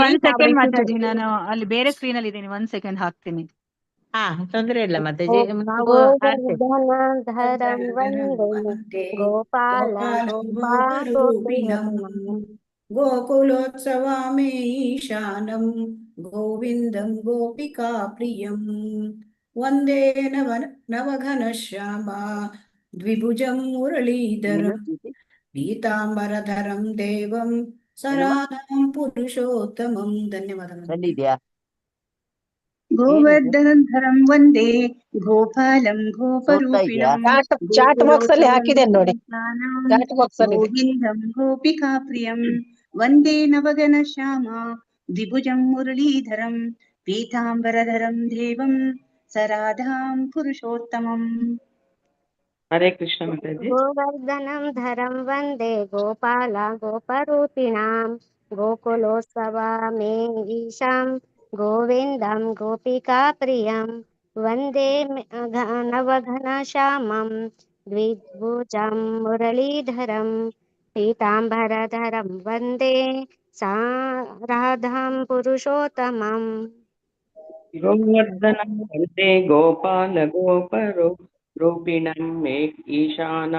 1 second Mataji, ನಾನು ಅಲ್ಲಿ ಬೇರೆ ಸ್ಕ್ರೀನ್ ಅಲ್ಲಿ ಇದ್ದೀನಿ, 1 ಸೆಕೆಂಡ್ ಹಾಕ್ತೀನಿ. ಹಾ, ತೊಂದ್ರೆ ಇಲ್ಲ ಮಾತಾಜಿ, ನಾವು ಹಾಡ್ತೇವೆ. ಗೋವರ್ಧನಧರಂ ವಂದೇ ಗೋಪಾಲಂ ಗೋಪರೂಪಿಣಂ ಗೋಕುಲೋತ್ಸವಾಮೇ ಈಶಾನಂ ಗೋವಿಂದಂ ಗೋಪಿಕಾ ಪ್ರಿಯಂ ವಂದೇ ನವಘನಶ್ಯಾಮ ದ್ವಿಭುಜಂ ಮುರಳೀಧರಂ ಪೀತಾಂಬರಧರಂ ದೇವಂ ಸರಾನಂ ಪುರುಷೋತ್ತಮಂ. ಧನ್ಯವಾದಗಳು. ಅಲ್ಲಿದ್ಯಾ? ಗೋವರ್ಧನಧರಂ ವಂದೇ ಗೋಪಾಲಂ ಗೋಪರೂಪಿಣಂ ಚಾಟ್ ಬಾಕ್ಸ್ ಅಲ್ಲಿ ಹಾಕಿದೆ ನೋಡಿ, ಚಾಟ್ ಬಾಕ್ಸ್ ಅಲ್ಲಿ ಗೋವಿಂದಂ ಗೋಪಿಕಾ ಪ್ರಿಯಂ ವಂದೇ ನವಗನ ಶ್ಯಾಮ ದ್ವಿಭುಜಂ ಮುರಳೀಧರಂ ಪೀತಾಂಬರಧರಂ ದೇವಂ ಸರಾಧಾಂ ಪುರುಷೋತ್ತಮಂ. ಹರೇ ಕೃಷ್ಣ ಮಾತಾಜಿ. ಗೋವರ್ಧನಂ ಧರಂ ವಂದೇ ಗೋಪಾಲ ಗೋಪರೂಪಿಣಾಂ ಗೋಕುಲೋತ್ಸವಾಮೇ ಈಶಾಂ ಗೋವಿಂದಂ ಗೋಪಿಕಾ ಪ್ರಿಯಂ ವಂದೇ ನವಘನಶ್ಯಾಮಂ ದ್ವಿಭುಜಂ ಮುರಳೀಧರಂ ಪೀತಾಂಬರಧರಂ ವಂದೇ ರಾಧಾಂ ಪುರುಷೋತ್ತಮಂ. ಗೋವರ್ಧನಂ ವಂದೇ ಗೋಪಾಲ ಗೋಪರೋ ರೂಪಿಣಂ ಮೇ ಈಶಾನ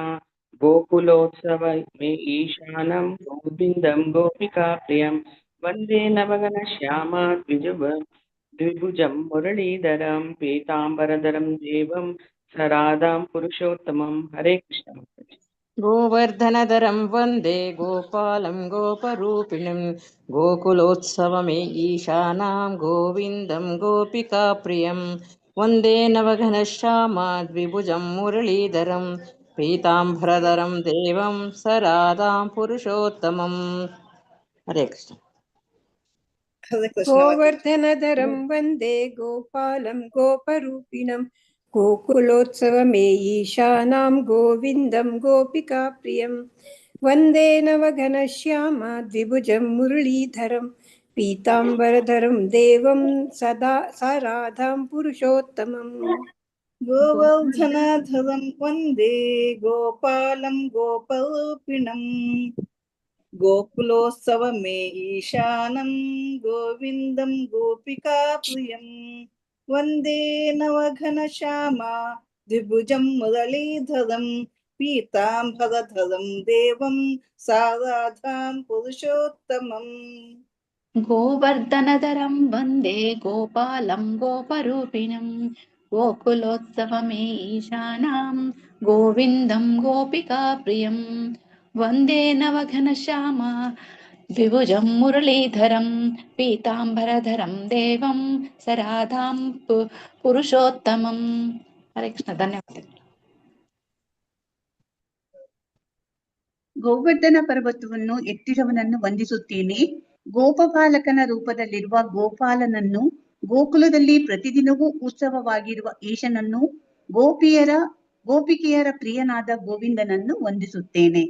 ಗೋಕುಲೋತ್ಸವ ಮೇ ಈಶಾನಂ ಗೋವಿಂದಂ ಗೋಪಿಕಾ ಪ್ರಿಯಂ ವಂದೇ ನವಗನ ಶ್ಯಾಮ ದ್ವಿಭುಜಂ ಮುರಳೀಧರಂ ಪೀತಾಂಬರಧರಂ ದೇವಂ ಸರಾಧಾಂ ಪುರುಷೋತ್ತಮಂ. ಹರೇ ಕೃಷ್ಣ ಮಾತಾಜಿ. ಗೋವರ್ಧನಧರಂ ವಂದೇ ಗೋಪಾಲಂ ಗೋಪರೂಪಿಣಂ ಗೋಕುಲೋತ್ಸವಮೇ ಈಶಾನಾಂ ಗೋವಿಂದಂ ಗೋಪಿಕಾ ಪ್ರಿಯಂ ವಂದೇ ನವಘನಶ್ಯಾಮ ದ್ವಿಭುಜಂ ಮುರಳೀಧರಂ ಪೀತಾಂಬರಧರಂ ದೇವಂ ಸರಾಧಾಂ ಪುರುಷೋತ್ತಮಂ. ಹರೇ ಕೃಷ್ಣ. ಗೋವರ್ಧನಧರಂ ವಂದೇ ಗೋಪಾಲಂ ಗೋಪರೂಪಿಣಂ ಗೋಕುಲೋತ್ಸವಮೇ ಈಶಾನಾಂ ಗೋವಿಂದಂ ಗೋಪಿಕಾ ಪ್ರಿಯಂ ವಂದೇ ನವಘನಶ್ಯಾಮ ದ್ವಿಭುಜಂ ಮುರಳೀಧರಂ ಪೀತಾಂಬರಧರಂ ದೇವಂ ಸರಾಧಾಂ ಪುರುಷೋತ್ತಮಂ. ಗೋವರ್ಧನಧರಂ ವಂದೇ ಗೋಪಾಲಂ ಗೋಪರೂಪಿಣಂ ಗೋಕುಲೋತ್ಸವಮೇ ಈಶಾನಂ ಗೋವಿಂದಂ ಗೋಪಿಕಾ ಪ್ರಿಯಂ ವಂದೇ ನವಘನಶ್ಯಾಮ ದ್ವಿಭುಜಂ ಮುರಳೀಧರಂ ಪೀತಾಂಬರಧರಂ ದೇವಂ ಸರಾಧಾಂ ಪುರುಷೋತ್ತಮಂ. ಗೋವರ್ಧನಧರಂ ವಂದೇ ಗೋಪಾಲಂ ಗೋಪರೂಪಿಣಂ ಗೋಕುಲೋತ್ಸವಮೇ ಈಶಾನಾಂ ಗೋವಿಂದಂ ಗೋಪಿಕಾ ಪ್ರಿಯಂ ವಂದೇ ನವಘನಶ್ಯಾಮ ದ್ವಿಭುಜಂ ಮುರಳೀಧರಂ ಪೀತಾಂಬರಧರಂ ದೇವಂ ಸರಾಧಾಂ ಪುರುಷೋತ್ತಮಂ. ಹರೇ ಕೃಷ್ಣ. ಧನ್ಯವಾದಗಳು. ಗೋವರ್ಧನ ಪರ್ವತವನ್ನು ಎತ್ತಿದವನನ್ನು ವಂದಿಸುತ್ತೇನೆ. ಗೋಪಪಾಲಕನ ರೂಪದಲ್ಲಿರುವ ಗೋಪಾಲನನ್ನು, ಗೋಕುಲದಲ್ಲಿ ಪ್ರತಿದಿನವೂ ಉತ್ಸವವಾಗಿರುವ ಈಶನನ್ನು, ಗೋಪಿಕೆಯರ ಪ್ರಿಯನಾದ ಗೋವಿಂದನನ್ನು ವಂದಿಸುತ್ತೇನೆ.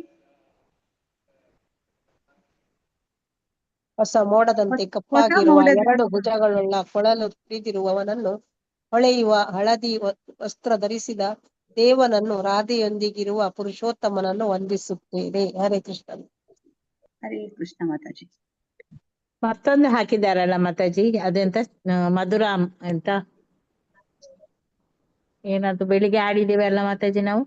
ಹೊಸ ಮೋಡದಂತೆ ಕಪ್ಪಾಗಿರುವ ಎರಡು ಭುಜಗಳುಳ್ಳ ಕೊಳಲು ಹಿಡಿದಿರುವವನನ್ನು, ಹೊಳೆಯುವ ಹಳದಿ ವಸ್ತ್ರ ಧರಿಸಿದ ದೇವನನ್ನು, ರಾಧೆಯೊಂದಿಗಿರುವ ಪುರುಷೋತ್ತಮನನ್ನು ವಂದಿಸುತ್ತೇನೆ. ಹರೇ ಕೃಷ್ಣ. ಹರೇ ಕೃಷ್ಣ ಮಾತಾಜಿ. ಮತ್ತೊಂದು ಹಾಕಿದಾರಲ್ಲ ಮಾತಾಜಿ, ಅದೆಂತ ಮಧುರಾಮ್ ಅಂತ ಏನದು ಬೆಳಿಗ್ಗೆ ಆಡಿದ್ದೇವೆ ಅಲ್ಲ ಮಾತಾಜಿ ನಾವು,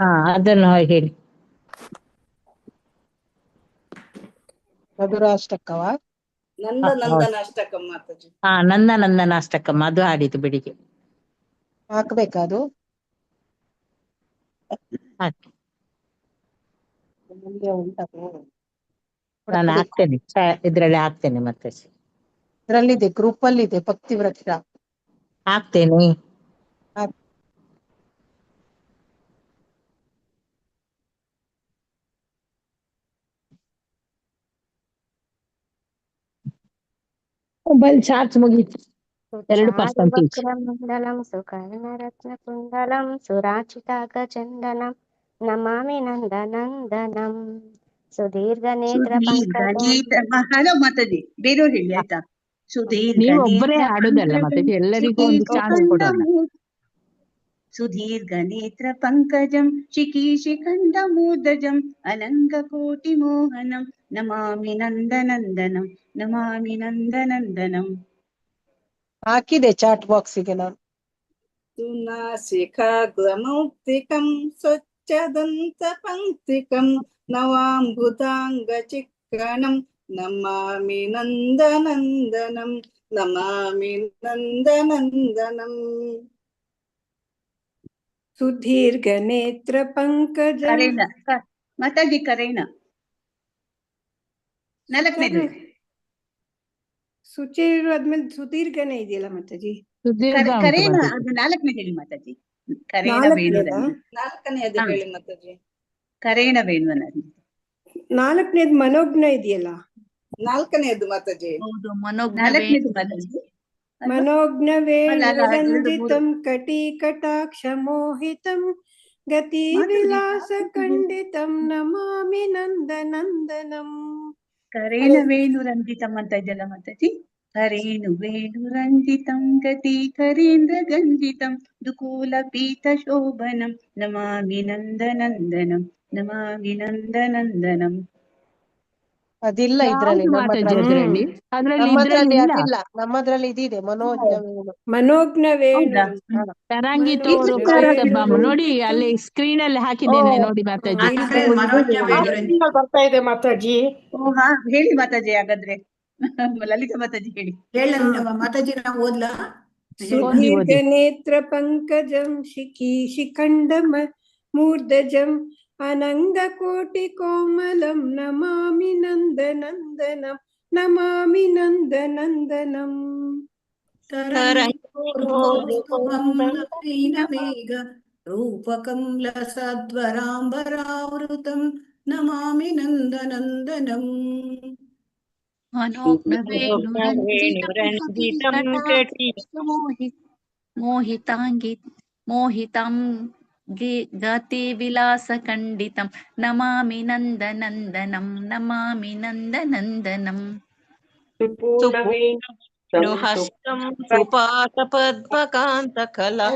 ಹಾ ಅದನ್ನು ಹೇಳಿ. ಮಧುರಾಷ್ಟಕವ? ನಂದನಂದನಾಷ್ಟಕಂ ಮಾತಾಜಿ. ಹಾ, ನಂದನಂದನಾಷ್ಟಕಂ ಅದು ಹಾಡಿದ್ದು ಬೆಳಿಗ್ಗೆ. ಹಾಕ್ಬೇಕಾ ಅದು? ಹಾಕಿ, ಉಂಟದು ನಾನು ಹಾಕ್ತೇನೆ, ಇದ್ರಲ್ಲಿ ಹಾಕ್ತೇನೆ ಮಾತಾಜಿ. ಇದ್ರಲ್ಲಿದೆ, ಗ್ರೂಪ್ ಅಲ್ಲಿ ಇದೆ, ಭಕ್ತಿ ವೃಕ್ಷ ಹಾಕ್ತೇನೆ. ಮೊಬೈಲ್ ಚಾರ್ಜ್ ಮುಗೀತು, 2%. ಮಂಡಲಂ ಸುಕರ್ಣರತ್ನ ಕುಂಡಲಂ ಸುರಾಚಿತಾಗಚಂದನಂ ನಮಾಮಿ ನಂದನಂದನಂ ಸುದೀರ್ಘ ನೇತ್ರ ಹಲೋ ಮಾತಾಜಿ, ಬೇರೆಯವ್ರು ಹೇಳಿ ಆಯ್ತಾ? ನೀವು ಒಬ್ಬರೇ ಹಾಡುದಲ್ಲ ಮಾತಾಜಿ, ಎಲ್ಲರಿಗೂ ಒಂದು ಚಾನ್ಸ್ ಕೊಡೋಣ. ಸುದೀರ್ಘನೇತ್ರ ಪಂಕಜಂ ಶಿಖೀಶಿಖಂಡಮೂರ್ಧಜಂ ಅನಂಗಕೋಟಿಮೋಹನಂ ನಮಾಮಿ ನಂದನಂದನಂ ನಮಾಮಿ ನಂದನಂದನಂ. ಹಾಕಿದೆ ಚಾಟ್ ಬಾಕ್ಸಿಗೆ ನಾನು. ಸುನಾಸಿಕಾಗ್ರಮೌಕ್ತಿಕಂ ಸ್ವಚ್ಛದಂತ ಪಂಕ್ತಿಕಂ ನವಾಂಬುಧಾಂಗ ಚಿಕ್ಕಣಂ ನಮಾಮಿ ನಂದನಂದನಂ ನಮಾಮಿ ನಂದನಂದನಂ. ಸುದೀರ್ಘ ನೇತ್ರ ಪಂಕಜ ಕರೇಣ ಮಾತಾಜಿ ಕರೇಣ 4ನೇದು ಸುಚಿರು ಆದ್ಮೇಲೆ ಸುದೀರ್ಘನೇ ಇದೆಯಲ್ಲ ಮಾತಾಜಿ. ಕರೇಣ ಅದು 4ನೇದು ಹೇಳಿ ಮಾತಾಜಿ. ಕರೇಣ ವೇಣುರನ್ನು 4ನೇದು ಹೇಳಿ ಮಾತಾಜಿ. ಕರೇಣ ವೇಣುವನಲ್ಲಿ 4ನೇದು ಮನೋಜ್ಞ ಇದೆಯಲ್ಲ. 4ನೇದು ಮಾತಾಜಿ. ಹೌದು 4ನೇದು ಮಾತಾಜಿ. ಮನೋಜ್ಞ ವೇಣುರಂಜಿತಂ ಕಟಿ ಕಟಾಕ್ಷ ಮೋಹಿತಂ ಗತಿ ವಿಲಾಸ ಖಂಡಿತಂ ನಮಾಮಿ ನಂದನಂದನಂ. ಕರೇಣ ವೇಣುರಂಜಿತಂ ಅಂತ ಇದೆಯಲ್ಲ ಮಾತಾಜಿ. ಕರೇಣು ವೇಣುರಂಜಿತಂ ಗತಿ ಕರೇಂದ್ರ ಗಂಜಿತಂ ದುಕೂಲ ಪೀತ ಶೋಭನಂ ನಮಾಮಿ ನಂದನಂದನಂ ನಮಾಮಿ ನಂದನಂದನಂ. ಅದಿಲ್ಲ ಇದ್ರಲ್ಲಿ ಅದ್ರಲ್ಲಿ ನಮ್ಮದ್ರಲ್ಲಿ ಅದಿಲ್ಲ. ನಮ್ಮದ್ರಲ್ಲಿ ಇದಿದೆ ಮನೋಜ್ಞ ವೇಣು. ಮನೋಜ್ಞ ವೇಣು ತರಂಗಿ ತೋರು ನೋಡಿ ಅಲ್ಲಿ ಸ್ಕ್ರೀನ್ ಅಲ್ಲಿ ಹಾಕಿದ್ದೇನೆ ನೋಡಿ ಮಾತಾಜಿ. ಬರ್ತಾ ಇದೆ ಮಾತಾಜಿ. ಹಾ ಹೇಳಿ ಮಾತಾಜಿ. ಹಾಗಾದ್ರೆ ಲಲಿತಾ ಮಾತಾಜಿ ಹೇಳಿ. ಮಾತಾಜಿ ನಾವು ಓದ್ಲಾ? ಸುದೀರ್ಘ ನೇತ್ರ ಪಂಕಜಂ ಶಿಖಂಡ ಮೂರ್ಧಜಂ ಅನಂಗ ಕೋಟಿ ಕೋಮಲಂ ನಮಾಮಿ ನಂದನಂದನಂ ನಮಾಮಿ ನಂದನಂದನಂ. ವೇಗ ರೂಪಕಂ ಲಸದ್ವರಾಂಬರಾವೃತಂ ನಮಾಮಿ ನಂದನಂದನಂ. ಮೋಹಿತಾಂ ಗತಿ ವಿಲಾಸ ಖಂಡಿತಂ ನಮಾಮಿ ನಂದನಂದನಂ ನಮಾಮಿ ನಂದನಂದನಂ. ಹಸ್ತಂ ಸುಪಾತ ಪದ್ಮಕಾಂತ ಕಲಾ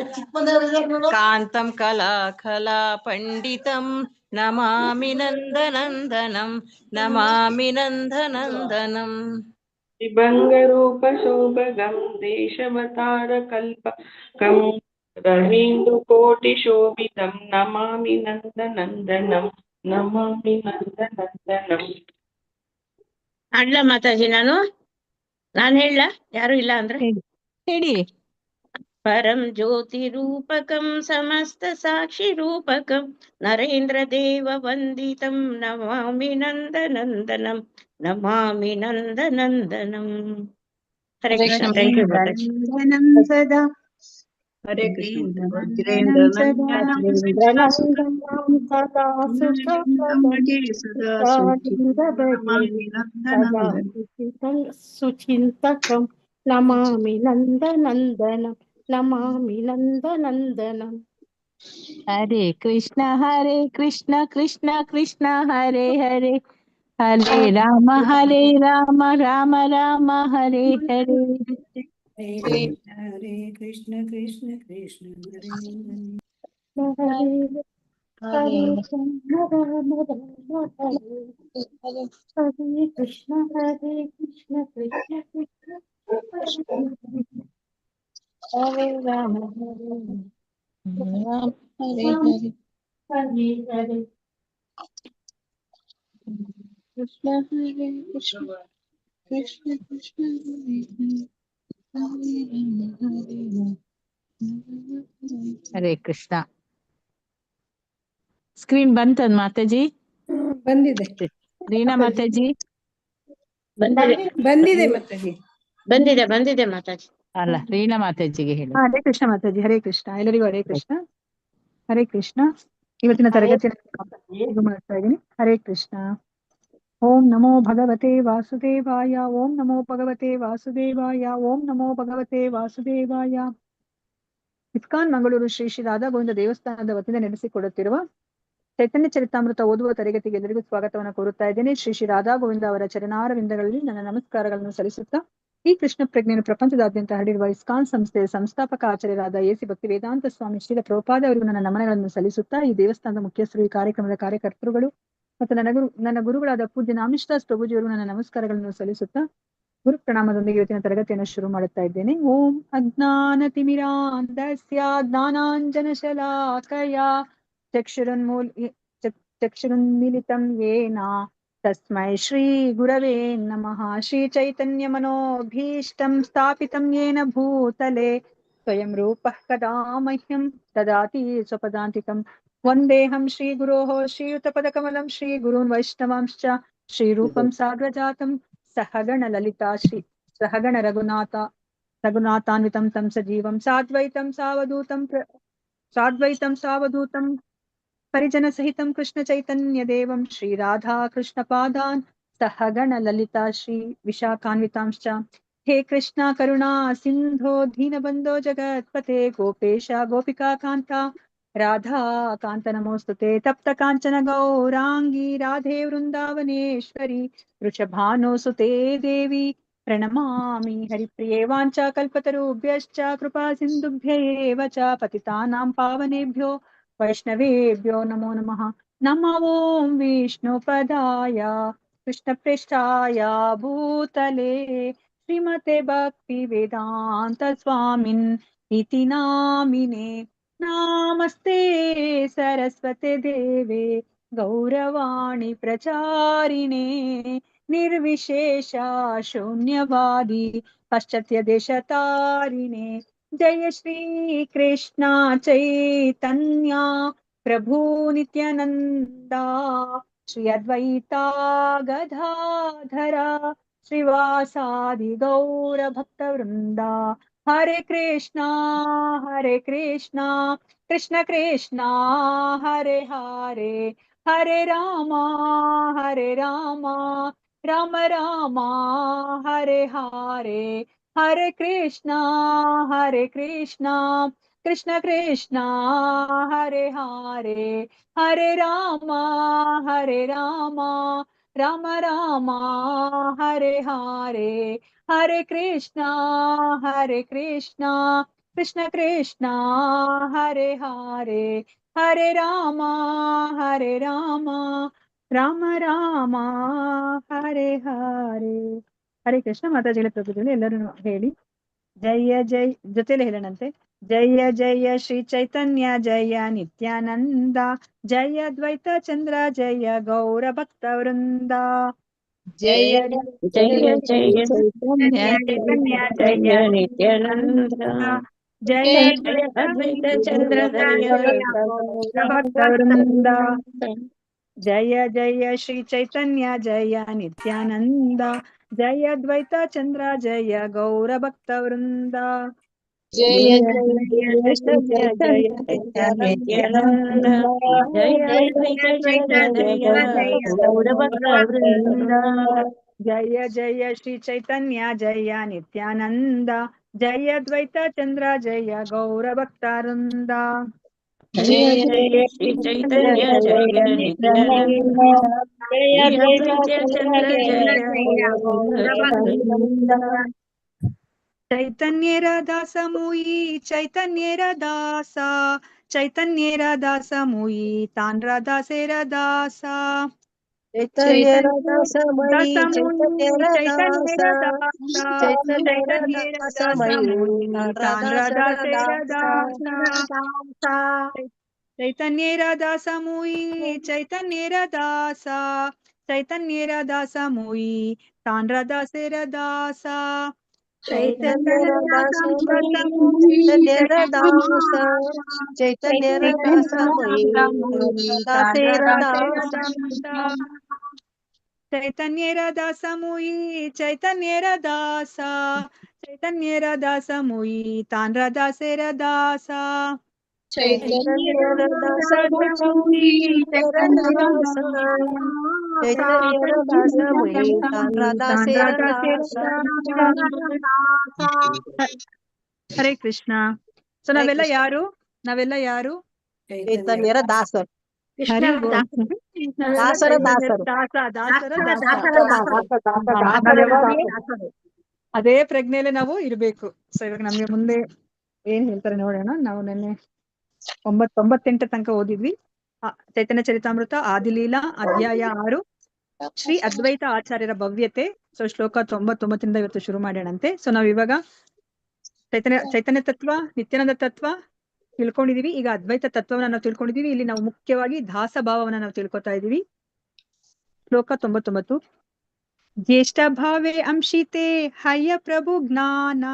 ಕಾಂತಂ ಕಲಾ ಕಲಾ ಪಂಡಿತಂ ನಮಾಮಿ ನಂದನಂದನಂ ನಮಾಮಿ ನಂದನಂದನಂ. ದಿಬಂಗರೂಪ ಶೋಭಗಂ ದೇಶವತಾರ ಕಲ್ಪಕಂ ರವೀಂದು ಕೋಟಿ ಶೋಭಿತಂ ನಮಾಮಿ ನಂದನಂದನಂ ನಮಾಮಿ ನಂದನಂದನಂ. ಅಲ್ಲ ಮಾತಾಜಿ ನಾನು ಹೇಳ ಯಾರು ಇಲ್ಲ ಅಂದ್ರೆ ಹೇಳಿ. ಪರಂ ಜ್ಯೋತಿ ರೂಪಕಂ ಸಮಸ್ತ ಸಾಕ್ಷಿ ರೂಪಕಂ ನರೇಂದ್ರ ದೇವ ವಂದಿತಂ ನಮಾಮಿ ನಂದನಂದನಂ ನಮಾಮಿ ನಂದನಂದನಂ. ಹರೇ ಕೃಷ್ಣ. ಥ್ಯಾಂಕ್ ಯು ಮಾತಾಜಿ. ಸದಾ ಹರೇ ಕೃಷ್ಣ. ಸುಚಿಂತಕಂ ನಮಾಮಿ ನಂದನಂದನಂ ನಮಾಮಿ ನಂದನಂದನಂ. ಹರೇ ಕೃಷ್ಣ ಕೃಷ್ಣ ಕೃಷ್ಣ ಹರೇ ಹರೇ ಹರೇ ರಾಮ ರಾಮ ರಾಮ ಹರೇ ಹರೇ. ಹರೇ ಕೃಷ್ಣ ಕೃಷ್ಣ ಕೃಷ್ಣ ಹರೇ ಹರೇ ಕೃಷ್ಣ ಕೃಷ್ಣ ಕೃಷ್ಣ ಹರೇ ರಾಮ ಹರೇ ರಾಮ ಹರೇ ಹರೇ ಹರೇ ಹರೇ ಕೃಷ್ಣ ಹರೇ ಕೃಷ್ಣ ಕೃಷ್ಣ ಕೃಷ್ಣ ಹರೇ ಹರೇ ಕೃಷ್ಣ. ಸ್ಕ್ರೀನ್ ಬಂತದ ಮಾತಾಜಿ? ಬಂದಿದೆ ರೀನಾ ಮಾತಾಜಿ ಬಂದಿದೆ ಮಾತಾಜಿ. ಬಂದಿದೆ ಮಾತಾಜಿ. ಅಲ್ಲ ರೀನಾ ಮಾತಾಜಿಗೆ ಹೇಳಿ. ಹರೇ ಕೃಷ್ಣ ಮಾತಾಜಿ. ಹರೇ ಕೃಷ್ಣ. ಎಲ್ಲರಿಗೂ ಹರೇ ಕೃಷ್ಣ. ಹರೇ ಕೃಷ್ಣ. ಇವತ್ತಿನ ತರಗತಿಯನ್ನು ಮಾಡ್ತಾ ಇದ್ದೀನಿ. ಹರೇ ಕೃಷ್ಣ. ಓಂ ನಮೋ ಭಗವತೆ ವಾಸುದೇವಾಯ. ಓಂ ನಮೋ ಭಗವತೆ ವಾಸುದೇವಾಯ. ಓಂ ನಮೋ ಭಗವತೆ ವಾಸುದೇವಾಯ. ಇಸ್ಕಾನ್ ಮಂಗಳೂರು ಶ್ರೀ ಶ್ರೀ ರಾಧಾ ಗೋವಿಂದ ದೇವಸ್ಥಾನದ ವತಿಯಿಂದ ನಡೆಸಿಕೊಡುತ್ತಿರುವ ಚೈತನ್ಯ ಚರಿತಾಮೃತ ಓದುವ ತರಗತಿಗೆ ಎಲ್ಲರಿಗೂ ಸ್ವಾಗತವನ್ನು ಕೋರುತ್ತಾ ಇದ್ದೇನೆ. ಶ್ರೀ ಶ್ರೀ ರಾಧಾ ಗೋವಿಂದ ಅವರ ಚರಣಾರವಿಂದಗಳಲ್ಲಿ ನನ್ನ ನಮಸ್ಕಾರಗಳನ್ನು ಸಲ್ಲಿಸುತ್ತಾ ಈ ಕೃಷ್ಣ ಪ್ರಜ್ಞೆಯನ್ನು ಪ್ರಪಂಚದಾದ್ಯಂತ ಹರಡಿರುವ ಇಸ್ಕಾನ್ ಸಂಸ್ಥೆಯ ಸಂಸ್ಥಾಪಕ ಆಚಾರ್ಯರಾದ ಎಸಿ ಭಕ್ತಿ ವೇದಾಂತ ಸ್ವಾಮಿ ಶ್ರೀಲ ಪ್ರಭುಪಾದ ಅವರಿಗೂ ನನ್ನ ನಮನಗಳನ್ನು ಸಲ್ಲಿಸುತ್ತಾ, ಈ ದೇವಸ್ಥಾನದ ಮುಖ್ಯಸ್ಥರು, ಈ ಕಾರ್ಯಕ್ರಮದ ಕಾರ್ಯಕರ್ತರುಗಳು ಮತ್ತು ನನ್ನ ಗುರುಗಳಾದ ಪೂಜ್ಯ ನಾಮಿಷ್ಠಾಸ್ ಪ್ರಭುಜಿಯವರು ನನ್ನ ನಮಸ್ಕಾರಗಳನ್ನು ಸಲ್ಲಿಸುತ್ತಾ ಗುರು ಪ್ರಣಾಮದೊಂದಿಗೆ ಇವತ್ತಿನ ತರಗತಿಯನ್ನು ಶುರು ಮಾಡುತ್ತಾ ಇದ್ದೇನೆ. ಓಂ ಅಜ್ಞಾನತಿಮಿರಾಂಧಸ್ಯ ಜ್ಞಾನಾಂಜನಶಲಾಕಯ ಚಕ್ಷುರುನ್ಮಿಲಿತಂ ಯೇನ ತಸ್ಮೈ ಶ್ರೀ ಗುರವೇ ನಮಃ. ಶ್ರೀ ಚೈತನ್ಯ ಮನೋಭೀಷ್ಟಂ ಸ್ಥಾಪಿತಂ ಯೇನ ಭೂತಲೆ ಸ್ವಯಂ ರೂಪಃ ಕದಾ ಮಹ್ಯಂ ದದಾತಿ ಸ್ವಪದಾಂತಿಕಂ. ವಂದೇಹಂ ಶ್ರೀ ಗುರೋಃ ಶ್ರೀಯುತಪದಕಮಲಂ ಶ್ರೀ ಗುರೂನ್ ವೈಷ್ಣವಾಂಶ್ಚ ಶ್ರೀರೂಪಂ ಸಾಗ್ರಜಾತಂ ಸಹಗಣ ಲಲಿತಾ ಸಹಗಣ ರಘುನಾಥಾನ್ವಿತಂ ತಂ ಸಜೀವಂ ಸಾದ್ವೈತಂ ಸಾವಧೂತಂ ಪರಿಜನ ಸಹಿತಂ ಕೃಷ್ಣ ಚೈತನ್ಯ ದೇವಂ ಶ್ರೀ ರಾಧಾ ಕೃಷ್ಣ ಪಾದಾನ್ ಸಹಗಣ ಲಲಿತಾ ಶ್ರೀ ವಿಶಾಖಾನ್ವಿತಾಂಶ್ಚ. ಹೇ ಕೃಷ್ಣ ಕರುಣಾ ಸಿಂಧೋ ದೀನಬಂಧೋ ಜಗತ್ಪತೆ ಗೋಪೇಶ ಗೋಪಿಕಾ ಕಾಂತ ರಾಧಾ ಕಾಂತ ನಮೋಸ್ತುತೆ. ತಪ್ತ ಕಾಂಚನ ಗೌರಾಂಗಿ ರಾಧೆ ವೃಂದಾವನೇಶ್ವರಿ ವೃಷಭಾನುಸುತೆ ದೇವಿ ಪ್ರಣಮಾಮಿ ಹರಿಪ್ರಿಯೇ. ವಾಂಚಾ ಕಲ್ಪತರುಭ್ಯಶ್ಚ ಕೃಪಾ ಸಿಂಧುಭ್ಯ ಏವ ಚ ಪತಿತಾನಾಂ ಪಾವನೇಭ್ಯೋ ವೈಷ್ಣವೇಭ್ಯೋ ನಮೋ ನಮಃ. ನಮೋ ಓಂ ವಿಷ್ಣುಪದಾಯ ಕೃಷ್ಣಪ್ರೇಷ್ಠಾಯ ಭೂತಲೆ ಶ್ರೀಮತೆ ಭಕ್ತಿ ವೇದಾಂತ ಸ್ವಾಮಿನ್ ಇತಿ ನಾಮಿನೇ. ನಮಸ್ತೆ ಸರಸ್ವತೆ ದೇವೆ ಗೌರವಾಣಿ ಪ್ರಚಾರಿಣೆ ನಿರ್ವಿಶೇಷ ಶೂನ್ಯವಾದಿ ಪಾಶ್ಚಾತ್ಯ ದೇಶತಾರಿಣೆ. ಜಯ ಶ್ರೀ ಕೃಷ್ಣ ಚೈತನ್ಯ ಪ್ರಭು ನಿತ್ಯಾನಂದ ಶ್ರೀ ಅದ್ವೈತ ಗದಾಧರ ಶ್ರೀವಾಸಾದಿ ಗೌರ ಭಕ್ತ ವೃಂದ. ಹರೆ ಕೃಷ್ಣ ಕೃಷ್ಣ ಕೃಷ್ಣ ಹರೆ ಹರೆ, ಹರೆ ರಾಮ ರಾಮ ರಾಮ ಹರೆ ಹರೆ. ಹರೆ ಕೃಷ್ಣ ಕೃಷ್ಣ ಕೃಷ್ಣ ಹರೆ ಹರೆ, ಹರೆ ರಾಮ ರಾಮ ರಾಮ ಹರೆ ಹರೆ. ಹರೆ ಕೃಷ್ಣ ಕೃಷ್ಣ ಕೃಷ್ಣ ಹರೆ ಹರೆ, ಹರೆ ರಾಮ ರಾಮ ರಾಮ ಹರೆ ಹರೆ. ಹರೆ ಕೃಷ್ಣ. ಮಾತಾಜಿಗಳ ಪ್ರಭುಗಳು ಎಲ್ಲರೂ ಹೇಳಿ ಜಯ ಜಯ, ಜೊತೆಲೆ ಹೇಳೋಣಂತೆ. ಜಯ ಜಯ ಶ್ರೀ ಚೈತನ್ಯ ಜಯ ನಿತ್ಯಾನಂದ ಜಯ ದ್ವೈತ ಚಂದ್ರ ಜಯ ಗೌರ ಭಕ್ತ ವೃಂದ. ಜಯ ಜಯ ಜಯ ಚೈತನ್ಯ ಜಯ ನಿತ್ಯಾನಂದ ಜಯ ಜಯ ಅದ್ವೈತ ಚಂದ್ರ ಜಯ ಭಕ್ತ ವೃಂದ. ಜಯ ಜಯ ಶ್ರೀ ಚೈತನ್ಯ ಜಯ ನಿತ್ಯಾನಂದ ಜಯ ದ್ವೈತ ಚಂದ್ರ ಜಯ ಗೌರ ಭಕ್ತ ವೃಂದ. ಜಯ ಜಯ ಜಯ ನಿತ್ಯಾನಂದ ಜಯ ಅದ್ವೈತ ಚಂದ್ರ ಜಯ ಗೌರ ಭಕ್ತ ವೃಂದ. ಜಯ ಜಯ ಶ್ರೀ ಚೈತನ್ಯ ಜಯ ನಿತ್ಯಾನಂದ ಜಯ ದ್ವೈತ ಚಂದ್ರ ಜಯ ಗೌರ ಭಕ್ತ ವೃಂದ. ಜಯ ಜಯ ಶ್ರೀ ಚೈತನ್ಯ ಜಯ ನಿತ್ಯಾನಂದ ಜಯ ಅದ್ವೈತ ಚಂದ್ರ ಜಯ ಗೌರ ಭಕ್ತ ವೃಂದ. ಚೈತನ್ಯರ ದಾಸ ಮುಯಿ ಚೈತನ್ಯರ ದಾಸ, ಚೈತನ್ಯರ ದಾಸ ಮುಯಿ ತಾನ್ರ ದಾಸೆರ ದಾಸ. ಚೈತನ್ಯರ ದಾಸ ಮಯಿ ಚೈತನ್ಯರ ಚೈತನ್ಯರ ದಾಸ, ಚೈತನ್ಯರ ಚೈತನ್ಯರ ದಾಸ ದಾಸ ಮಯಿ ಮುಯಿ ತಾನ್ರ ದಾಸೆರ ದಾಸ. ಚೈತನ್ಯರ ದಾಸ ಮುಯಿ ಚೈತನ್ಯರ ದಾಸ, ಚೈತನ್ಯರ ದಾಸ ಮುಯಿ ತಾನ್ರ ದಾಸೆರ ದಾಸ. ಚೈತನ್ಯರ ದಾಸ ಮಯಿ ಚೈತನ್ಯರ ದಾಸ, ಚೈತನ್ಯರ ದಾಸ ಮಯಿ ದಾಸೇರ ದಾಸ. ಚೈತನ್ಯರ ದಾಸ ಮುಯಿ ಚೈತನ್ಯರ ದಾಸ, ಚೈತನ್ಯರ ದಾಸ ಮುಯಿ ತಾನ್ರ ದಾಸೆರ ದಾಸ. ಚೈತನ್ಯರ ದಾಸ ಮುಯಿ ಚೈತನ್ಯರ ದಾಸ, ಚೈತನ್ಯರ ದಾಸ ಮುಯಿ ತಾನ್ರ ದಾಸೇರ ದಾಸ. ಹರೇ ಕೃಷ್ಣ. ಸೊ ನಾವೆಲ್ಲ ಯಾರು? ಚೈತನ್ಯರ ದಾಸರು, ಹರಿ ಬೋಲ್. ದಾಸರ ದಾಸರು, ದಾಸರ ದಾಸರ ದಾಸ. ದಾಸರ ದಾಸರು. ಅದೇ ಪ್ರಜ್ಞೆಯಲ್ಲಿ ನಾವು ಇರ್ಬೇಕು. ಸೊ ಇವಾಗ ನಮ್ಗೆ ಮುಂದೆ ಏನ್ ಹೇಳ್ತಾರೆ ನೋಡೋಣ. ನಾವು ನೆನ್ನೆ 98 ತನಕ ಓದಿದ್ವಿ. ಚೈತನ್ಯ ಚರಿತಾಮೃತ ಆದಿಲೀಲಾ ಅಧ್ಯಾಯ 6 ಶ್ರೀ ಅದ್ವೈತ ಆಚಾರ್ಯರ ಭವ್ಯತೆ. ಸೊ ಶ್ಲೋಕ 99 ಇವತ್ತು ಶುರು ಮಾಡೋಣಂತೆ. ಸೊ ನಾವ್ ಇವಾಗ ಚೈತನ್ಯ ತತ್ವ, ನಿತ್ಯಾನಂದ ತತ್ವ ತಿಳ್ಕೊಂಡಿದೀವಿ. ಈಗ ಅದ್ವೈತ ತತ್ವವನ್ನ ನಾವು ತಿಳ್ಕೊಂಡಿದೀವಿ. ಇಲ್ಲಿ ನಾವು ಮುಖ್ಯವಾಗಿ ದಾಸ ಭಾವವನ್ನ ನಾವು ತಿಳ್ಕೊತಾ ಇದೀವಿ. ಶ್ಲೋಕ 99. ಜ್ಯೇಷ್ಠ ಭಾವೆ ಅಂಶಿತೆ ಹಯ್ಯ ಪ್ರಭು ಜ್ಞಾನ,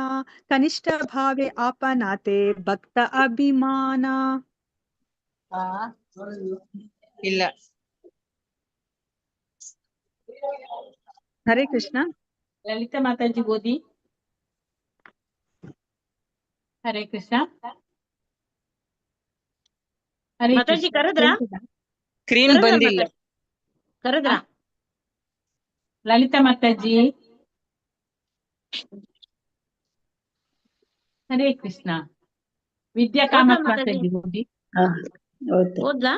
ಕನಿಷ್ಠ ಭಾವೆ ಆಪನಾತೆ ಭಕ್ತ ಅಭಿಮಾನ. ಇಲ್ಲ. ಹರೇ ಕೃಷ್ಣ. ಲಲಿತಾ ಮಾತಾಜಿ ಓದಿ. ಹರೇ ಕೃಷ್ಣ. ಹರೇ ಮಾತಾಜಿ ಕೃಷ್ಣ. ಕರೆದ್ರಾ? ಸ್ಕ್ರೀನ್ ಬಂದಿಲ್ಲ. ಕರೆದ್ರಾ? ಲಲಿತಾ ಮಾತಾಜಿ. ಹರೇ ಕೃಷ್ಣ. ವಿದ್ಯಾ ಕಾಮತ್ ಮಾತಾಜಿ ಓದಿ. ಓದ್ಲಾ?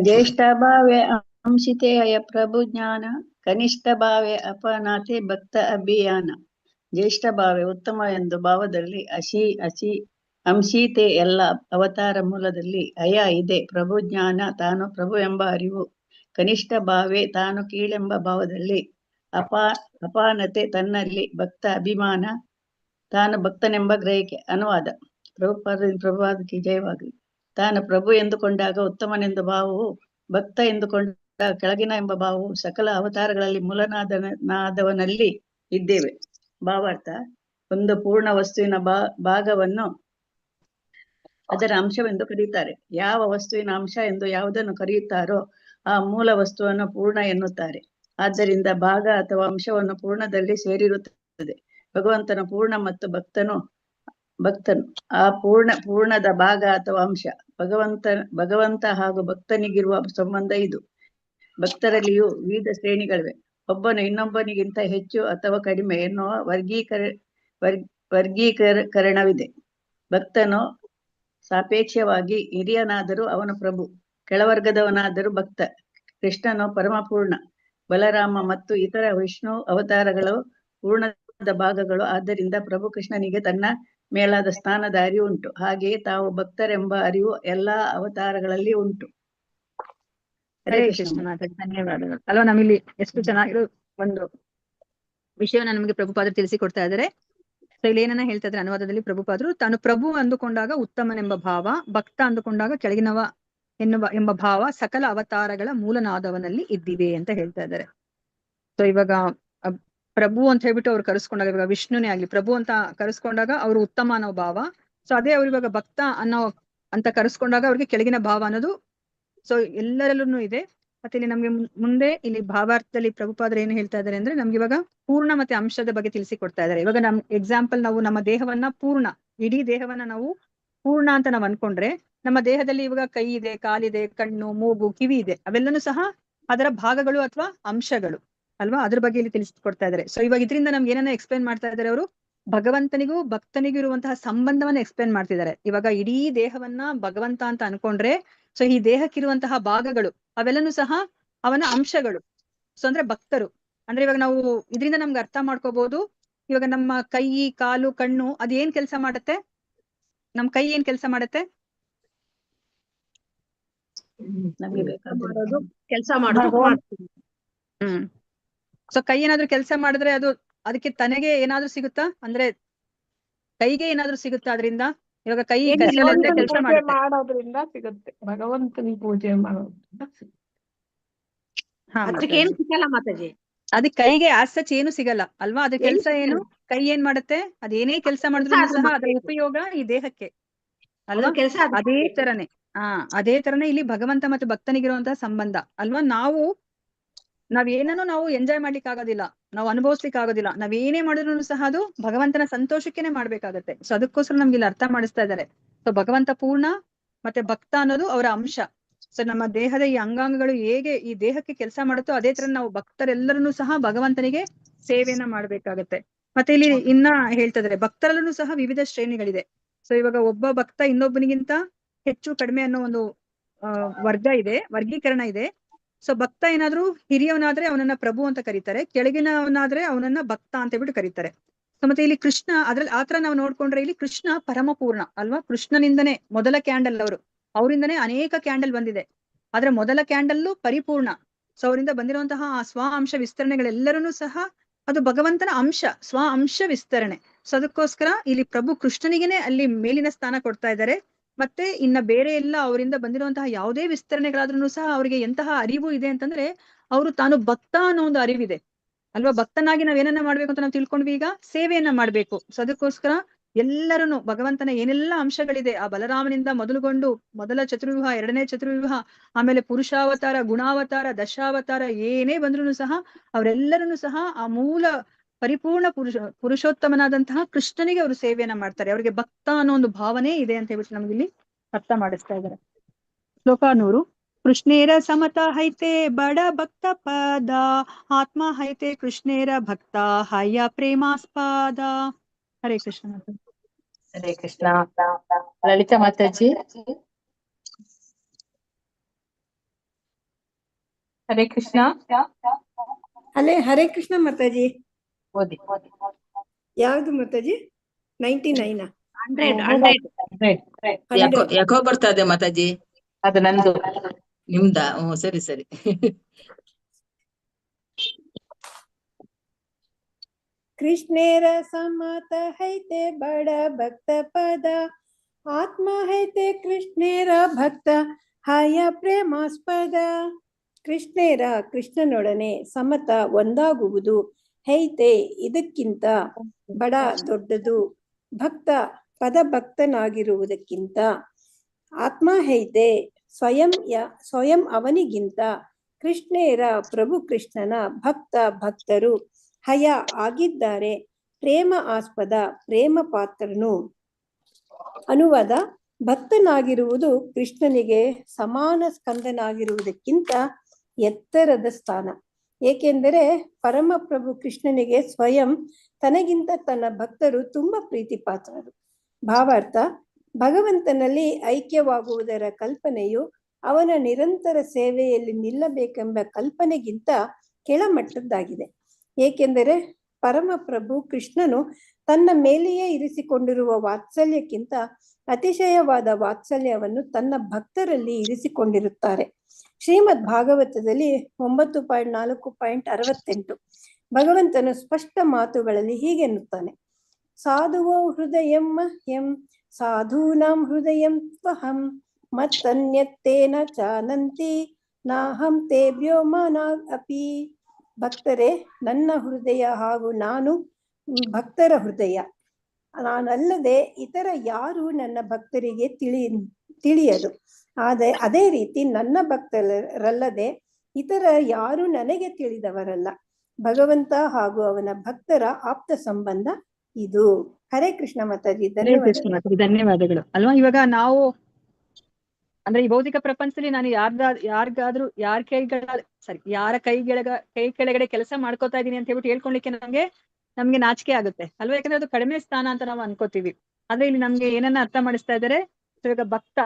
ಜ್ಯೇಷ್ಠ ಭಾವೆ ಅಂಶಿತೆ ಹಯ ಪ್ರಭು ಜ್ಞಾನ, ಕನಿಷ್ಠ ಭಾವೆ ಅಪನಾಥೆ ಭಕ್ತ ಅಭಿಯಾನ. ಜ್ಯೇಷ್ಠ ಭಾವೆ ಉತ್ತಮ ಎಂದು ಭಾವದಲ್ಲಿ, ಅಸಿ ಅಂಶೀತೆ ಎಲ್ಲ ಅವತಾರ ಮೂಲದಲ್ಲಿ, ಅಯ ಇದೆ ಪ್ರಭು ಜ್ಞಾನ ತಾನು ಪ್ರಭು ಎಂಬ ಅರಿವು, ಕನಿಷ್ಠ ಭಾವೆ ತಾನು ಕೀಳೆಂಬ ಭಾವದಲ್ಲಿ, ಅಪಾನತೆ ತನ್ನಲ್ಲಿ, ಭಕ್ತ ಅಭಿಮಾನ ತಾನು ಭಕ್ತನೆಂಬ ಗ್ರಹಿಕೆ. ಅನುವಾದ. ಪ್ರಭುಪಾದಕ್ಕೆ ಜಯವಾಗಲಿ. ತಾನು ಪ್ರಭು ಎಂದುಕೊಂಡಾಗ ಉತ್ತಮನೆಂದು ಭಾವವು, ಭಕ್ತ ಎಂದುಕೊಂಡಾಗ ಕೆಳಗಿನ ಎಂಬ ಭಾವವು ಸಕಲ ಅವತಾರಗಳಲ್ಲಿ ಮೂಲನಾದವನಲ್ಲಿ ಇದ್ದೇವೆ. ಭಾವಾರ್ಥ. ಒಂದು ಪೂರ್ಣ ವಸ್ತುವಿನ ಭಾಗವನ್ನು ಅದರ ಅಂಶವೆಂದು ಕರೆಯುತ್ತಾರೆ. ಯಾವ ವಸ್ತುವಿನ ಅಂಶ ಎಂದು ಯಾವುದನ್ನು ಕರೆಯುತ್ತಾರೋ ಆ ಮೂಲ ವಸ್ತುವನ್ನು ಪೂರ್ಣ ಎನ್ನುತ್ತಾರೆ. ಆದ್ದರಿಂದ ಭಾಗ ಅಥವಾ ಅಂಶವನ್ನು ಪೂರ್ಣದಲ್ಲಿ ಸೇರಿರುತ್ತದೆ. ಭಗವಂತನ ಪೂರ್ಣ ಮತ್ತು ಭಕ್ತನು ಆ ಪೂರ್ಣದ ಭಾಗ ಅಥವಾ ಅಂಶ. ಭಗವಂತ ಹಾಗೂ ಭಕ್ತನಿಗಿರುವ ಸಂಬಂಧ ಇದು. ಭಕ್ತರಲ್ಲಿಯೂ ವಿವಿಧ ಶ್ರೇಣಿಗಳಿವೆ. ಒಬ್ಬನು ಇನ್ನೊಬ್ಬನಿಗಿಂತ ಹೆಚ್ಚು ಅಥವಾ ಕಡಿಮೆ ಎನ್ನುವ ವರ್ಗೀಕರಣವಿದೆ. ಭಕ್ತನು ಸಾಪೇಕ್ಷವಾಗಿ ಹಿರಿಯನಾದರೂ ಅವನು ಪ್ರಭು, ಕೆಳವರ್ಗದವನಾದರೂ ಭಕ್ತ. ಕೃಷ್ಣನು ಪರಮಪೂರ್ಣ, ಬಲರಾಮ ಮತ್ತು ಇತರ ವಿಷ್ಣು ಅವತಾರಗಳು ಪೂರ್ಣದ ಭಾಗಗಳು. ಆದ್ದರಿಂದ ಪ್ರಭು ಕೃಷ್ಣನಿಗೆ ತನ್ನ ಮೇಲಾದ ಸ್ಥಾನದ ಅರಿವು ಉಂಟು. ಹಾಗೆಯೇ ತಾವು ಭಕ್ತರೆಂಬ ಅರಿವು ಎಲ್ಲಾ ಅವತಾರಗಳಲ್ಲಿ ಉಂಟು. ಹರೇ ಕೃಷ್ಣ ಮಾತಾಡಿ. ಧನ್ಯವಾದಗಳು. ಅಲ್ವಾ, ನಮ್ಮಲ್ಲಿ ಎಷ್ಟು ಚೆನ್ನಾಗಿರೋ ಒಂದು ವಿಷಯವನ್ನ ನಮಗೆ ಪ್ರಭುಪಾದರು ತಿಳಿಸಿಕೊಡ್ತಾ ಇದ್ದಾರೆ. ಸೊ ಇಲ್ಲಿ ಏನನ್ನ ಹೇಳ್ತಾ ಇದ್ದಾರೆ ಅನುವಾದದಲ್ಲಿ ಪ್ರಭುಪಾದರು, ತಾನು ಪ್ರಭು ಅಂದುಕೊಂಡಾಗ ಉತ್ತಮನೆಂಬ ಭಾವ, ಭಕ್ತ ಅಂದುಕೊಂಡಾಗ ಕೆಳಗಿನವ ಎಂಬ ಭಾವ ಸಕಲ ಅವತಾರಗಳ ಮೂಲನಾದವನಲ್ಲಿ ಇದ್ದಿವೆ ಅಂತ ಹೇಳ್ತಾ ಇದ್ದಾರೆ. ಸೊ ಇವಾಗ ಪ್ರಭು ಅಂತ ಹೇಳ್ಬಿಟ್ಟು ಅವ್ರು ಕರೆಸ್ಕೊಂಡಾಗ, ಇವಾಗ ವಿಷ್ಣುನೇ ಆಗ್ಲಿ ಪ್ರಭು ಅಂತ ಕರೆಸ್ಕೊಂಡಾಗ ಅವರು ಉತ್ತಮ ಅನ್ನೋ ಭಾವ. ಸೊ ಅದೇ ಅವ್ರು ಇವಾಗ ಭಕ್ತ ಅಂತ ಕರೆಸ್ಕೊಂಡಾಗ ಅವ್ರಿಗೆ ಕೆಳಗಿನ ಭಾವ ಅನ್ನೋದು ಸೊ ಎಲ್ಲರಲ್ಲೂ ಇದೆ. ಮತ್ತೆ ಇಲ್ಲಿ ನಮ್ಗೆ ಮುಂದೆ ಇಲ್ಲಿ ಭಾವಾರ್ಥದಲ್ಲಿ ಪ್ರಭುಪಾದರು ಏನು ಹೇಳ್ತಾ ಇದ್ದಾರೆ ಅಂದ್ರೆ, ನಮ್ಗೆ ಇವಾಗ ಪೂರ್ಣ ಮತ್ತೆ ಅಂಶದ ಬಗ್ಗೆ ತಿಳಿಸಿಕೊಡ್ತಾ ಇದ್ದಾರೆ. ಇವಾಗ ನಮ್ ಎಕ್ಸಾಂಪಲ್, ನಾವು ನಮ್ಮ ದೇಹವನ್ನ ಪೂರ್ಣ, ಇಡೀ ದೇಹವನ್ನ ನಾವು ಪೂರ್ಣ ಅಂತ ನಾವು ಅನ್ಕೊಂಡ್ರೆ, ನಮ್ಮ ದೇಹದಲ್ಲಿ ಇವಾಗ ಕೈ ಇದೆ, ಕಾಲಿದೆ, ಕಣ್ಣು, ಮೂಗು, ಕಿವಿ ಇದೆ, ಅವೆಲ್ಲನೂ ಸಹ ಅದರ ಭಾಗಗಳು ಅಥವಾ ಅಂಶಗಳು ಅಲ್ವಾ. ಅದ್ರ ಬಗ್ಗೆ ಇಲ್ಲಿ ತಿಳಿಸಿಕೊಡ್ತಾ ಇದ್ದಾರೆ. ಸೊ ಇವಾಗ ಇದರಿಂದ ನಮ್ಗೆ ಏನನ್ನ ಎಕ್ಸ್ಪ್ಲೇನ್ ಮಾಡ್ತಾ ಇದ್ದಾರೆ ಅವರು, ಭಗವಂತನಿಗೂ ಭಕ್ತನಿಗೂ ಇರುವಂತಹ ಸಂಬಂಧವನ್ನ ಎಕ್ಸ್ಪ್ಲೇನ್ ಮಾಡ್ತಿದ್ದಾರೆ. ಇವಾಗ ಇಡೀ ದೇಹವನ್ನ ಭಗವಂತ ಅಂತ ಅನ್ಕೊಂಡ್ರೆ, ಸೊ ಈ ದೇಹಕ್ಕಿರುವಂತಹ ಭಾಗಗಳು ಅವೆಲ್ಲನೂ ಸಹ ಅವನ ಅಂಶಗಳು. ಸೊ ಅಂದ್ರೆ ಭಕ್ತರು ಅಂದ್ರೆ, ಇವಾಗ ನಾವು ಇದರಿಂದ ನಮ್ಗೆ ಅರ್ಥ ಮಾಡ್ಕೋಬಹುದು, ಇವಾಗ ನಮ್ಮ ಕೈ, ಕಾಲು, ಕಣ್ಣು ಅದೇನ್ ಕೆಲಸ ಮಾಡುತ್ತೆ? ನಮ್ ಕೈ ಏನ್ ಕೆಲಸ ಮಾಡುತ್ತೆ? ಕೆಲಸ ಮಾಡೋದು. ಸೊ ಕೈ ಏನಾದ್ರು ಕೆಲಸ ಮಾಡಿದ್ರೆ ಅದಕ್ಕೆ ತನಗೆ ಏನಾದ್ರು ಸಿಗುತ್ತಾ? ಅಂದ್ರೆ ಕೈಗೆ ಏನಾದ್ರು ಸಿಗುತ್ತಾ ಅದರಿಂದ? ಇವಾಗ ಕೈ ಕೆಲಸ ಮಾಡೋದ್ರಿಂದ ಸಿಗುತ್ತೆ, ಭಗವಂತನಿಗೆ ಪೂಜೆ ಮಾಡೋದ್ರಿಂದ ಸಿಗುತ್ತೆ. ಅದಕ್ಕೆ ಏನು ಸಿಗಲ್ಲ ಮಾತಾಜಿ. ಅದಕ್ಕೆ ಕೈಗೆ ಆಸಚ್ ಏನು ಸಿಗಲ್ಲ ಅಲ್ವಾ? ಅದ್ರ ಕೆಲಸ ಏನು? ಕೈ ಏನ್ ಮಾಡುತ್ತೆ? ಅದೇನೇ ಕೆಲಸ ಮಾಡಿದ್ರು ಸಹ ಅದರ ಉಪಯೋಗ ಈ ದೇಹಕ್ಕೆ ಅಲ್ವಾ? ಅದೇ ತರನೇ ಇಲ್ಲಿ ಭಗವಂತ ಮತ್ತು ಭಕ್ತನಿಗಿರುವಂತಹ ಸಂಬಂಧ ಅಲ್ವಾ. ನಾವೇನೋ ಎಂಜಾಯ್ ಮಾಡ್ಲಿಕ್ಕೆ ಆಗೋದಿಲ್ಲ, ನಾವು ಅನುಭವಿಸ್ಲಿಕ್ಕೆ ಆಗೋದಿಲ್ಲ. ನಾವೇನೇ ಮಾಡಿದ್ರು ಸಹ ಅದು ಭಗವಂತನ ಸಂತೋಷಕ್ಕೇನೆ ಮಾಡ್ಬೇಕಾಗತ್ತೆ. ಸೊ ಅದಕ್ಕೋಸ್ಕರ ನಮ್ಗೆ ಇಲ್ಲಿ ಅರ್ಥ ಮಾಡಿಸ್ತಾ ಇದ್ದಾರೆ. ಸೊ ಭಗವಂತ ಪೂರ್ಣ ಮತ್ತೆ ಭಕ್ತ ಅನ್ನೋದು ಅವರ ಅಂಶ. ಸೊ ನಮ್ಮ ದೇಹದ ಈ ಅಂಗಾಂಗಗಳು ಹೇಗೆ ಈ ದೇಹಕ್ಕೆ ಕೆಲಸ ಮಾಡುತ್ತೋ, ಅದೇ ತರ ನಾವು ಭಕ್ತರೆಲ್ಲರನ್ನೂ ಸಹ ಭಗವಂತನಿಗೆ ಸೇವೆಯನ್ನ ಮಾಡ್ಬೇಕಾಗತ್ತೆ. ಮತ್ತೆ ಇಲ್ಲಿ ಇನ್ನ ಹೇಳ್ತಾ ಇದ್ದಾರೆ, ಭಕ್ತರಲ್ಲೂ ಸಹ ವಿವಿಧ ಶ್ರೇಣಿಗಳಿದೆ. ಸೊ ಇವಾಗ ಒಬ್ಬ ಭಕ್ತ ಇನ್ನೊಬ್ಬನಿಗಿಂತ ಹೆಚ್ಚು ಕಡಿಮೆ ಅನ್ನೋ ಒಂದು ವರ್ಗೀಕರಣ ಇದೆ. ಸೊ ಭಕ್ತ ಏನಾದ್ರೂ ಹಿರಿಯವನಾದ್ರೆ ಅವನನ್ನ ಪ್ರಭು ಅಂತ ಕರೀತಾರೆ, ಕೆಳಗಿನವನಾದ್ರೆ ಅವನನ್ನ ಭಕ್ತ ಅಂತ ಹೇಳ್ಬಿಟ್ಟು ಕರೀತಾರೆ. ಸೊ ಮತ್ತೆ ಇಲ್ಲಿ ಕೃಷ್ಣ ಅದ್ರಲ್ಲಿ ಆತರ ನಾವು ನೋಡ್ಕೊಂಡ್ರೆ ಇಲ್ಲಿ ಕೃಷ್ಣ ಪರಮಪೂರ್ಣ ಅಲ್ವಾ? ಕೃಷ್ಣನಿಂದನೇ ಮೊದಲ ಕ್ಯಾಂಡಲ್ ಅವರಿಂದನೇ ಅನೇಕ ಕ್ಯಾಂಡಲ್ ಬಂದಿದೆ, ಆದ್ರೆ ಮೊದಲ ಕ್ಯಾಂಡಲ್ಲು ಪರಿಪೂರ್ಣ. ಸೊ ಅವರಿಂದ ಬಂದಿರುವಂತಹ ಆ ಸ್ವ ಅಂಶ ವಿಸ್ತರಣೆಗಳೆಲ್ಲರೂ ಸಹ ಅದು ಭಗವಂತನ ಅಂಶ, ಸ್ವ ಅಂಶ ವಿಸ್ತರಣೆ. ಸೊ ಅದಕ್ಕೋಸ್ಕರ ಇಲ್ಲಿ ಪ್ರಭು ಕೃಷ್ಣನಿಗೆನೆ ಅಲ್ಲಿ ಮೇಲಿನ ಸ್ಥಾನ ಕೊಡ್ತಾ ಇದ್ದಾರೆ. ಮತ್ತೆ ಇನ್ನ ಬೇರೆ ಎಲ್ಲ ಅವರಿಂದ ಬಂದಿರುವಂತಹ ಯಾವುದೇ ವಿಸ್ತರಣೆಗಳಾದ್ರೂ ಸಹ ಅವರಿಗೆ ಎಂತಹ ಅರಿವು ಇದೆ ಅಂತಂದ್ರೆ ಅವರು ತಾನು ಭಕ್ತ ಅನ್ನೋ ಒಂದು ಅರಿವಿದೆ ಅಲ್ವಾ? ಭಕ್ತನಾಗಿ ನಾವ್ ಏನನ್ನ ಮಾಡ್ಬೇಕು ಅಂತ ನಾವು ತಿಳ್ಕೊಂಡ್ವಿ, ಈಗ ಸೇವೆಯನ್ನ ಮಾಡ್ಬೇಕು. ಸೊ ಅದಕ್ಕೋಸ್ಕರ ಎಲ್ಲರನ್ನು ಭಗವಂತನ ಏನೆಲ್ಲ ಅಂಶಗಳಿದೆ ಆ ಬಲರಾಮನಿಂದ ಮೊದಲುಗೊಂಡು ಮೊದಲ ಚತುರ್ವ್ಯೂಹ, ಎರಡನೇ ಚತುರ್ವ್ಯೂಹ, ಆಮೇಲೆ ಪುರುಷಾವತಾರ, ಗುಣಾವತಾರ, ದಶಾವತಾರ ಏನೇ ಬಂದ್ರು ಸಹ ಅವರೆಲ್ಲರನ್ನು ಸಹ ಆ ಮೂಲ ಪರಿಪೂರ್ಣ ಪುರುಷೋತ್ತಮನಾದಂತಹ ಕೃಷ್ಣನಿಗೆ ಅವರು ಸೇವೆಯನ್ನ ಮಾಡ್ತಾರೆ. ಅವರಿಗೆ ಭಕ್ತ ಅನ್ನೋ ಒಂದು ಭಾವನೆ ಇದೆ ಅಂತ ಹೇಳ್ಬಿಟ್ಟು ನಮ್ಗೆ ಇಲ್ಲಿ ಅರ್ಥ ಮಾಡಿಸ್ತಾ ಇದ್ದಾರೆ. ಶ್ಲೋಕ 100. ಕೃಷ್ಣೇರ ಸಮತ ಹೈತೆ ಬಡ ಭಕ್ತ ಪದ, ಆತ್ಮ ಹೈತೆ ಕೃಷ್ಣೇರ ಭಕ್ತ ಹಯ್ಯ ಪ್ರೇಮಾಸ್ಪದ. ಹರೇ ಕೃಷ್ಣ. ಹರೇ ಕೃಷ್ಣ. ಲಲಿತಾ ಮಾತಾಜಿ. ಹರೇ ಕೃಷ್ಣ. ಹರೇ ಕೃಷ್ಣ ಮಾತಾಜಿ. ಓದಿ. ಯಾವ್ದು ಮಾತಾಜಿ? 99 ಯಾಕೋ ಬರ್ತಾ ಇದೆ ಮಾತಾಜಿ. ಅದು ನಂದು. ನಿಮ್ದಾ? ಸರಿ ಸರಿ. ಕೃಷ್ಣೇರ ಸಮತ ಹೈತೆ ಬಡ ಭಕ್ತ ಪದ, ಆತ್ಮ ಹೈತೆ ಕೃಷ್ಣೇರ ಭಕ್ತ ಹಯ ಪ್ರೇಮಾಸ್ಪದ. ಕೃಷ್ಣೇರ ಕೃಷ್ಣನೊಡನೆ, ಸಮತ ಒಂದಾಗುವುದು, ಹೈತೆ ಇದಕ್ಕಿಂತ, ಬಡ ದೊಡ್ಡದು, ಭಕ್ತ ಪದ ಭಕ್ತನಾಗಿರುವುದಕ್ಕಿಂತ, ಆತ್ಮ ಹೈತೆ ಸ್ವಯಂ ಅವನಿಗಿಂತ, ಕೃಷ್ಣೇರ ಪ್ರಭು ಕೃಷ್ಣನ ಭಕ್ತ ಭಕ್ತರು ಹಯ ಆಗಿದ್ದಾರೆ, ಪ್ರೇಮ ಆಸ್ಪದ ಪ್ರೇಮ ಪಾತ್ರನು. ಅನುವಾದ: ಭಕ್ತನಾಗಿರುವುದು ಕೃಷ್ಣನಿಗೆ ಸಮಾನ ಸ್ಕಂದನಾಗಿರುವುದಕ್ಕಿಂತ ಎತ್ತರದ ಸ್ಥಾನ. ಏಕೆಂದರೆ ಪರಮಪ್ರಭು ಕೃಷ್ಣನಿಗೆ ಸ್ವಯಂ ತನಗಿಂತ ತನ್ನ ಭಕ್ತರು ತುಂಬಾ ಪ್ರೀತಿ ಪಾತ್ರರು. ಭಾವಾರ್ಥ: ಭಗವಂತನಲ್ಲಿ ಐಕ್ಯವಾಗುವುದರ ಕಲ್ಪನೆಯು ಅವನ ನಿರಂತರ ಸೇವೆಯಲ್ಲಿ ನಿಲ್ಲಬೇಕೆಂಬ ಕಲ್ಪನೆಗಿಂತ ಕೆಳಮಟ್ಟದ್ದಾಗಿದೆ. ಏಕೆಂದರೆ ಪರಮಪ್ರಭು ಕೃಷ್ಣನು ತನ್ನ ಮೇಲೆಯೇ ಇರಿಸಿಕೊಂಡಿರುವ ವಾತ್ಸಲ್ಯಕ್ಕಿಂತ ಅತಿಶಯವಾದ ವಾತ್ಸಲ್ಯವನ್ನು ತನ್ನ ಭಕ್ತರಲ್ಲಿ ಇರಿಸಿಕೊಂಡಿರುತ್ತಾರೆ. ಶ್ರೀಮದ್ ಭಾಗವತದಲ್ಲಿ 9.4.68 ಭಗವಂತನು ಸ್ಪಷ್ಟ ಮಾತುಗಳಲ್ಲಿ ಹೀಗೆನ್ನುತ್ತಾನೆ: ಸಾಧುವೋ ಹೃದಯಂ ಮಹ್ಯಂ ಸಾಧೂನಾಂ ಹೃದಯಂ ತ್ವಹಂ ಮತ್ತನ್ಯತ್ತೇನ ಚಾನಂತಿ ನಾಹಂ ತೇಭ್ಯೋ ಮಾನಾ ಅಪಿ. ಭಕ್ತರೇ, ನನ್ನ ಹೃದಯ ಹಾಗೂ ನಾನು ಭಕ್ತರ ಹೃದಯ, ನಾನಲ್ಲದೆ ಇತರ ಯಾರು ನನ್ನ ಭಕ್ತರಿಗೆ ತಿಳಿಯದು. ಅದೇ ರೀತಿ ನನ್ನ ಭಕ್ತರಲ್ಲದೆ ಇತರ ಯಾರು ನನಗೆ ತಿಳಿದವರಲ್ಲ. ಭಗವಂತ ಹಾಗೂ ಅವನ ಭಕ್ತರ ಆಪ್ತ ಸಂಬಂಧ ಇದು. ಹರೇ ಕೃಷ್ಣ ಮಾತಾಜಿ. ಧನ್ಯವಾದಗಳು ಅಲ್ವಾ? ಇವಾಗ ನಾವು ಅಂದ್ರೆ ಈ ಭೌತಿಕ ಪ್ರಪಂಚದಲ್ಲಿ ನಾನು ಯಾರಿಗಾದ್ರೂ ಯಾರ ಕೈ ಕೆಳಗಡೆ ಕೆಲಸ ಮಾಡ್ಕೋತಾ ಇದೀನಿ ಅಂತ ಹೇಳ್ಬಿಟ್ಟು ಹೇಳ್ಕೊಳ್ಲಿಕ್ಕೆ ನಮ್ಗೆ ನಾಚಿಕೆ ಆಗುತ್ತೆ ಅಲ್ವಾ? ಯಾಕಂದ್ರೆ ಅದು ಕಡಿಮೆ ಸ್ಥಾನ ಅಂತ ನಾವು ಅನ್ಕೋತೀವಿ. ಆದ್ರೆ ಇಲ್ಲಿ ನಮ್ಗೆ ಏನನ್ನ ಅರ್ಥ ಮಾಡಿಸ್ತಾ ಇದ್ದಾರೆ, ಇವಾಗ ಭಕ್ತ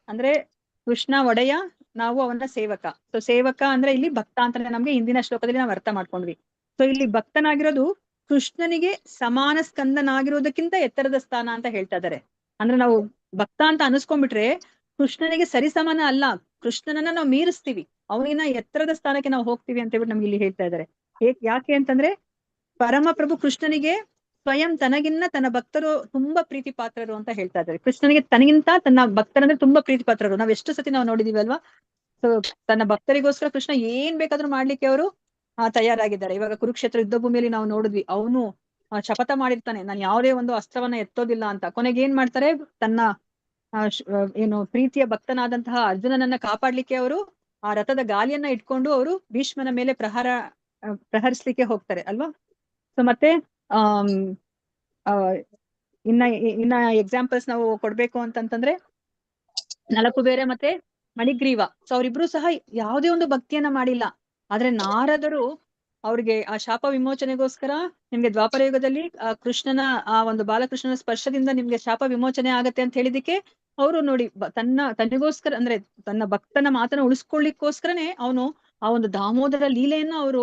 ಅಂದ್ರೆ ಕೃಷ್ಣ ಒಡೆಯ, ನಾವು ಅವನ ಸೇವಕ. ಸೊ ಸೇವಕ ಅಂದ್ರೆ ಇಲ್ಲಿ ಭಕ್ತ ಅಂತ ನಮ್ಗೆ ಹಿಂದಿನ ಶ್ಲೋಕದಲ್ಲಿ ನಾವು ಅರ್ಥ ಮಾಡ್ಕೊಂಡ್ವಿ. ಸೊ ಇಲ್ಲಿ ಭಕ್ತನಾಗಿರೋದು ಕೃಷ್ಣನಿಗೆ ಸಮಾನ ಸ್ಕಂದನಾಗಿರೋದಕ್ಕಿಂತ ಎತ್ತರದ ಸ್ಥಾನ ಅಂತ ಹೇಳ್ತಾ ಇದ್ದಾರೆ. ಅಂದ್ರೆ ನಾವು ಭಕ್ತ ಅಂತ ಅನಿಸ್ಕೊಂಡ್ಬಿಟ್ರೆ ಕೃಷ್ಣನಿಗೆ ಸರಿಸಮಾನ ಅಲ್ಲ, ಕೃಷ್ಣನನ್ನ ನಾವು ಮೀರಿಸ್ತೀವಿ, ಅವನಿನ ಎತ್ತರದ ಸ್ಥಾನಕ್ಕೆ ನಾವು ಹೋಗ್ತೀವಿ ಅಂತ ಹೇಳ್ಬಿಟ್ಟು ನಮ್ಗೆ ಇಲ್ಲಿ ಹೇಳ್ತಾ ಇದ್ದಾರೆ. ಯಾಕೆ ಅಂತಂದ್ರೆ ಪರಮಪ್ರಭು ಕೃಷ್ಣನಿಗೆ ಸ್ವಯಂ ತನಗಿನ್ನ ತನ್ನ ಭಕ್ತರು ತುಂಬಾ ಪ್ರೀತಿ ಪಾತ್ರರು ಅಂತ ಹೇಳ್ತಾ ಇದ್ದಾರೆ. ಕೃಷ್ಣನಿಗೆ ತನಗಿಂತ ತನ್ನ ಭಕ್ತರಂದ್ರೆ ತುಂಬಾ ಪ್ರೀತಿ ಪಾತ್ರರು. ನಾವ್ ಎಷ್ಟು ಸತಿ ನಾವು ನೋಡಿದೀವಿ ಅಲ್ವಾ? ಸೊ ತನ್ನ ಭಕ್ತರಿಗೋಸ್ಕರ ಕೃಷ್ಣ ಏನ್ ಬೇಕಾದ್ರೂ ಮಾಡ್ಲಿಕ್ಕೆ ಅವರು ತಯಾರಾಗಿದ್ದಾರೆ. ಇವಾಗ ಕುರುಕ್ಷೇತ್ರ ಯುದ್ಧ ಭೂಮಿಯಲ್ಲಿ ನಾವು ನೋಡಿದ್ವಿ, ಅವನು ಶಪಥ ಮಾಡಿರ್ತಾನೆ, ನಾನು ಯಾವುದೇ ಒಂದು ಅಸ್ತ್ರವನ್ನ ಎತ್ತೋದಿಲ್ಲ ಅಂತ. ಕೊನೆಗೆ ಏನ್ ಮಾಡ್ತಾರೆ, ತನ್ನ ಏನು ಪ್ರೀತಿಯ ಭಕ್ತನಾದಂತಹ ಅರ್ಜುನನನ್ನ ಕಾಪಾಡ್ಲಿಕ್ಕೆ ಅವರು ಆ ರಥದ ಗಾಲಿಯನ್ನ ಇಟ್ಕೊಂಡು ಅವರು ಭೀಷ್ಮನ ಮೇಲೆ ಪ್ರಹರಿಸ್ಲಿಕ್ಕೆ ಹೋಗ್ತಾರೆ ಅಲ್ವಾ? ಸೊ ಮತ್ತೆ ಇನ್ನ ಎಕ್ಸಾಂಪಲ್ಸ್ ನಾವು ಕೊಡ್ಬೇಕು ಅಂತಂತಂದ್ರೆ ನಲಕುಬೇರ ಮತ್ತೆ ಮಣಿಗ್ರೀವ. ಸೊ ಅವರಿಬ್ರು ಸಹ ಯಾವುದೇ ಒಂದು ಭಕ್ತಿಯನ್ನ ಮಾಡಿಲ್ಲ. ಆದ್ರೆ ನಾರದರು ಅವ್ರಿಗೆ ಆ ಶಾಪ ವಿಮೋಚನೆಗೋಸ್ಕರ, ನಿಮ್ಗೆ ದ್ವಾಪರ ಯುಗದಲ್ಲಿ ಕೃಷ್ಣನ ಆ ಒಂದು ಬಾಲಕೃಷ್ಣನ ಸ್ಪರ್ಶದಿಂದ ನಿಮ್ಗೆ ಶಾಪ ವಿಮೋಚನೆ ಆಗತ್ತೆ ಅಂತ ಹೇಳಿದಕ್ಕೆ ಅವರು ನೋಡಿ ತನ್ನಿಗೋಸ್ಕರ ಅಂದ್ರೆ ತನ್ನ ಭಕ್ತನ ಮಾತನ್ನ ಉಳಿಸ್ಕೊಳ್ಳಿಕ್ಕೋಸ್ಕರನೇ ಅವನು ಆ ಒಂದು ದಾಮೋದರ ಲೀಲೆಯನ್ನು ಅವರು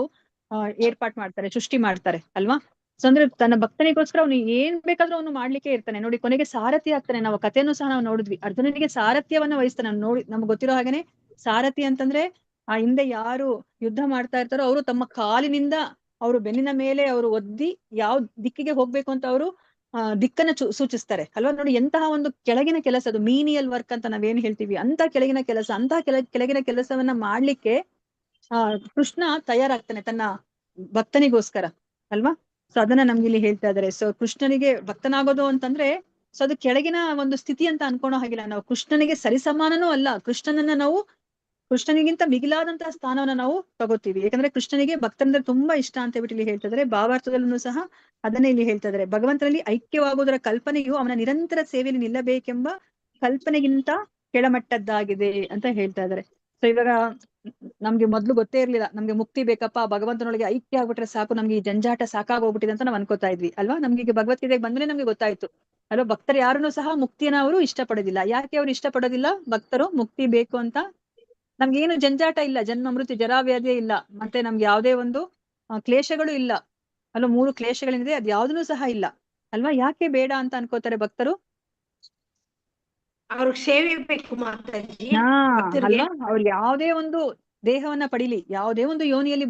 ಏರ್ಪಾಟ್ ಮಾಡ್ತಾರೆ, ಸೃಷ್ಟಿ ಮಾಡ್ತಾರೆ ಅಲ್ವಾ? ಸೊ ಅಂದ್ರೆ ತನ್ನ ಭಕ್ತನಿಗೋಸ್ಕರ ಅವನು ಏನ್ ಬೇಕಾದ್ರೂ ಅವನು ಮಾಡ್ಲಿಕ್ಕೆ ಇರ್ತಾನೆ. ನೋಡಿ ಕೊನೆಗೆ ಸಾರಥಿ ಆಗ್ತಾನೆ. ನಾವು ಕಥೆನೂ ಸಹ ನಾವು ನೋಡಿದ್ವಿ, ಅರ್ಜುನನಿಗೆ ಸಾರಥ್ಯವನ್ನ ವಹಿಸ್ತಾನೆ. ನೋಡಿ ನಮ್ಗೆ ಗೊತ್ತಿರೋ ಹಾಗೇನೆ ಸಾರಥಿ ಅಂತಂದ್ರೆ ಆ ಹಿಂದೆ ಯಾರು ಯುದ್ಧ ಮಾಡ್ತಾ ಇರ್ತಾರೋ ಅವರು ತಮ್ಮ ಕಾಲಿನಿಂದ ಅವರು ಬೆನ್ನಿನ ಮೇಲೆ ಅವರು ಒದ್ದಿ ಯಾವ ದಿಕ್ಕಿಗೆ ಹೋಗ್ಬೇಕು ಅಂತ ಅವರು ದಿಕ್ಕನ್ನ ಸೂಚಿಸ್ತಾರೆ ಅಲ್ವಾ. ನೋಡಿ ಎಂತಹ ಒಂದು ಕೆಳಗಿನ ಕೆಲಸ ಅದು, ಮೀನಿಯಲ್ ವರ್ಕ್ ಅಂತ ನಾವೇನ್ ಹೇಳ್ತೀವಿ, ಅಂತ ಕೆಳಗಿನ ಕೆಲಸ, ಅಂತ ಕೆಳಗಿನ ಕೆಲಸವನ್ನ ಮಾಡ್ಲಿಕ್ಕೆ ಕೃಷ್ಣ ತಯಾರಾಗ್ತಾನೆ ತನ್ನ ಭಕ್ತನಿಗೋಸ್ಕರ ಅಲ್ವಾ. ಸೊ ಅದನ್ನ ನಮ್ಗೆ ಇಲ್ಲಿ ಹೇಳ್ತಾ ಇದಾರೆ. ಸೊ ಕೃಷ್ಣನಿಗೆ ಭಕ್ತನಾಗೋದು ಅಂತಂದ್ರೆ ಸೊ ಅದು ಕೆಳಗಿನ ಒಂದು ಸ್ಥಿತಿ ಅಂತ ಅನ್ಕೊಳೋ ಹಾಗಿಲ್ಲ. ನಾವು ಕೃಷ್ಣನಿಗೆ ಸರಿಸಮಾನನೂ ಅಲ್ಲ, ಕೃಷ್ಣನನ್ನ ನಾವು ಕೃಷ್ಣನಿಗಿಂತ ಮಿಗಿಲಾದಂತಹ ಸ್ಥಾನವನ್ನ ನಾವು ತಗೋತೀವಿ. ಯಾಕಂದ್ರೆ ಕೃಷ್ಣನಿಗೆ ಭಕ್ತರಂದ್ರೆ ತುಂಬಾ ಇಷ್ಟ ಅಂತ ಹೇಳ್ಬಿಟ್ಟು ಇಲ್ಲಿ ಹೇಳ್ತಾ ಇದಾರೆ. ಭಾವಾರ್ಥದಲ್ಲೂ ಸಹ ಅದನ್ನೇ ಇಲ್ಲಿ ಹೇಳ್ತಾ ಇದಾರೆ. ಭಗವಂತನಲ್ಲಿ ಐಕ್ಯವಾಗುವುದರ ಕಲ್ಪನೆಯು ಅವನ ನಿರಂತರ ಸೇವೆಯಲ್ಲಿ ನಿಲ್ಲಬೇಕೆಂಬ ಕಲ್ಪನೆಗಿಂತ ಕೆಳಮಟ್ಟದ್ದಾಗಿದೆ ಅಂತ ಹೇಳ್ತಾ ಇದಾರೆ. ಸೊ ಇವಾಗ ನಮ್ಗೆ ಮೊದ್ಲು ಗೊತ್ತೇ ಇರ್ಲಿಲ್ಲ, ನಮ್ಗೆ ಮುಕ್ತಿ ಬೇಕಪ್ಪ, ಭಗವಂತನೊಳಗೆ ಐಕ್ಯ ಆಗ್ಬಿಟ್ರೆ ಸಾಕು, ನಮ್ಗೆ ಈ ಜಂಜಾಟ ಸಾಕಾಗೋಗ್ಬಿಟ್ಟಿದೆ ಅಂತ ನಾವ್ ಅನ್ಕೋತಾ ಇದ್ವಿ ಅಲ್ವಾ. ನಮ್ಗೆ ಈಗ ಭಗವದ್ಗೀತೆಗೆ ಬಂದ್ಮೇಲೆ ನಮ್ಗೆ ಗೊತ್ತಾಯ್ತು ಅಲ್ವಾ, ಭಕ್ತರು ಯಾರನ್ನೂ ಸಹ ಮುಕ್ತಿಯನ್ನ ಅವರು ಇಷ್ಟಪಡೋದಿಲ್ಲ. ಯಾಕೆ ಅವ್ರು ಇಷ್ಟಪಡೋದಿಲ್ಲ? ಭಕ್ತರು ಮುಕ್ತಿ ಬೇಕು ಅಂತ, ನಮ್ಗೆ ಏನು ಜಂಜಾಟ ಇಲ್ಲ, ಜನ್ಮ ಮೃತ್ಯು ಜರಾವ್ಯಾಧಿಯೇ ಇಲ್ಲ, ಮತ್ತೆ ನಮ್ಗೆ ಯಾವುದೇ ಒಂದು ಕ್ಲೇಶಗಳು ಇಲ್ಲ ಅಲ್ವಾ. 3 ಕ್ಲೇಶಗಳಿದೆ, ಅದ್ ಯಾವ್ದೂ ಸಹ ಇಲ್ಲ ಅಲ್ವಾ. ಯಾಕೆ ಬೇಡ ಅಂತ ಅನ್ಕೋತಾರೆ ಭಕ್ತರು? ಅವ್ರಿಗೆ ಸೇವೆ ಬೇಕು ಮಾತಾಜಿ ಅಲ್ವಾ. ಅವ್ರಿಗೆ ಯಾವುದೇ ಒಂದು ದೇಹವನ್ನ ಪಡಿಲಿ, ಯಾವುದೇ ಒಂದು ಯೋನಿಯಲ್ಲಿ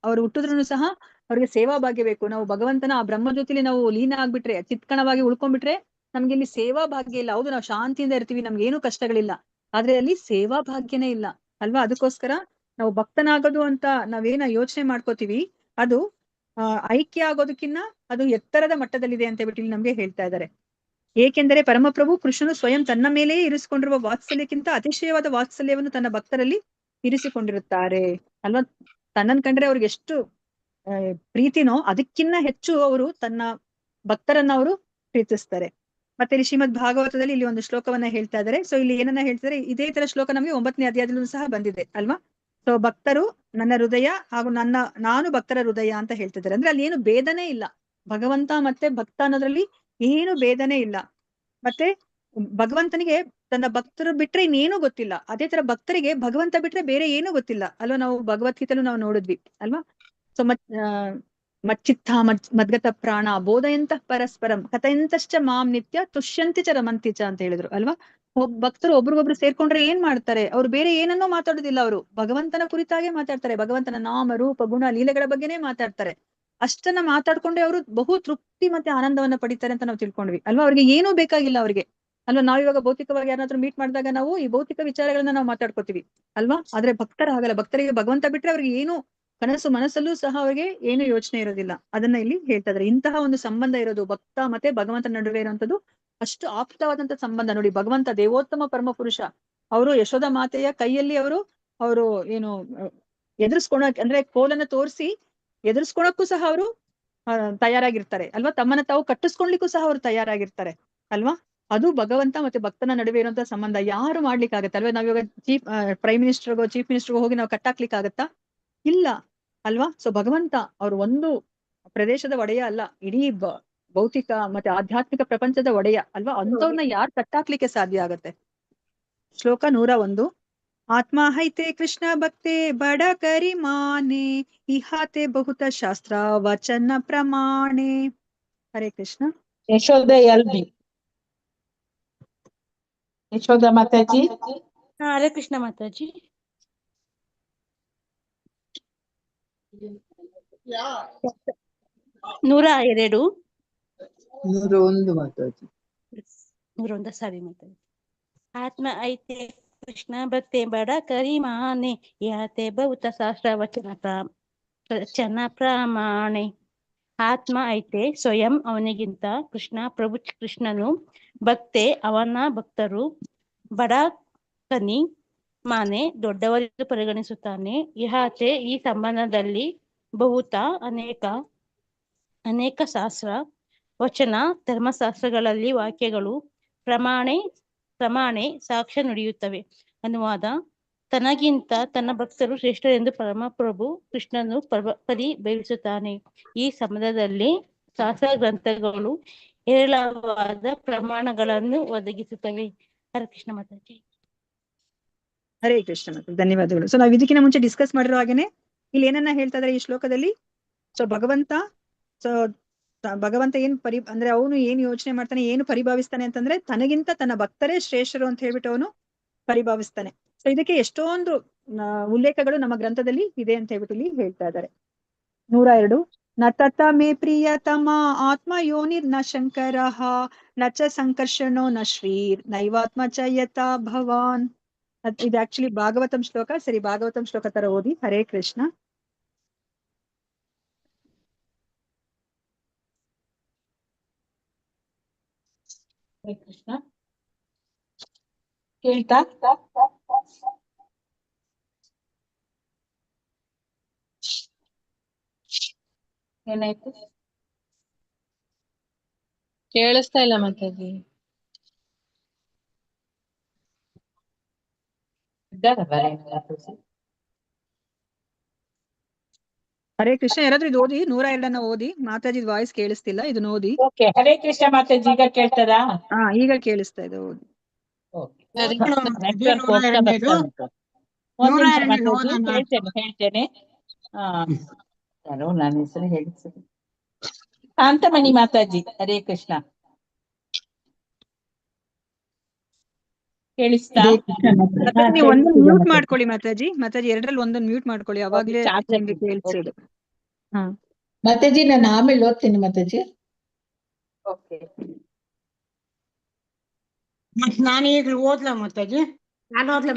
ಅವ್ರು ಹುಟ್ಟಿದ್ರು ಸಹ ಅವ್ರಿಗೆ ಸೇವಾ ಭಾಗ್ಯ ಬೇಕು. ನಾವು ಭಗವಂತನ ಆ ಬ್ರಹ್ಮ ಜೊತೆಲಿ ನಾವು ಲೀನ ಆಗ್ಬಿಟ್ರೆ, ಚಿತ್ಕಣವಾಗಿ ಉಳ್ಕೊಂಡ್ಬಿಟ್ರೆ ನಮ್ಗೆ ಇಲ್ಲಿ ಸೇವಾ ಭಾಗ್ಯ ಇಲ್ಲ. ಹೌದು, ನಾವು ಶಾಂತಿಯಿಂದ ಇರ್ತೀವಿ, ನಮ್ಗೆ ಏನು ಕಷ್ಟಗಳಿಲ್ಲ, ಆದ್ರೆ ಅಲ್ಲಿ ಸೇವಾ ಭಾಗ್ಯನೇ ಇಲ್ಲ ಅಲ್ವಾ. ಅದಕ್ಕೋಸ್ಕರ ನಾವು ಭಕ್ತನಾಗೋದು ಅಂತ ನಾವೇನ ಯೋಚನೆ ಮಾಡ್ಕೋತೀವಿ, ಅದು ಐಕ್ಯ ಆಗೋದಕ್ಕಿನ್ನ ಅದು ಎತ್ತರದ ಮಟ್ಟದಲ್ಲಿದೆ ಅಂತ ಬಿಟ್ಟು ನಮ್ಗೆ ಹೇಳ್ತಾ ಇದ್ದಾರೆ. ಏಕೆಂದರೆ ಪರಮಪ್ರಭು ಕೃಷ್ಣನು ಸ್ವಯಂ ತನ್ನ ಮೇಲೆಯೇ ಇರಿಸಿಕೊಂಡಿರುವ ವಾತ್ಸಲ್ಯಕ್ಕಿಂತ ಅತಿಶಯವಾದ ವಾತ್ಸಲ್ಯವನ್ನು ತನ್ನ ಭಕ್ತರಲ್ಲಿ ಇರಿಸಿಕೊಂಡಿರುತ್ತಾರೆ ಅಲ್ವಾ. ತನ್ನನ್ ಕಂಡ್ರೆ ಅವ್ರಿಗೆ ಎಷ್ಟು ಪ್ರೀತಿನೋ ಅದಕ್ಕಿನ್ನ ಹೆಚ್ಚು ಅವರು ತನ್ನ ಭಕ್ತರನ್ನ ಅವರು ಪ್ರೀತಿಸ್ತಾರೆ. ಮತ್ತೆ ಇಲ್ಲಿ ಶ್ರೀಮದ್ ಭಾಗವತದಲ್ಲಿ ಇಲ್ಲಿ ಒಂದು ಶ್ಲೋಕವನ್ನ ಹೇಳ್ತಾ ಇದ್ದಾರೆ. ಸೊ ಇಲ್ಲಿ ಏನನ್ನ ಹೇಳ್ತಾರೆ, ಇದೇ ತರ ಶ್ಲೋಕ ನಮಗೆ 9ನೇ ಅಧ್ಯಾಯದಲ್ಲೂ ಸಹ ಬಂದಿದೆ ಅಲ್ವಾ. ಸೊ ಭಕ್ತರು ನನ್ನ ಹೃದಯ ಹಾಗೂ ನಾನು ಭಕ್ತರ ಹೃದಯ ಅಂತ ಹೇಳ್ತಿದ್ದಾರೆ. ಅಂದ್ರೆ ಅಲ್ಲಿ ಏನು ಭೇದನೆ ಇಲ್ಲ, ಭಗವಂತ ಮತ್ತೆ ಭಕ್ತ ಅನ್ನೋದ್ರಲ್ಲಿ ಏನು ಭೇದನೆ ಇಲ್ಲ. ಮತ್ತೆ ಭಗವಂತನಿಗೆ ತನ್ನ ಭಕ್ತರು ಬಿಟ್ರೆ ಇನ್ನೇನು ಗೊತ್ತಿಲ್ಲ, ಅದೇ ತರ ಭಕ್ತರಿಗೆ ಭಗವಂತ ಬಿಟ್ರೆ ಬೇರೆ ಏನು ಗೊತ್ತಿಲ್ಲ ಅಲ್ವಾ. ನಾವು ಭಗವದ್ಗೀತೆಲೂ ನಾವು ನೋಡಿದ್ವಿ ಅಲ್ವಾ. ಸೊ ಮಚ್ಚಿತ್ತ ಮದ್ಗತ ಪ್ರಾಣ ಬೋಧಯಂತ ಪರಸ್ಪರಂ ಕಥಯಂತಶ್ಚ ಮಾಂ ನಿತ್ಯ ತುಷ್ಯಂತಿ ಚ ರಮಂತಿ ಚ ಅಂತ ಹೇಳಿದ್ರು ಅಲ್ವಾ. ಭಕ್ತರು ಒಬ್ರಿಗೊಬ್ರು ಸೇರ್ಕೊಂಡ್ರೆ ಏನ್ ಮಾಡ್ತಾರೆ, ಅವ್ರು ಬೇರೆ ಏನನ್ನೋ ಮಾತಾಡೋದಿಲ್ಲ, ಅವರು ಭಗವಂತನ ಕುರಿತಾಗೆ ಮಾತಾಡ್ತಾರೆ, ಭಗವಂತನ ನಾಮ ರೂಪ ಗುಣ ಲೀಲೆಗಳ ಬಗ್ಗೆನೇ ಮಾತಾಡ್ತಾರೆ. ಅಷ್ಟನ್ನ ಮಾತಾಡ್ಕೊಂಡೆ ಅವರು ಬಹು ತೃಪ್ತಿ ಮತ್ತೆ ಆನಂದವನ್ನ ಪಡಿತಾರೆ ಅಂತ ನಾವು ತಿಳ್ಕೊಂಡ್ವಿ ಅಲ್ವಾ. ಅವ್ರಿಗೆ ಏನೂ ಬೇಕಾಗಿಲ್ಲ ಅವ್ರಿಗೆ ಅಲ್ವಾ. ನಾವ್ ಇವಾಗ ಭೌತಿಕವಾಗಿ ಯಾರಾದ್ರೂ ಮೀಟ್ ಮಾಡಿದಾಗ ನಾವು ಈ ಭೌತಿಕ ವಿಚಾರಗಳನ್ನ ನಾವು ಮಾತಾಡ್ಕೋತೀವಿ ಅಲ್ವಾ. ಆದ್ರೆ ಭಕ್ತರ ಹಾಗಲ್ಲ, ಭಕ್ತರಿಗೆ ಭಗವಂತ ಬಿಟ್ರೆ ಅವ್ರಿಗೆ ಏನು ಕನಸು ಮನಸ್ಸಲ್ಲೂ ಸಹ ಅವ್ರಿಗೆ ಏನು ಯೋಚನೆ ಇರೋದಿಲ್ಲ. ಅದನ್ನ ಇಲ್ಲಿ ಹೇಳ್ತಾ ಇದ್ದಾರೆ. ಇಂತಹ ಒಂದು ಸಂಬಂಧ ಇರೋದು ಭಕ್ತ ಮತ್ತೆ ಭಗವಂತನ ನಡುವೆ ಇರುವಂತದ್ದು ಅಷ್ಟು ಆಪ್ತವಾದಂತ ಸಂಬಂಧ. ನೋಡಿ, ಭಗವಂತ ದೇವೋತ್ತಮ ಪರಮ ಪುರುಷ, ಅವರು ಯಶೋಧ ಮಾತೆಯ ಕೈಯಲ್ಲಿ ಅವರು ಏನು ಎದುರಿಸ್ಕೊಳಕ್ ಅಂದ್ರೆ ಕೋಲನ್ನ ತೋರಿಸಿ ಎದುರಿಸ್ಕೊಳಕ್ಕೂ ಸಹ ಅವರು ತಯಾರಾಗಿರ್ತಾರೆ ಅಲ್ವಾ. ತಮ್ಮನ್ನ ತಾವು ಕಟ್ಟಿಸ್ಕೊಳ್ಲಿಕ್ಕೂ ಸಹ ಅವರು ತಯಾರಾಗಿರ್ತಾರೆ ಅಲ್ವಾ. ಅದು ಭಗವಂತ ಮತ್ತೆ ಭಕ್ತನ ನಡುವೆ ಇರುವಂತಹ ಸಂಬಂಧ ಯಾರು ಮಾಡ್ಲಿಕ್ಕಾಗತ್ತೆ ಅಲ್ವಾ. ನಾವ್ ಇವಾಗ ಪ್ರೈಮ್ ಮಿನಿಸ್ಟರ್ಗೋ ಚೀಫ್ ಮಿನಿಸ್ಟರ್ಗೋ ಹೋಗಿ ನಾವು ಕಟ್ಟಾಕ್ಲಿಕ್ಕಾಗತ್ತಾ? ಇಲ್ಲ ಅಲ್ವಾ. ಸೊ ಭಗವಂತ ಅವರು ಒಂದು ಪ್ರದೇಶದ ಒಡೆಯ ಅಲ್ಲ, ಇಡೀ ಭೌತಿಕ ಮತ್ತೆ ಆಧ್ಯಾತ್ಮಿಕ ಪ್ರಪಂಚದ ಒಡೆಯ ಅಲ್ವಾ. ಅಂಥವ್ರನ್ನ ಯಾರು ಕಟ್ಟಾಕ್ಲಿಕ್ಕೆ ಸಾಧ್ಯ ಆಗತ್ತೆ? ಶ್ಲೋಕ 101. ಆತ್ಮ ಹೈತೆ ಕೃಷ್ಣ ಭಕ್ತೆ ಬಡ ಕರಿ ಮಾನೆ ಇಹಾತೆ ಬಹುತ ಶಾಸ್ತ್ರ ವಚನ ಪ್ರಮಾಣೆ. ಹರೇ ಕೃಷ್ಣ. ಯಶೋಧ ಎಲ್ಬಿ, ಯಶೋಧ ಮಾತಾಜಿ. ಹರೇ ಕೃಷ್ಣ ಮಾತಾಜಿ. ನೂರ 2 101 ಮಾತಾಜಿ. 101 ಸಾರಿ ಮಾತಾಜಿ. ಆತ್ಮ ಐತೆ ಕೃಷ್ಣ ಭಕ್ತೆ ಬಡ ಕರಿ ಮಾನೆ ಯಾತೆ ಬಹುತ ಶಾಸ್ತ್ರ ವಚನ ಪ್ರಮಾಣೆ. ಆತ್ಮ ಐತೆ ಸ್ವಯಂ ಅವನಿಗಿಂತ ಕೃಷ್ಣ ಪ್ರಭು ಕೃಷ್ಣನು ಭಕ್ತೆ ಅವನ ಭಕ್ತರು ಬಡ ಕನಿ ಮಾನೆ ದೊಡ್ಡವರೆಂದು ಪರಿಗಣಿಸುತ್ತಾನೆ. ಇಹಾತೆ ಈ ಸಂಬಂಧದಲ್ಲಿ ಬಹುತ ಅನೇಕ ಶಾಸ್ತ್ರ ವಚನ ಧರ್ಮಶಾಸ್ತ್ರಗಳಲ್ಲಿ ವಾಕ್ಯಗಳು ಪ್ರಮಾಣೆ ಸಾಕ್ಷ್ಯ ನುಡಿಯುತ್ತವೆ. ಅನುವಾದ: ತನಗಿಂತ ತನ್ನ ಭಕ್ತರು ಶ್ರೇಷ್ಠರೆಂದು ಪರಮಪ್ರಭು ಕೃಷ್ಣನು ಪರಿಭಾವಿಸುತ್ತಾನೆ. ಈ ಸಂಬಂಧದಲ್ಲಿ ಶಾಸ್ತ್ರ ಗ್ರಂಥಗಳು ಹೇರಳವಾದ ಪ್ರಮಾಣಗಳನ್ನು ಒದಗಿಸುತ್ತವೆ. ಹರೇ ಕೃಷ್ಣ ಮಾತಾಜಿ. ಹರೇ ಕೃಷ್ಣ ಮಾತಾಜಿ, ಧನ್ಯವಾದಗಳು. ಸೊ ನಾವು ಇದಕ್ಕಿಂತ ಮುಂಚೆ ಡಿಸ್ಕಸ್ ಮಾಡಿರೋ ಹಾಗೇನೆ ಇಲ್ಲಿ ಏನನ್ನ ಹೇಳ್ತಾ ಇದ್ದಾರೆ ಈ ಶ್ಲೋಕದಲ್ಲಿ. ಸೊ ಭಗವಂತ ಭಗವಂತ ಏನ್ ಅಂದ್ರೆ ಅವನು ಏನ್ ಯೋಚನೆ ಮಾಡ್ತಾನೆ, ಏನು ಪರಿಭಾವಿಸ್ತಾನೆ ಅಂತಂದ್ರೆ ತನಗಿಂತ ತನ್ನ ಭಕ್ತರೇ ಶ್ರೇಷ್ಠರು ಅಂತ ಹೇಳ್ಬಿಟ್ಟು ಅವನು ಪರಿಭಾವಿಸ್ತಾನೆ. ಸೊ ಇದಕ್ಕೆ ಎಷ್ಟೊಂದು ಉಲ್ಲೇಖಗಳು ನಮ್ಮ ಗ್ರಂಥದಲ್ಲಿ ಇದೆ ಅಂತ ಹೇಳ್ಬಿಟ್ಟು ಇಲ್ಲಿ ಹೇಳ್ತಾ ಇದ್ದಾರೆ. 102 ನ ತತ ಮೇ ಪ್ರಿಯತಮ ಆತ್ಮ ಯೋನಿರ್ ನ ಶಂಕರ ನ ಚ ಸಂಕರ್ಷಣೋ ನ ಶ್ರೀರ್ ನೈವಾತ್ಮ ಚ ಯಥಾ ಭವಾನ್. ಇದು ಆಕ್ಚುಲಿ ಭಾಗವತಂ ಶ್ಲೋಕ. ಸರಿ, ಭಾಗವತಂ ಶ್ಲೋಕ ತರ ಓದಿ. ಹರೇ ಕೃಷ್ಣ. ಹರೇ ಕೃಷ್ಣ. ಕೇಳ್ತಾ ಏನಾಯ್ತು? ಕೇಳಿಸ್ತಾ ಇಲ್ಲ ಮಾತಾಜಿ. ಹರೇ ಕೃಷ್ಣ. ಯಾರಾದ್ರೂ ಇದು ಓದಿ, 102 ಓದಿ. ಮಾತಾಜಿ ವಾಯ್ಸ್ ಕೇಳಿಸ್ತಿಲ್ಲ, ಇದನ್ನ ಓದಿ. ಓಕೆ, ಹರೇ ಕೃಷ್ಣ ಮಾತಾಜಿ. ಈಗ ಕೇಳ್ತದಾ? ಈಗ ಕೇಳಿಸ್ತಾ ಇದೆ, ಓದಿ. ನೆಟ್ವರ್ಕ್ ಹೋಗ್ತಾ ಬರ್ತಾ ಉಂಟು. ಒಂದ್ ನಿಮಿಷ ಮಾತಾಜಿ, ಹೇಳ್ತೇನೆ. ನಾನು ನನ್ನ ಹೆಸರು ಹೇಳ್ತೇನೆ, ಶಾಂತಮಣಿ ಮಾತಾಜಿ. ಹರೇ ಕೃಷ್ಣ. ಕೇಳಿಸ್ತಾ? ನೀವು ಒಂದೊಂದು ಮ್ಯೂಟ್ ಮಾಡ್ಕೊಳ್ಳಿ ಮಾತಾಜಿ. ಮಾತಾಜಿ 2ರಲ್ಲಿ ಒಂದೊಂದು ಮ್ಯೂಟ್ ಮಾಡ್ಕೊಳ್ಳಿ, ಅವಾಗ್ಲೇ ನಿಮ್ಗೆ ಕೇಳಿಸೋದು. ಮಾತಾಜಿ ನಾನು ಆಮೇಲೆ ಓದ್ತೀನಿ ಮಾತಾಜಿ. ಓಕೆ, ನಾನು ಈಗ ಓದ್ಲಾ ಮಾತಾಜಿ? ನಾನು ಓದ್ಲಾ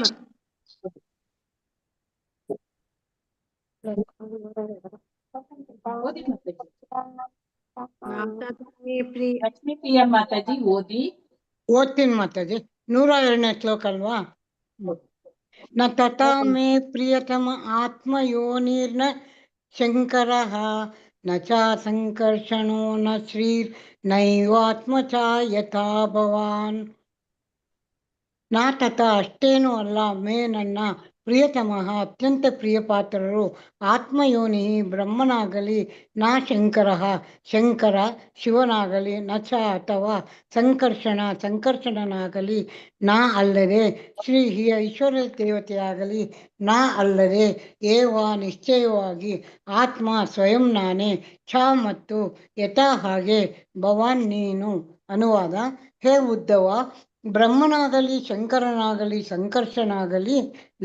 ಲಕ್ಷ್ಮೀ ಪ್ರಿಯ ಮಾತಾಜಿ ಓದಿ. ಓದ್ತೀನಿ ಮಾತಾಜಿ. 102ನೇ ಶ್ಲೋಕ ಅಲ್ವಾ? ನ ತಥಾ ಮೇ ಪ್ರಿಯತಮ ಆತ್ಮ ಯೋನಿರ್ನ ಶಂಕರ ನ ಚ ಸಂಕರ್ಷಣೋ ನ ಶ್ರೀರ್ ನೈವಾತ್ಮ ಚ ಯಥಾ ಭವಾನ್. ನಾ ತಥ ಅಷ್ಟೇನೂ ಅಲ್ಲ, ಮೇ ನನ್ನ ಪ್ರಿಯತಮ ಅತ್ಯಂತ ಪ್ರಿಯಪಾತ್ರರು, ಆತ್ಮಯೋನಿ ಬ್ರಹ್ಮನಾಗಲಿ, ನಾ ಶಂಕರ ಶಂಕರ ಶಿವನಾಗಲಿ, ನ ಚ ಅಥವಾ ಸಂಕರ್ಷಣನಾಗಲಿ, ನಾ ಅಲ್ಲದೆ, ಶ್ರೀ ಐಶ್ವರ್ಯ ದೇವತೆಯಾಗಲಿ, ನಾ ಅಲ್ಲದೆ, ಏವ ನಿಶ್ಚಯವಾಗಿ, ಆತ್ಮ ಸ್ವಯಂ ನಾನೇ, ಛ ಮತ್ತು ಯಥಾ ಹಾಗೆ, ಭವಾನ್ ನೀನು. ಅನುವಾದ: ಹೇ ಉದ್ಧವ, ಬ್ರಹ್ಮನಾಗಲಿ, ಶಂಕರನಾಗಲಿ, ಸಂಕರ್ಷನಾಗಲಿ,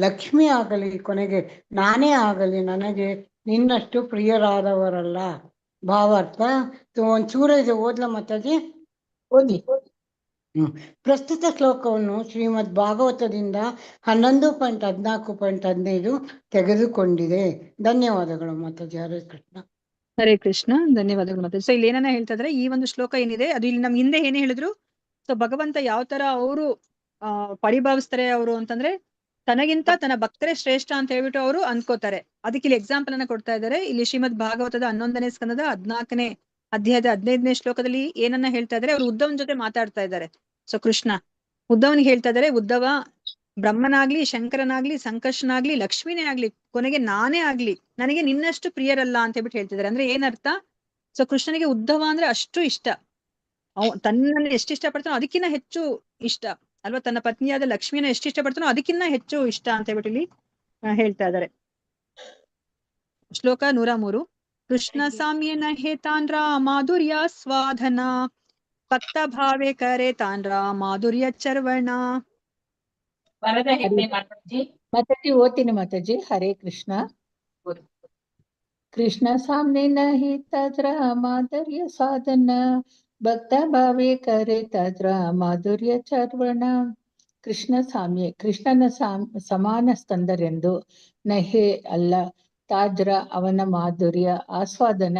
ಲಕ್ಷ್ಮಿ ಆಗಲಿ, ಕೊನೆಗೆ ನಾನೇ ಆಗಲಿ ನನಗೆ ನಿನ್ನಷ್ಟು ಪ್ರಿಯರಾದವರಲ್ಲ. ಭಾವಾರ್ಥ ಒಂಚೂರ ಇದೆ, ಓದ್ಲ ಮಾತಾಜಿ? ಓದಿ. ಪ್ರಸ್ತುತ ಶ್ಲೋಕವನ್ನು ಶ್ರೀಮದ್ ಭಾಗವತದಿಂದ 11.14.15 ತೆಗೆದುಕೊಂಡಿದೆ. ಧನ್ಯವಾದಗಳು ಮಾತಾಜಿ. ಹರೇ ಕೃಷ್ಣ. ಹರೇ ಕೃಷ್ಣ. ಧನ್ಯವಾದಗಳು ಮಾತಾಜಿ. ಸೊ ಇಲ್ಲಿ ಏನನ್ನ ಹೇಳ್ತಾ ಇದ್ರೆ, ಈ ಒಂದು ಶ್ಲೋಕ ಏನಿದೆ ಅದು ಇಲ್ಲಿ ನಮ್ ಹಿಂದೆ ಏನೇ ಹೇಳಿದ್ರು, ಸೊ ಭಗವಂತ ಯಾವ ತರ ಅವರು ಪರಿಭಾವಿಸ್ತಾರೆ ಅವರು ಅಂತಂದ್ರೆ, ತನಗಿಂತ ತನ್ನ ಭಕ್ತರೇ ಶ್ರೇಷ್ಠ ಅಂತ ಹೇಳ್ಬಿಟ್ಟು ಅವರು ಅನ್ಕೋತಾರೆ. ಅದಕ್ಕೆ ಇಲ್ಲಿ ಎಕ್ಸಾಂಪಲ್ ಅನ್ನ ಕೊಡ್ತಾ ಇದ್ದಾರೆ. ಇಲ್ಲಿ ಶ್ರೀಮದ್ ಭಾಗವತದ 11ನೇ ಸ್ಕಂದದ 14ನೇ ಅಧ್ಯಾಯದ 15ನೇ ಶ್ಲೋಕದಲ್ಲಿ ಏನನ್ನ ಹೇಳ್ತಾ ಇದ್ದಾರೆ, ಅವರು ಉದ್ಧವನ ಜೊತೆ ಮಾತಾಡ್ತಾ ಇದ್ದಾರೆ. ಸೊ ಕೃಷ್ಣ ಉದ್ಧವನಿಗೆ ಹೇಳ್ತಾ ಇದ್ದಾರೆ, ಉದ್ಧವ, ಬ್ರಹ್ಮನಾಗ್ಲಿ, ಶಂಕರನಾಗ್ಲಿ, ಸಂಕರ್ಷನಾಗ್ಲಿ, ಲಕ್ಷ್ಮಿನೇ ಆಗ್ಲಿ, ಕೊನೆಗೆ ನಾನೇ ಆಗ್ಲಿ ನನಗೆ ನಿನ್ನಷ್ಟು ಪ್ರಿಯರಲ್ಲ ಅಂತ ಹೇಳ್ಬಿಟ್ಟು ಹೇಳ್ತಿದ್ದಾರೆ. ಅಂದ್ರೆ ಏನರ್ಥ? ಸೊ ಕೃಷ್ಣನಿಗೆ ಉದ್ಧವ ಅಂದ್ರೆ ಅಷ್ಟು ಇಷ್ಟ, ತನ್ನನ್ನು ಎಷ್ಟು ಇಷ್ಟ ಪಡ್ತಾನೋ ಅದಕ್ಕಿಂತ ಹೆಚ್ಚು ಇಷ್ಟ ಅಲ್ವಾ, ತನ್ನ ಪತ್ನಿಯಾದ ಲಕ್ಷ್ಮಿಯನ್ನ ಎಷ್ಟು ಇಷ್ಟ ಪಡ್ತಾನೋ ಅದಕ್ಕಿಂತ ಹೆಚ್ಚು ಇಷ್ಟ ಅಂತ ಹೇಳ್ಬಿಟ್ಟು ಇಲ್ಲಿ ಹೇಳ್ತಾ ಇದ್ದಾರೆ. ಶ್ಲೋಕ 103. ಕೃಷ್ಣ ಸಾಮ್ಯನ ಹೇತಾನ್ರ ಮಾಧುರ್ಯ ಸ್ವಾಧನ ಭಕ್ತ ಭಾವೆ ಕರೆ ತಾನ್ರ ಮಾಧುರ್ಯ ಚರ್ವಣ. ಮಾತಾಜಿ ಓದ್ತೀನಿ ಮಾತಾಜಿ. ಹರೇ ಕೃಷ್ಣ. ಕೃಷ್ಣ ಸಾಮ್ನೆ ನಹಿ ತದ್ರ ಮಾಧುರ್ಯ ಸಾಧನ ಭಕ್ತ ಭಾವೆ ಕರೆ ತದ್ರ ಮಾಧುರ್ಯ ಚರ್ವಣ. ಕೃಷ್ಣ ಸಾಮ್ಯ, ಕೃಷ್ಣನ ಸಮಾನ ಸ್ಕಂದರೆಂದು, ನಹೆ ಅಲ್ಲ, ತಾಜ್ರ ಅವನ ಮಾಧುರ್ಯ, ಆಸ್ವಾದನ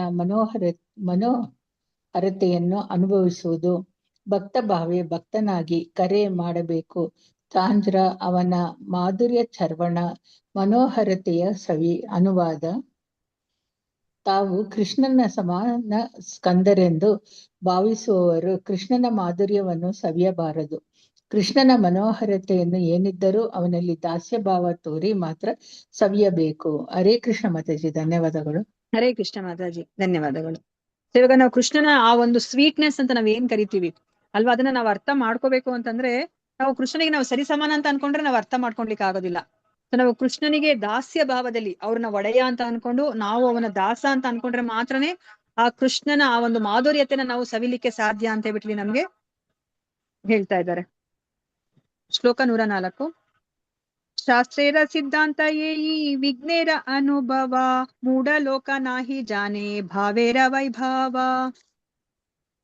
ಮನೋಹರತೆಯನ್ನು ಅನುಭವಿಸುವುದು, ಭಕ್ತ ಭಾವೆ ಭಕ್ತನಾಗಿ ಕರೆ ಮಾಡಬೇಕು, ತಾಂಜ್ರ ಅವನ ಮಾಧುರ್ಯ ಚರ್ವಣ ಮನೋಹರತೆಯ ಸವಿ. ಅನುವಾದ: ತಾವು ಕೃಷ್ಣನ ಸಮಾನ ಸ್ಕಂದರೆಂದು ಭಾವಿಸುವವರು ಕೃಷ್ಣನ ಮಾಧುರ್ಯವನ್ನು ಸವಿಯಬಾರದು. ಕೃಷ್ಣನ ಮನೋಹರತೆಯನ್ನು ಏನಿದ್ದರೂ ಅವನಲ್ಲಿ ದಾಸ್ಯ ಭಾವ ತೋರಿ ಮಾತ್ರ ಸವಿಯಬೇಕು. ಹರೇ ಕೃಷ್ಣ ಮಾತಾಜಿ. ಧನ್ಯವಾದಗಳು. ಹರೇ ಕೃಷ್ಣ ಮಾತಾಜಿ. ಧನ್ಯವಾದಗಳು. ಇವಾಗ ನಾವು ಕೃಷ್ಣನ ಆ ಒಂದು ಸ್ವೀಟ್ನೆಸ್ ಅಂತ ನಾವ್ ಏನ್ ಕರಿತೀವಿ ಅಲ್ವಾ, ಅದನ್ನ ನಾವು ಅರ್ಥ ಮಾಡ್ಕೋಬೇಕು ಅಂತಂದ್ರೆ, ನಾವು ಕೃಷ್ಣನಿಗೆ ನಾವು ಸರಿ ಸಮಾನ ಅಂತ ಅನ್ಕೊಂಡ್ರೆ ನಾವು ಅರ್ಥ ಮಾಡ್ಕೊಳ್ಲಿಕ್ಕೆ ಆಗೋದಿಲ್ಲ. ನಾವು ಕೃಷ್ಣನಿಗೆ ದಾಸ್ಯ ಭಾವದಲ್ಲಿ ಅವ್ರನ್ನ ಒಡೆಯ ಅಂತ ಅನ್ಕೊಂಡು ನಾವು ಅವನ ದಾಸ ಅಂತ ಅನ್ಕೊಂಡ್ರೆ ಮಾತ್ರನೇ ಆ ಕೃಷ್ಣನ ಆ ಒಂದು ಮಾಧುರ್ಯತೆನ ನಾವು ಸವಿಲಿಕ್ಕೆ ಸಾಧ್ಯ ಅಂತ ಹೇಳ್ಬಿಟ್ಟು ನಮ್ಗೆ ಹೇಳ್ತಾ ಇದ್ದಾರೆ. ಶ್ಲೋಕ 104. ಶಾಸ್ತ್ರೇರ ಸಿದ್ಧಾಂತ ಈ ವಿಘ್ನೇರ ಅನುಭವ ಮೂಢಲೋಕ ನಾಹಿ ಜಾನೆ ಭಾವೇರ ವೈಭವ.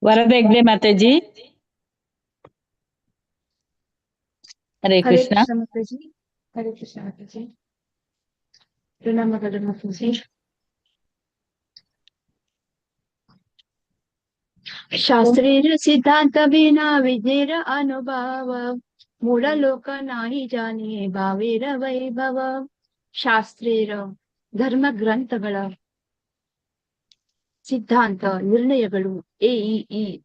ವರದ ಹೆಗ್ಡೆ ಮಾತಾಜಿ. ಹರೇ ಹರೇ ಕೃಷ್ಣ. ಕೃಷ್ಣ ಮಾತಾಜಿ. ಹರೇ ಕೃಷ್ಣ ಮಾತಾಜಿ. ಪ್ರಣಾಮಗಳು ಮಾತಾಜಿ. ಶಾಸ್ತ್ರೀಯ ಸಿದ್ಧಾಂತ ಬಿನಾ ವಿಜ್ಞೇರ ಅನುಭವ ಮೂಢಲೋಕ ನಾಹಿ ಜಾನೆ ಭಾವೇರ ವೈಭವ. ಶಾಸ್ತ್ರೀಯ ಧರ್ಮ ಗ್ರಂಥಗಳ ಸಿದ್ಧಾಂತ ನಿರ್ಣಯಗಳು ಈ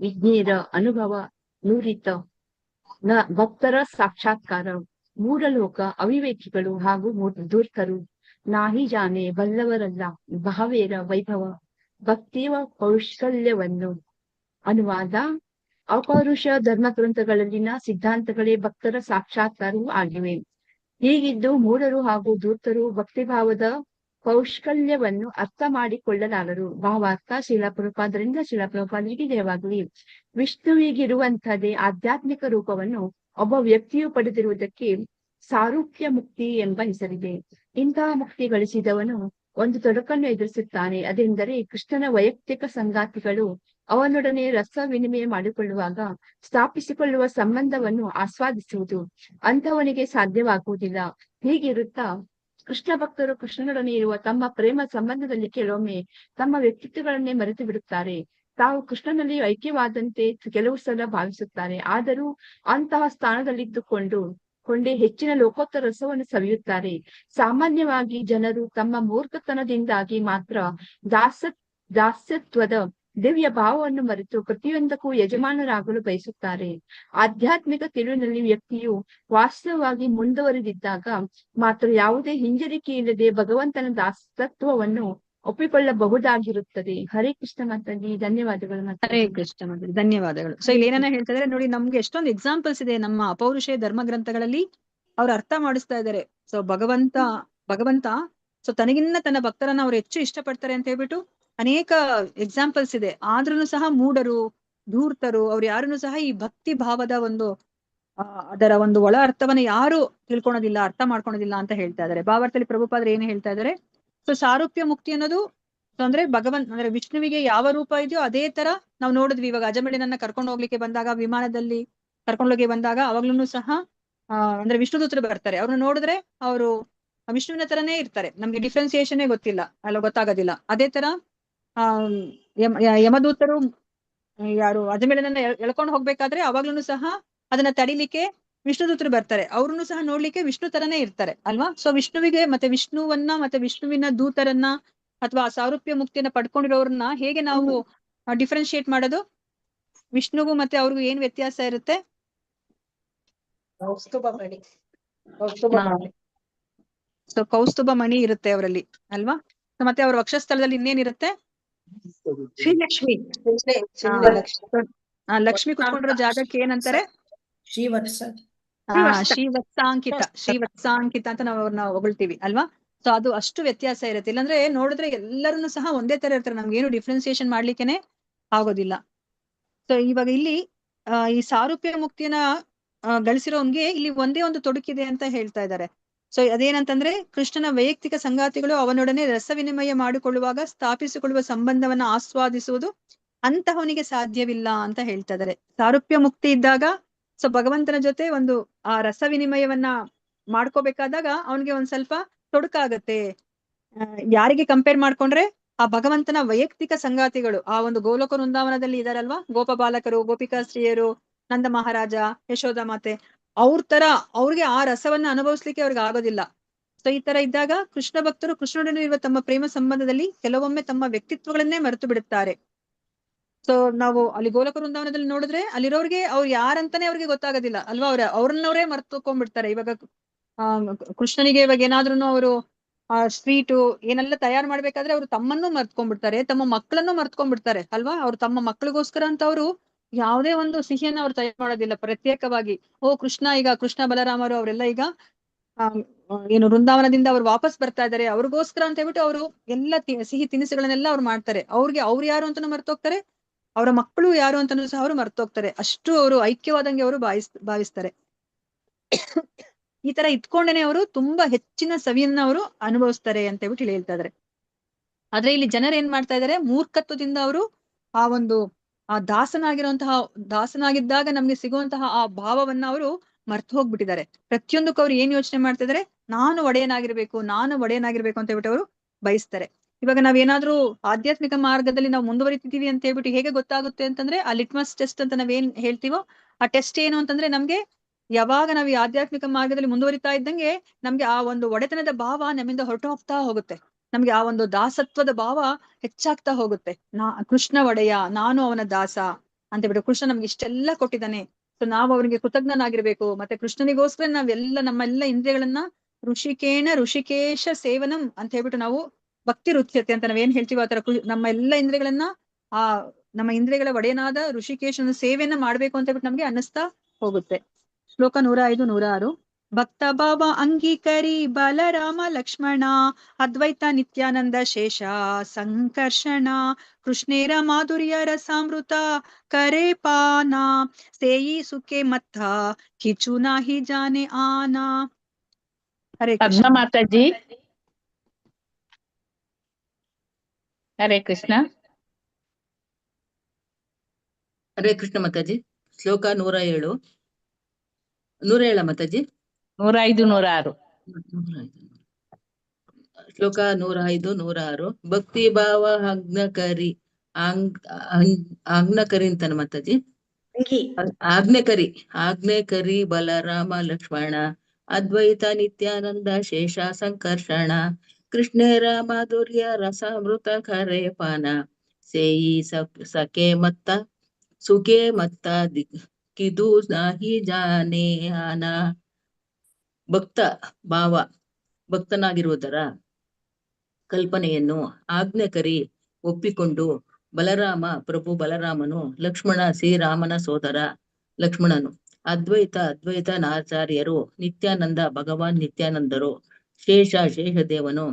ವಿಜ್ಞೇರ ಅನುಭವ ನುರಿತ ಭಕ್ತರ ಸಾಕ್ಷಾತ್ಕಾರ ಮೂಢಲೋಕ ಅವಿವೇಕಿಗಳು ಹಾಗೂ ಧೂರ್ತರು ನಾಹಿ ಜಾನೆ ಬಲ್ಲವರಲ್ಲ ಭಾವೇರ ವೈಭವ ಭಕ್ತಿಯ ಕೌಶಲ್ಯವನ್ನು. ಅನುವಾದ: ಅಪೌರುಷ ಧರ್ಮಗ್ರಂಥಗಳಲ್ಲಿನ ಸಿದ್ಧಾಂತಗಳೇ ಭಕ್ತರ ಸಾಕ್ಷಾತ್ಕಾರವೂ ಆಗಿವೆ. ಹೀಗಿದ್ದು ಮೂಢರು ಹಾಗೂ ಧೂರ್ತರು ಭಕ್ತಿಭಾವದ ಕೌಶಲ್ಯವನ್ನು ಅರ್ಥ ಮಾಡಿಕೊಳ್ಳಲಾರರು. ಭಾವಾರ್ಥ: ಶ್ರೀಲ ಪ್ರಭುಪಾದರಿಂದ ಶ್ರೀಲ ಪ್ರಭುಪಾದರಿಗೆ ಜಯವಾಗಲಿ. ವಿಷ್ಣುವಿಗಿರುವಂತಹದೇ ಆಧ್ಯಾತ್ಮಿಕ ರೂಪವನ್ನು ಒಬ್ಬ ವ್ಯಕ್ತಿಯು ಪಡೆದಿರುವುದಕ್ಕೆ ಸಾರೂಪ್ಯ ಮುಕ್ತಿ ಎಂಬ ಹೆಸರಿದೆ. ಇಂತಹ ಮುಕ್ತಿ ಗಳಿಸಿದವನು ಒಂದು ತೊಡಕನ್ನು ಎದುರಿಸುತ್ತಾನೆ. ಅದೆಂದರೆ ಕೃಷ್ಣನ ವೈಯಕ್ತಿಕ ಸಂಗಾತಿಗಳು ಅವನೊಡನೆ ರಸ ವಿನಿಮಯ ಮಾಡಿಕೊಳ್ಳುವಾಗ ಸ್ಥಾಪಿಸಿಕೊಳ್ಳುವ ಸಂಬಂಧವನ್ನು ಆಸ್ವಾದಿಸುವುದು ಅಂತವನಿಗೆ ಸಾಧ್ಯವಾಗುವುದಿಲ್ಲ. ಹೀಗಿರುತ್ತಾ ಕೃಷ್ಣ ಭಕ್ತರು ಕೃಷ್ಣನೊಡನೆ ಇರುವ ತಮ್ಮ ಪ್ರೇಮ ಸಂಬಂಧದಲ್ಲಿ ಕೆಲವೊಮ್ಮೆ ತಮ್ಮ ವ್ಯಕ್ತಿತ್ವಗಳನ್ನೇ ಮರೆತು ಬಿಡುತ್ತಾರೆ. ತಾವು ಕೃಷ್ಣನಲ್ಲಿ ಐಕ್ಯವಾದಂತೆ ಕೆಲವು ಸಲ ಭಾವಿಸುತ್ತಾರೆ. ಆದರೂ ಅಂತಹ ಸ್ಥಾನದಲ್ಲಿದ್ದುಕೊಂಡೇ ಹೆಚ್ಚಿನ ಲೋಕೋತ್ತರ ರಸವನ್ನು ಸವಿಯುತ್ತಾರೆ. ಸಾಮಾನ್ಯವಾಗಿ ಜನರು ತಮ್ಮ ಮೂರ್ಖತನದಿಂದಾಗಿ ಮಾತ್ರ ದಾಸ್ಯತ್ವದ ದಿವ್ಯ ಭಾವವನ್ನು ಮರೆತು ಪ್ರತಿಯೊಂದಕ್ಕೂ ಯಜಮಾನರಾಗಲು ಬಯಸುತ್ತಾರೆ. ಆಧ್ಯಾತ್ಮಿಕ ತಿಳಿವಿನಲ್ಲಿ ವ್ಯಕ್ತಿಯು ವಾಸ್ತವವಾಗಿ ಮುಂದುವರಿದಿದ್ದಾಗ ಮಾತ್ರ ಯಾವುದೇ ಹಿಂಜರಿಕೆ ಇಲ್ಲದೆ ಭಗವಂತನ ದಾಸತ್ವವನ್ನು ಒಪ್ಪಿಕೊಳ್ಳಬಹುದಾಗಿರುತ್ತದೆ. ಹರೇ ಕೃಷ್ಣ ಮಾತಾಜಿ. ಧನ್ಯವಾದಗಳು. ಹರೇ ಕೃಷ್ಣ ಮಾತಾಜಿ. ಧನ್ಯವಾದಗಳು. ಸೊ ಇಲ್ಲಿ ಏನನ್ನ ಹೇಳ್ತಾ ಇದಾರೆ ನೋಡಿ, ನಮ್ಗೆ ಎಷ್ಟೊಂದು ಎಕ್ಸಾಂಪಲ್ಸ್ ಇದೆ ನಮ್ಮ ಅಪೌರುಷೇಯ ಧರ್ಮ ಗ್ರಂಥಗಳಲ್ಲಿ. ಅವ್ರು ಅರ್ಥ ಮಾಡಿಸ್ತಾ ಇದ್ದಾರೆ. ಸೊ ಭಗವಂತ ಸೊ ತನಗಿನ್ನ ತನ್ನ ಭಕ್ತರನ್ನ ಅವ್ರು ಹೆಚ್ಚು ಇಷ್ಟಪಡ್ತಾರೆ ಅಂತ ಹೇಳ್ಬಿಟ್ಟು ಅನೇಕ ಎಕ್ಸಾಂಪಲ್ಸ್ ಇದೆ. ಆದ್ರೂ ಸಹ ಮೂಢರು ಧೂರ್ತರು ಅವ್ರು ಯಾರನ್ನು ಸಹ ಈ ಭಕ್ತಿ ಭಾವದ ಒಂದು ಅದರ ಒಂದು ಒಳ ಅರ್ಥವನ್ನ ಯಾರು ತಿಳ್ಕೊಳೋದಿಲ್ಲ, ಅರ್ಥ ಮಾಡ್ಕೊಳೋದಿಲ್ಲ ಅಂತ ಹೇಳ್ತಾ ಇದ್ದಾರೆ. ಭಾವಾರ್ಥದಲ್ಲಿ ಪ್ರಭುಪಾದರು ಏನು ಹೇಳ್ತಾ ಇದ್ದಾರೆ, ಸೊ ಸಾರೂಪ್ಯ ಮುಕ್ತಿ ಅನ್ನೋದು ಅಂದ್ರೆ ಅಂದ್ರೆ ವಿಷ್ಣುವಿಗೆ ಯಾವ ರೂಪ ಇದೆಯೋ ಅದೇ ತರ ನಾವು ನೋಡಿದ್ವಿ. ಇವಾಗ ಅಜಮಿಳನನ್ನ ಕರ್ಕೊಂಡು ಹೋಗ್ಲಿಕ್ಕೆ ಬಂದಾಗ, ವಿಮಾನದಲ್ಲಿ ಕರ್ಕೊಂಡೋಗಿ ಬಂದಾಗ ಅವಾಗ್ಲೂ ಸಹ ಅಂದ್ರೆ ವಿಷ್ಣು ದೂತರು ಬರ್ತಾರೆ. ಅವ್ರನ್ನ ನೋಡಿದ್ರೆ ಅವರು ವಿಷ್ಣುವಿನ ತರನೇ ಇರ್ತಾರೆ. ನಮ್ಗೆ ಡಿಫ್ರೆನ್ಸಿಯೇಷನ್ನೇ ಗೊತ್ತಾಗೋದಿಲ್ಲ. ಅದೇ ತರ ಯಮದೂತರು ಯಾರು ಅಜಮಿಳನನ್ನ ಎಳ್ಕೊಂಡು ಹೋಗ್ಬೇಕಾದ್ರೆ ಅವಾಗ್ಲೂ ಸಹ ಅದನ್ನ ತಡಿಲಿಕ್ಕೆ ವಿಷ್ಣು ದೂತರು ಬರ್ತಾರೆ. ಅವ್ರನ್ನು ಸಹ ನೋಡ್ಲಿಕ್ಕೆ ವಿಷ್ಣು ತರನೇ ಇರ್ತಾರೆ ಅಲ್ವಾ. ಸೊ ವಿಷ್ಣುವಿಗೆ ಮತ್ತೆ ವಿಷ್ಣುವಿನ ದೂತರನ್ನ ಅಥವಾ ಸಾರೂಪ್ಯ ಮುಕ್ತಿಯನ್ನ ಪಡ್ಕೊಂಡಿರೋರನ್ನ ಹೇಗೆ ನಾವು ಡಿಫ್ರೆನ್ಶಿಯೇಟ್ ಮಾಡೋದು? ವಿಷ್ಣುಗೂ ಮತ್ತೆ ಅವ್ರಿಗೂ ಏನ್ ವ್ಯತ್ಯಾಸ ಇರುತ್ತೆ? ಸೊ ಕೌಸ್ತುಭ ಮಣಿ ಇರುತ್ತೆ ಅವರಲ್ಲಿ ಅಲ್ವಾ. ಮತ್ತೆ ಅವ್ರ ವಕ್ಷಸ್ಥಳದಲ್ಲಿ ಇನ್ನೇನಿರುತ್ತೆ? ಶ್ರೀಲಕ್ಷ್ಮಿ. ಲಕ್ಷ್ಮಿ ಕುತ್ಕೊಂಡಿರೋ ಜಾಗಕ್ಕೆ ಏನಂತಾರೆ? ಶ್ರೀವತ್ಸಾಂಕಿತ ಅಂತ ನಾವು ಅವ್ರನ್ನ ಹೊಗಳ್ತೀವಿ ಅಲ್ವಾ. ಸೊ ಅದು ಅಷ್ಟು ವ್ಯತ್ಯಾಸ ಇರುತ್ತೆ. ಇಲ್ಲಾಂದ್ರೆ ನೋಡಿದ್ರೆ ಎಲ್ಲರನ್ನು ಸಹ ಒಂದೇ ತರ ಇರ್ತಾರೆ. ನಮ್ಗೇನು ಡಿಫ್ರೆನ್ಸಿಯೇಷನ್ ಮಾಡ್ಲಿಕ್ಕೆನೆ ಆಗೋದಿಲ್ಲ. ಸೊ ಇವಾಗ ಇಲ್ಲಿ ಈ ಸಾರೂಪ್ಯ ಮುಕ್ತಿಯನ್ನ ಗಳಿಸಿರೋನ್ಗೆ ಇಲ್ಲಿ ಒಂದೇ ಒಂದು ತೊಡಕಿದೆ ಅಂತ ಹೇಳ್ತಾ ಇದ್ದಾರೆ. ಸೊ ಅದೇನಂತಂದ್ರೆ ಕೃಷ್ಣನ ವೈಯಕ್ತಿಕ ಸಂಗಾತಿಗಳು ಅವನೊಡನೆ ರಸ ವಿನಿಮಯ ಮಾಡಿಕೊಳ್ಳುವಾಗ ಸ್ಥಾಪಿಸಿಕೊಳ್ಳುವ ಸಂಬಂಧವನ್ನ ಆಸ್ವಾದಿಸುವುದು ಅಂತಹವನಿಗೆ ಸಾಧ್ಯವಿಲ್ಲ ಅಂತ ಹೇಳ್ತಾ ಇದ್ದಾರೆ. ಸಾರೂಪ್ಯ ಮುಕ್ತಿ ಇದ್ದಾಗ ಸೊ ಭಗವಂತನ ಜೊತೆ ಒಂದು ಆ ರಸ ವಿನಿಮಯವನ್ನ ಮಾಡ್ಕೋಬೇಕಾದಾಗ ಅವನಿಗೆ ಒಂದ್ ಸ್ವಲ್ಪ ತೊಡಕಾಗತ್ತೆ. ಯಾರಿಗೆ ಕಂಪೇರ್ ಮಾಡ್ಕೊಂಡ್ರೆ ಆ ಭಗವಂತನ ವೈಯಕ್ತಿಕ ಸಂಗಾತಿಗಳು ಆ ಒಂದು ಗೋಲೋಕ ವೃಂದಾವನದಲ್ಲಿ ಇದಾರಲ್ವಾ, ಗೋಪ ಬಾಲಕರು, ಗೋಪಿಕಾ ಸ್ತ್ರೀಯರು, ನಂದ ಮಹಾರಾಜ, ಯಶೋಧ ಮಾತೆ, ಅವ್ರಿಗೆ ಆ ರಸವನ್ನ ಅನುಭವಿಸ್ಲಿಕ್ಕೆ ಅವ್ರಿಗೆ ಆಗೋದಿಲ್ಲ. ಸೊ ಈ ತರ ಇದ್ದಾಗ ಕೃಷ್ಣ ಭಕ್ತರು ಕೃಷ್ಣನೊಡನೆ ಇರುವ ತಮ್ಮ ಪ್ರೇಮ ಸಂಬಂಧದಲ್ಲಿ ಕೆಲವೊಮ್ಮೆ ತಮ್ಮ ವ್ಯಕ್ತಿತ್ವಗಳನ್ನೇ ಮರೆತು ಬಿಡುತ್ತಾರೆ. ಸೊ ನಾವು ಅಲ್ಲಿ ಗೋಲಕ ವೃಂದಾವನದಲ್ಲಿ ನೋಡಿದ್ರೆ ಅಲ್ಲಿರೋರ್ಗೆ ಅವ್ರು ಯಾರಂತಾನೆ ಅವ್ರಿಗೆ ಗೊತ್ತಾಗೋದಿಲ್ಲ ಅಲ್ವಾ. ಅವ್ರನ್ನವರೇ ಮರ್ತುಕೊಂಡ್ಬಿಡ್ತಾರೆ. ಇವಾಗ ಕೃಷ್ಣನಿಗೆ ಇವಾಗ ಏನಾದ್ರೂ ಅವರು ಸ್ವೀಟು ಏನೆಲ್ಲ ತಯಾರು ಮಾಡ್ಬೇಕಾದ್ರೆ ಅವ್ರು ತಮ್ಮನ್ನು ಮರ್ತ್ಕೊಂಡ್ಬಿಡ್ತಾರೆ, ತಮ್ಮ ಮಕ್ಕಳನ್ನು ಮರ್ತ್ಕೊಂಡ್ಬಿಡ್ತಾರೆ ಅಲ್ವಾ. ಅವ್ರು ತಮ್ಮ ಮಕ್ಳಿಗೋಸ್ಕರ ಅಂತ ಅವ್ರು ಯಾವುದೇ ಒಂದು ಸಿಹಿಯನ್ನ ಅವ್ರು ತಯಾರು ಮಾಡೋದಿಲ್ಲ ಪ್ರತ್ಯೇಕವಾಗಿ. ಕೃಷ್ಣ ಬಲರಾಮರು ಅವರೆಲ್ಲ ಈಗ ಏನು ವೃಂದಾವನದಿಂದ ಅವ್ರು ವಾಪಸ್ ಬರ್ತಾ ಇದಾರೆ, ಅವ್ರಿಗೋಸ್ಕರ ಅಂತ ಹೇಳ್ಬಿಟ್ಟು ಅವರು ಎಲ್ಲ ಸಿಹಿ ತಿನಿಸುಗಳನ್ನೆಲ್ಲ ಅವ್ರು ಮಾಡ್ತಾರೆ. ಅವ್ರು ಯಾರು ಅಂತಾನು ಮರ್ತೋಗ್ತಾರೆ, ಅವರ ಮಕ್ಕಳು ಯಾರು ಅಂತಾನು ಸಹ ಅವರು ಮರ್ತೋಗ್ತಾರೆ. ಅಷ್ಟು ಅವರು ಐಕ್ಯವಾದಂಗೆ ಅವರು ಭಾವಿಸ್ತಾರೆ. ಈ ತರ ಇಟ್ಕೊಂಡೇನೆ ಅವರು ತುಂಬಾ ಹೆಚ್ಚಿನ ಸವಿಯನ್ನ ಅವರು ಅನುಭವಿಸ್ತಾರೆ ಅಂತ ಹೇಳ್ಬಿಟ್ಟು ಹೇಳ್ತಾ ಇದಾರೆ. ಆದ್ರೆ ಇಲ್ಲಿ ಜನರು ಏನ್ ಮಾಡ್ತಾ ಇದಾರೆ, ಮೂರ್ಖತ್ವದಿಂದ ಅವರು ಆ ಒಂದು ದಾಸನಾಗಿದ್ದಾಗ ನಮ್ಗೆ ಸಿಗುವಂತಹ ಆ ಭಾವವನ್ನ ಅವರು ಮರ್ತು ಹೋಗ್ಬಿಟ್ಟಿದ್ದಾರೆ. ಪ್ರತಿಯೊಂದಕ್ಕೂ ಅವ್ರು ಏನ್ ಯೋಚನೆ ಮಾಡ್ತಾ ಇದಾರೆ, ನಾನು ಒಡೆಯನಾಗಿರ್ಬೇಕು ಅಂತ ಹೇಳ್ಬಿಟ್ಟು ಅವರು ಬಯಸ್ತಾರೆ. ಇವಾಗ ನಾವೇನಾದ್ರೂ ಆಧ್ಯಾತ್ಮಿಕ ಮಾರ್ಗದಲ್ಲಿ ನಾವು ಮುಂದುವರಿತಿದೀವಿ ಅಂತ ಹೇಳ್ಬಿಟ್ಟು ಹೇಗೆ ಗೊತ್ತಾಗುತ್ತೆ ಅಂತಂದ್ರೆ, ಆ ಲಿಟ್ಮಸ್ ಟೆಸ್ಟ್ ಅಂತ ನಾವೇನ್ ಹೇಳ್ತೀವೋ ಆ ಟೆಸ್ಟ್ ಏನು ಅಂತಂದ್ರೆ, ನಮ್ಗೆ ಯಾವಾಗ ನಾವು ಈ ಆಧ್ಯಾತ್ಮಿಕ ಮಾರ್ಗದಲ್ಲಿ ಮುಂದುವರಿತಾ ಇದ್ದಂಗೆ ನಮ್ಗೆ ಆ ಒಂದು ಒಡೆತನದ ಭಾವ ನಮ್ಮಿಂದ ಹೊರಟು ಹೋಗ್ತಾ ಹೋಗುತ್ತೆ. ನಮ್ಗೆ ಆ ಒಂದು ದಾಸತ್ವದ ಭಾವ ಹೆಚ್ಚಾಗ್ತಾ ಹೋಗುತ್ತೆ. ಕೃಷ್ಣ ಒಡೆಯ, ನಾನು ಅವನ ದಾಸ ಅಂತ ಹೇಳ್ಬಿಟ್ಟು ಕೃಷ್ಣ ನಮ್ಗೆ ಇಷ್ಟೆಲ್ಲ ಕೊಟ್ಟಿದ್ದಾನೆ. ಸೊ ನಾವು ಅವನಿಗೆ ಕೃತಜ್ಞನಾಗಿರ್ಬೇಕು. ಮತ್ತೆ ಕೃಷ್ಣನಿಗೋಸ್ಕರ ನಾವೆಲ್ಲ ನಮ್ಮೆಲ್ಲ ಇಂದ್ರಿಯಗಳನ್ನ ಋಷಿಕೇಶ ಸೇವನಂ ಅಂತ ಹೇಳ್ಬಿಟ್ಟು ನಾವು ಭಕ್ತಿ ರುಚ್ಯತೆ ಅಂತ ನಾವೇನ್ ಹೇಳ್ತೀವಿ ಆ ತರ ನಮ್ಮ ಎಲ್ಲ ಇಂದ್ರಿಯಗಳನ್ನ ನಮ್ಮ ಇಂದ್ರಿಯಗಳ ಒಡೆಯನಾದ ಋಷಿಕೇಶನ ಸೇವೆಯನ್ನ ಮಾಡ್ಬೇಕು ಅಂತ ಹೇಳ್ಬಿಟ್ಟು ನಮ್ಗೆ ಅನ್ನಿಸ್ತಾ ಹೋಗುತ್ತೆ. ಶ್ಲೋಕ 105, 106. ಭಕ್ತ ಭಾವ ಅಂಗೀಕರಿ ಬಲರಾಮ ಲಕ್ಷ್ಮಣ ಅದ್ವೈತ ನಿತ್ಯಾನಂದ ಶೇಷ ಸಂಕರ್ಷಣ ಕೃಷ್ಣೇರ ಮಾಧುರ್ಯ ರಸಾಮೃತ ಕರೆ ಪಾನ ಸೇಯಿ ಸುಖೆ ಮತ್ತ ಕಿಚು ನಾಹಿ ಜಾನೆ ಆನಾ. ಹರೇ ಕೃಷ್ಣ. ಪದ್ಮ ಮಾತಾಜಿ. ಹರೇ ಕೃಷ್ಣ. ಹರೇ ಕೃಷ್ಣ ಮಾತಾಜಿ. ಶ್ಲೋಕ 107 ಮಾತಾಜಿ. 105, 106. ಶ್ಲೋಕ 105, 106. ಭಕ್ತಿ ಭಾವ ಆಜ್ಞಕರಿ ಅಂತಾನ ಮಾತಾಜಿ. ಆಜ್ಞೆಕರಿ ಬಲರಾಮ ಲಕ್ಷ್ಮಣ ಅದ್ವೈತ ನಿತ್ಯಾನಂದ ಶೇಷ ಸಂಕರ್ಷಣ ಕೃಷ್ಣೇರ ಮಾಧುರ್ಯ ರಸಾಮೃತ ಖರೆ ಪಾನ ಸೇಯಿ ಸಖೆ ಮತ್ತ ಸುಖೆ ಮತ್ತ ಕಿದು ನಾಹಿ ಜಾನೆ ಆನ. ಭಕ್ತ ಭಾವ, ಭಕ್ತನಾಗಿರುವುದರ ಕಲ್ಪನೆಯನ್ನು ಆಜ್ಞೆಕರಿ ಒಪ್ಪಿಕೊಂಡು ಪ್ರಭು ಬಲರಾಮನು, ಲಕ್ಷ್ಮಣ ಶ್ರೀರಾಮನ ಸೋದರ ಲಕ್ಷ್ಮಣನು, ಅದ್ವೈತ ನಾಚಾರ್ಯರು, ನಿತ್ಯಾನಂದ ಭಗವಾನ್ ನಿತ್ಯಾನಂದರು, ಶೇಷದೇವನು,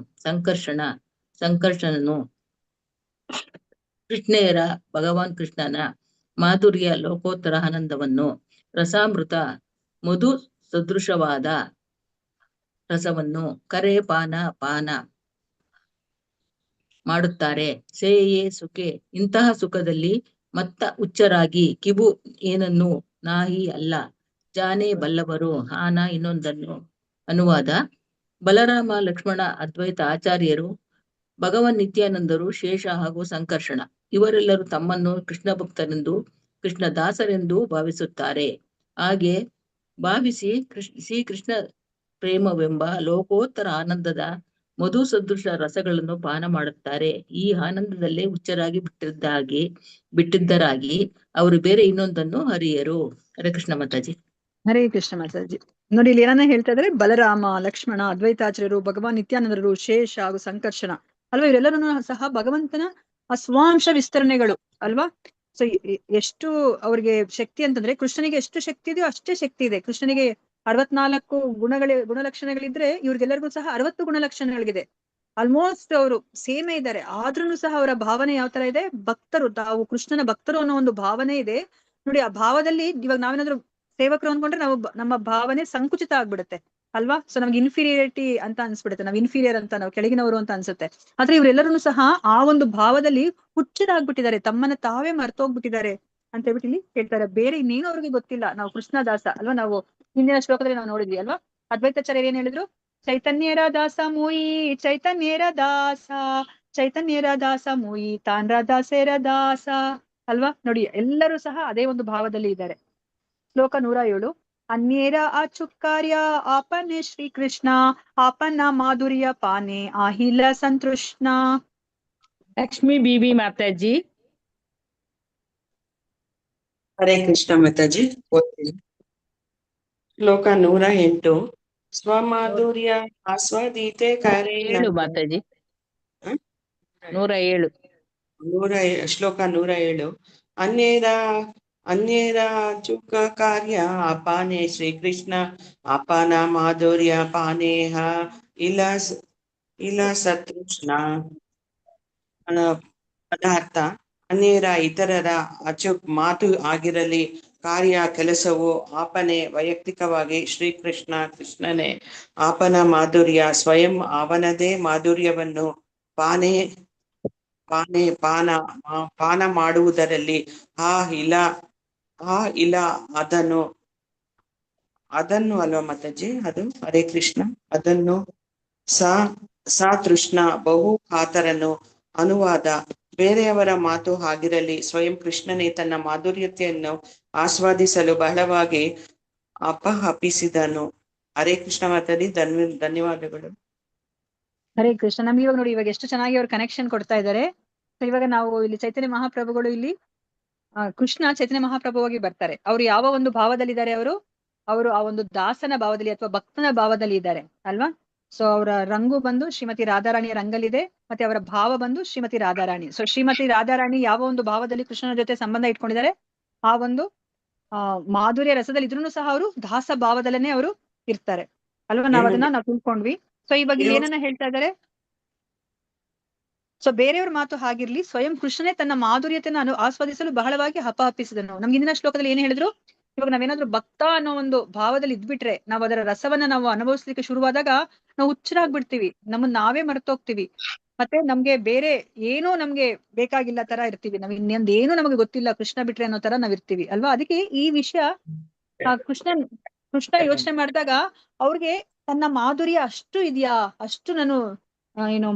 ಸಂಕರ್ಷಣನು, ಕೃಷ್ಣೇರ ಭಗವಾನ್ ಕೃಷ್ಣನ ಮಾಧುರ್ಯ ಲೋಕೋತ್ತರ ಆನಂದವನ್ನು, ರಸಾಮೃತ ಮಧು ಸದೃಶವಾದ ರಸವನ್ನು, ಕರೆ ಪಾನ ಮಾಡುತ್ತಾರೆ. ಸೇಯೇ ಸುಖೆ, ಇಂತಹ ಸುಖದಲ್ಲಿ ಮತ್ತ ಹುಚ್ಚರಾಗಿ, ಕಿಬು ಏನನ್ನು, ನಾಹಿ ಅಲ್ಲ, ಜಾನೆ ಬಲ್ಲವರು, ಆನ ಇನ್ನೊಂದನ್ನು. ಅನುವಾದ: ಬಲರಾಮ ಲಕ್ಷ್ಮಣ ಅದ್ವೈತ ಆಚಾರ್ಯರು, ಭಗವಾನ್ ನಿತ್ಯಾನಂದರು, ಶೇಷ ಹಾಗೂ ಸಂಕರ್ಷಣ ಇವರೆಲ್ಲರೂ ತಮ್ಮನ್ನು ಕೃಷ್ಣ ಭಕ್ತರೆಂದು, ಕೃಷ್ಣ ದಾಸರೆಂದು ಭಾವಿಸುತ್ತಾರೆ. ಹಾಗೆ ಭಾವಿಸಿ ಶ್ರೀಕೃಷ್ಣ ಪ್ರೇಮವೆಂಬ ಲೋಕೋತ್ತರ ಆನಂದದ ಮಧು ಸದೃಶ ರಸಗಳನ್ನು ಪಾನ ಮಾಡುತ್ತಾರೆ. ಈ ಆನಂದದಲ್ಲೇ ಹುಚ್ಚರಾಗಿ ಬಿಟ್ಟಿದ್ದರಾಗಿ ಅವರು ಬೇರೆ ಇನ್ನೊಂದನ್ನು ಹರಿಯರು. ಹರೇ ಕೃಷ್ಣ ಮಾತಾಜಿ. ಹರೇ ಕೃಷ್ಣ ಮಾತಾಜಿ. ನೋಡಿ, ಇಲ್ಲಿ ಏನನ್ನ ಹೇಳ್ತಾ ಇದ್ರೆ, ಬಲರಾಮ ಲಕ್ಷ್ಮಣ ಅದ್ವೈತಾಚಾರ್ಯರು, ಭಗವಾನ್ ನಿತ್ಯಾನಂದರು, ಶೇಷ ಹಾಗೂ ಸಂಕರ್ಷಣ ಅಲ್ವಾ, ಇವರೆಲ್ಲರೂ ಸಹ ಭಗವಂತನ ಸ್ವಾಂಶ ವಿಸ್ತರಣೆಗಳು ಅಲ್ವಾ. ಸೊ ಎಷ್ಟು ಅವ್ರಿಗೆ ಶಕ್ತಿ ಅಂತಂದ್ರೆ, ಕೃಷ್ಣನಿಗೆ ಎಷ್ಟು ಶಕ್ತಿ ಇದೆಯೋ ಅಷ್ಟೇ ಶಕ್ತಿ ಇದೆ. ಕೃಷ್ಣನಿಗೆ 64 ಗುಣಲಕ್ಷಣಗಳಿದ್ರೆ ಇವ್ರಿಗೆಲ್ಲರಿಗೂ ಸಹ 60 ಗುಣಲಕ್ಷಣಗಳಿದೆ. ಆಲ್ಮೋಸ್ಟ್ ಅವರು ಸೇಮೇ ಇದ್ದಾರೆ. ಆದ್ರೂ ಸಹ ಅವರ ಭಾವನೆ ಯಾವ ತರ ಇದೆ, ಭಕ್ತರು, ತಾವು ಕೃಷ್ಣನ ಭಕ್ತರು ಅನ್ನೋ ಒಂದು ಭಾವನೆ ಇದೆ. ನೋಡಿ, ಆ ಭಾವದಲ್ಲಿ ಇವಾಗ ನಾವೇನಾದ್ರೂ ಸೇವಕರು ಅನ್ಕೊಂಡ್ರೆ ನಮ್ಮ ಭಾವನೆ ಸಂಕುಚಿತ ಆಗ್ಬಿಡುತ್ತೆ ಅಲ್ವಾ. ಸೊ ನಮ್ಗೆ ಇನ್ಫೀರಿಯರಿಟಿ ಅಂತ ಅನ್ಸ್ಬಿಡುತ್ತೆ, ನಾವು ಇನ್ಫೀರಿಯರ್ ಅಂತ, ನಾವು ಕೆಳಗಿನವರು ಅಂತ ಅನ್ಸುತ್ತೆ. ಆದ್ರೆ ಇವರೆಲ್ಲರೂ ಸಹ ಆ ಒಂದು ಭಾವದಲ್ಲಿ ಹುಚ್ಚರಾಗ್ಬಿಟ್ಟಿದ್ದಾರೆ, ತಮ್ಮನ್ನ ತಾವೇ ಮರ್ತೋಗ್ಬಿಟ್ಟಿದ್ದಾರೆ ಅಂತ ಹೇಳ್ಬಿಟ್ಟು ಇಲ್ಲಿ ಹೇಳ್ತಾರೆ. ಬೇರೆ ಇನ್ನೇನು ಅವ್ರಿಗೆ ಗೊತ್ತಿಲ್ಲ. ನಾವು ಕೃಷ್ಣ ದಾಸ ಅಲ್ವಾ. ನಾವು ಹಿಂದಿನ ಶ್ಲೋಕದಲ್ಲಿ ನಾವು ನೋಡಿದ್ವಿ ಅಲ್ವಾ, ಅದ್ವೈತಾಚಾರ್ಯರು ಏನ್ ಹೇಳಿದ್ರು, ಚೈತನ್ಯರ ದಾಸ ಮೂಯಿ, ಚೈತನ್ಯರ ದಾಸ ಮೂಯಿ, ತಾನ್ರ ದಾಸೇರ ದಾಸ ಅಲ್ವಾ. ನೋಡಿ, ಎಲ್ಲರೂ ಸಹ ಅದೇ ಒಂದು ಭಾವದಲ್ಲಿ ಇದ್ದಾರೆ. ಶ್ಲೋಕ 107. ಅನ್ಯೇರ ಆಚುಕ್ಕಾರ್ಯ ಆಪನೆ ಶ್ರೀಕೃಷ್ಣ ಆಪನ್ನ ಮಾಧುರ್ಯ ಪಾನೆ ಆಹಿಲ ಸಂತೃಷ್ಣ. ಲಕ್ಷ್ಮೀ ಬೀಬಿ ಮಾತಾಜಿ. ಹರೇ ಕೃಷ್ಣ ಮಾತಾಜಿ. ಓದ್ತೀನಿ. ಶ್ಲೋಕ 108. ಸ್ವಮಾಧುರ್ಯ ಆಸ್ವಾದಿತೆ ಕರೆ. ಮಾತಾಜಿ. 107. ಶ್ಲೋಕ 107. ಅನ್ಯೇರ ಅನ್ಯೇರ ಚುಕ ಕಾರ್ಯ ಅಪಾನೆ ಶ್ರೀಕೃಷ್ಣ ಅಪಾನ ಮಾಧುರ್ಯ ಪಾನೇಹ ಇಲ್ಲ ಸತೃಷ್ಣ ಪದಾರ್ಥ ಅನ್ಯರ ಇತರರ ಅಚುಕ್ ಮಾತು ಆಗಿರಲಿ ಕಾರ್ಯ ಕೆಲಸವು ಆಪನೆ ವೈಯಕ್ತಿಕವಾಗಿ ಶ್ರೀಕೃಷ್ಣ ಕೃಷ್ಣನೇ ಆಪನ ಮಾಧುರ್ಯ ಸ್ವಯಂ ಅವನದೇ ಮಾಧುರ್ಯವನ್ನು ಪಾನೆ ಪಾನ ಮಾಡುವುದರಲ್ಲಿ ಇಲ್ಲ ಅದನ್ನು ಅಲ್ವಾ ಮಾತಾಜಿ ಅದು ಹರೇ ಕೃಷ್ಣ ಅದನ್ನು ಸಾ ತೃಷ್ಣ ಬಹು ಕಾತರನು ಅನುವಾದ ಬೇರೆಯವರ ಮಾತು ಆಗಿರಲಿ ಸ್ವಯಂ ಕೃಷ್ಣನೇ ತನ್ನ ಮಾಧುರ್ಯತೆಯನ್ನು ಆಸ್ವಾದಿಸಲು ಬಹಳವಾಗಿ ಅಪಹಪಿಸಿದನು. ಹರೇ ಕೃಷ್ಣ ಮಾತಾಡಿ ಧನ್ಯವಾದಗಳು. ಹರೇ ಕೃಷ್ಣ. ನಮ್ಗೆ ಇವಾಗ ನೋಡಿ ಇವಾಗ ಎಷ್ಟು ಚೆನ್ನಾಗಿ ಅವ್ರು ಕನೆಕ್ಷನ್ ಕೊಡ್ತಾ ಇದ್ದಾರೆ. ಇವಾಗ ನಾವು ಇಲ್ಲಿ ಚೈತನ್ಯ ಮಹಾಪ್ರಭುಗಳು ಇಲ್ಲಿ ಕೃಷ್ಣ ಚೈತನ್ಯ ಮಹಾಪ್ರಭುವಾಗಿ ಬರ್ತಾರೆ. ಅವ್ರು ಯಾವ ಒಂದು ಭಾವದಲ್ಲಿದ್ದಾರೆ? ಅವರು ಆ ಒಂದು ದಾಸನ ಭಾವದಲ್ಲಿ ಅಥವಾ ಭಕ್ತನ ಭಾವದಲ್ಲಿ ಇದ್ದಾರೆ ಅಲ್ವಾ? ಸೊ ಅವರ ರಂಗು ಬಂದು ಶ್ರೀಮತಿ ರಾಧಾರಾಣಿಯ ರಂಗಲ್ಲಿದೆ, ಮತ್ತೆ ಅವರ ಭಾವ ಬಂದು ಶ್ರೀಮತಿ ರಾಧಾರಾಣಿ. ಸೊ ಶ್ರೀಮತಿ ರಾಧಾರಾಣಿ ಯಾವ ಒಂದು ಭಾವದಲ್ಲಿ ಕೃಷ್ಣನ ಜೊತೆ ಸಂಬಂಧ ಇಟ್ಕೊಂಡಿದ್ದಾರೆ, ಆ ಒಂದು ಮಾಧುರ್ಯ ರಸದಲ್ಲಿ ಇದ್ರೂ ಸಹ ಅವರು ದಾಸ ಭಾವದಲ್ಲೇನೆ ಅವರು ಇರ್ತಾರೆ ಅಲ್ವಾ? ನಾವು ತಿಳ್ಕೊಂಡ್ವಿ. ಸೊ ಇವಾಗ ಏನನ್ನ ಹೇಳ್ತಾ ಇದ್ದಾರೆ? ಸೊ ಬೇರೆಯವ್ರ ಮಾತು ಹಾಗಿರ್ಲಿ, ಸ್ವಯಂ ಕೃಷ್ಣನೇ ತನ್ನ ಮಾಧುರ್ಯತೆಯನ್ನು ಆಸ್ವಾದಿಸಲು ಬಹಳವಾಗಿ ಹಪಹಪಿಸಿದನು. ನಮ್ಗೆ ಇಂದಿನ ಶ್ಲೋಕದಲ್ಲಿ ಏನ್ ಹೇಳಿದ್ರು? ಇವಾಗ ನಾವೇನಾದ್ರೂ ಭಕ್ತ ಅನ್ನೋ ಒಂದು ಭಾವದಲ್ಲಿ ಇದ್ಬಿಟ್ರೆ, ನಾವು ಅದರ ರಸವನ್ನ ನಾವು ಅನುಭವಿಸ್ಲಿಕ್ಕೆ ಶುರುವಾದಾಗ ನಾವು ಹುಚ್ಚರಾಗ್ಬಿಡ್ತೀವಿ, ನಮ್ಮನ್ನ ನಾವೇ ಮರೆತೋಗ್ತೀವಿ, ಮತ್ತೆ ನಮ್ಗೆ ಬೇರೆ ಏನೋ ನಮ್ಗೆ ಬೇಕಾಗಿಲ್ಲ ತರ ಇರ್ತೀವಿ, ನಾವ್ ಇನ್ನೊಂದೇನು ನಮಗೆ ಗೊತ್ತಿಲ್ಲ ಕೃಷ್ಣ ಬಿಟ್ರೆ ಅನ್ನೋ ತರ ನಾವ್ ಇರ್ತೀವಿ ಅಲ್ವಾ? ಅದಕ್ಕೆ ಈ ವಿಷಯ ಕೃಷ್ಣ ಯೋಚನೆ ಮಾಡಿದಾಗ ಅವ್ರಿಗೆ ತನ್ನ ಮಾಧುರ್ಯ ಅಷ್ಟು ಇದೆಯಾ, ಅಷ್ಟು ನಾನು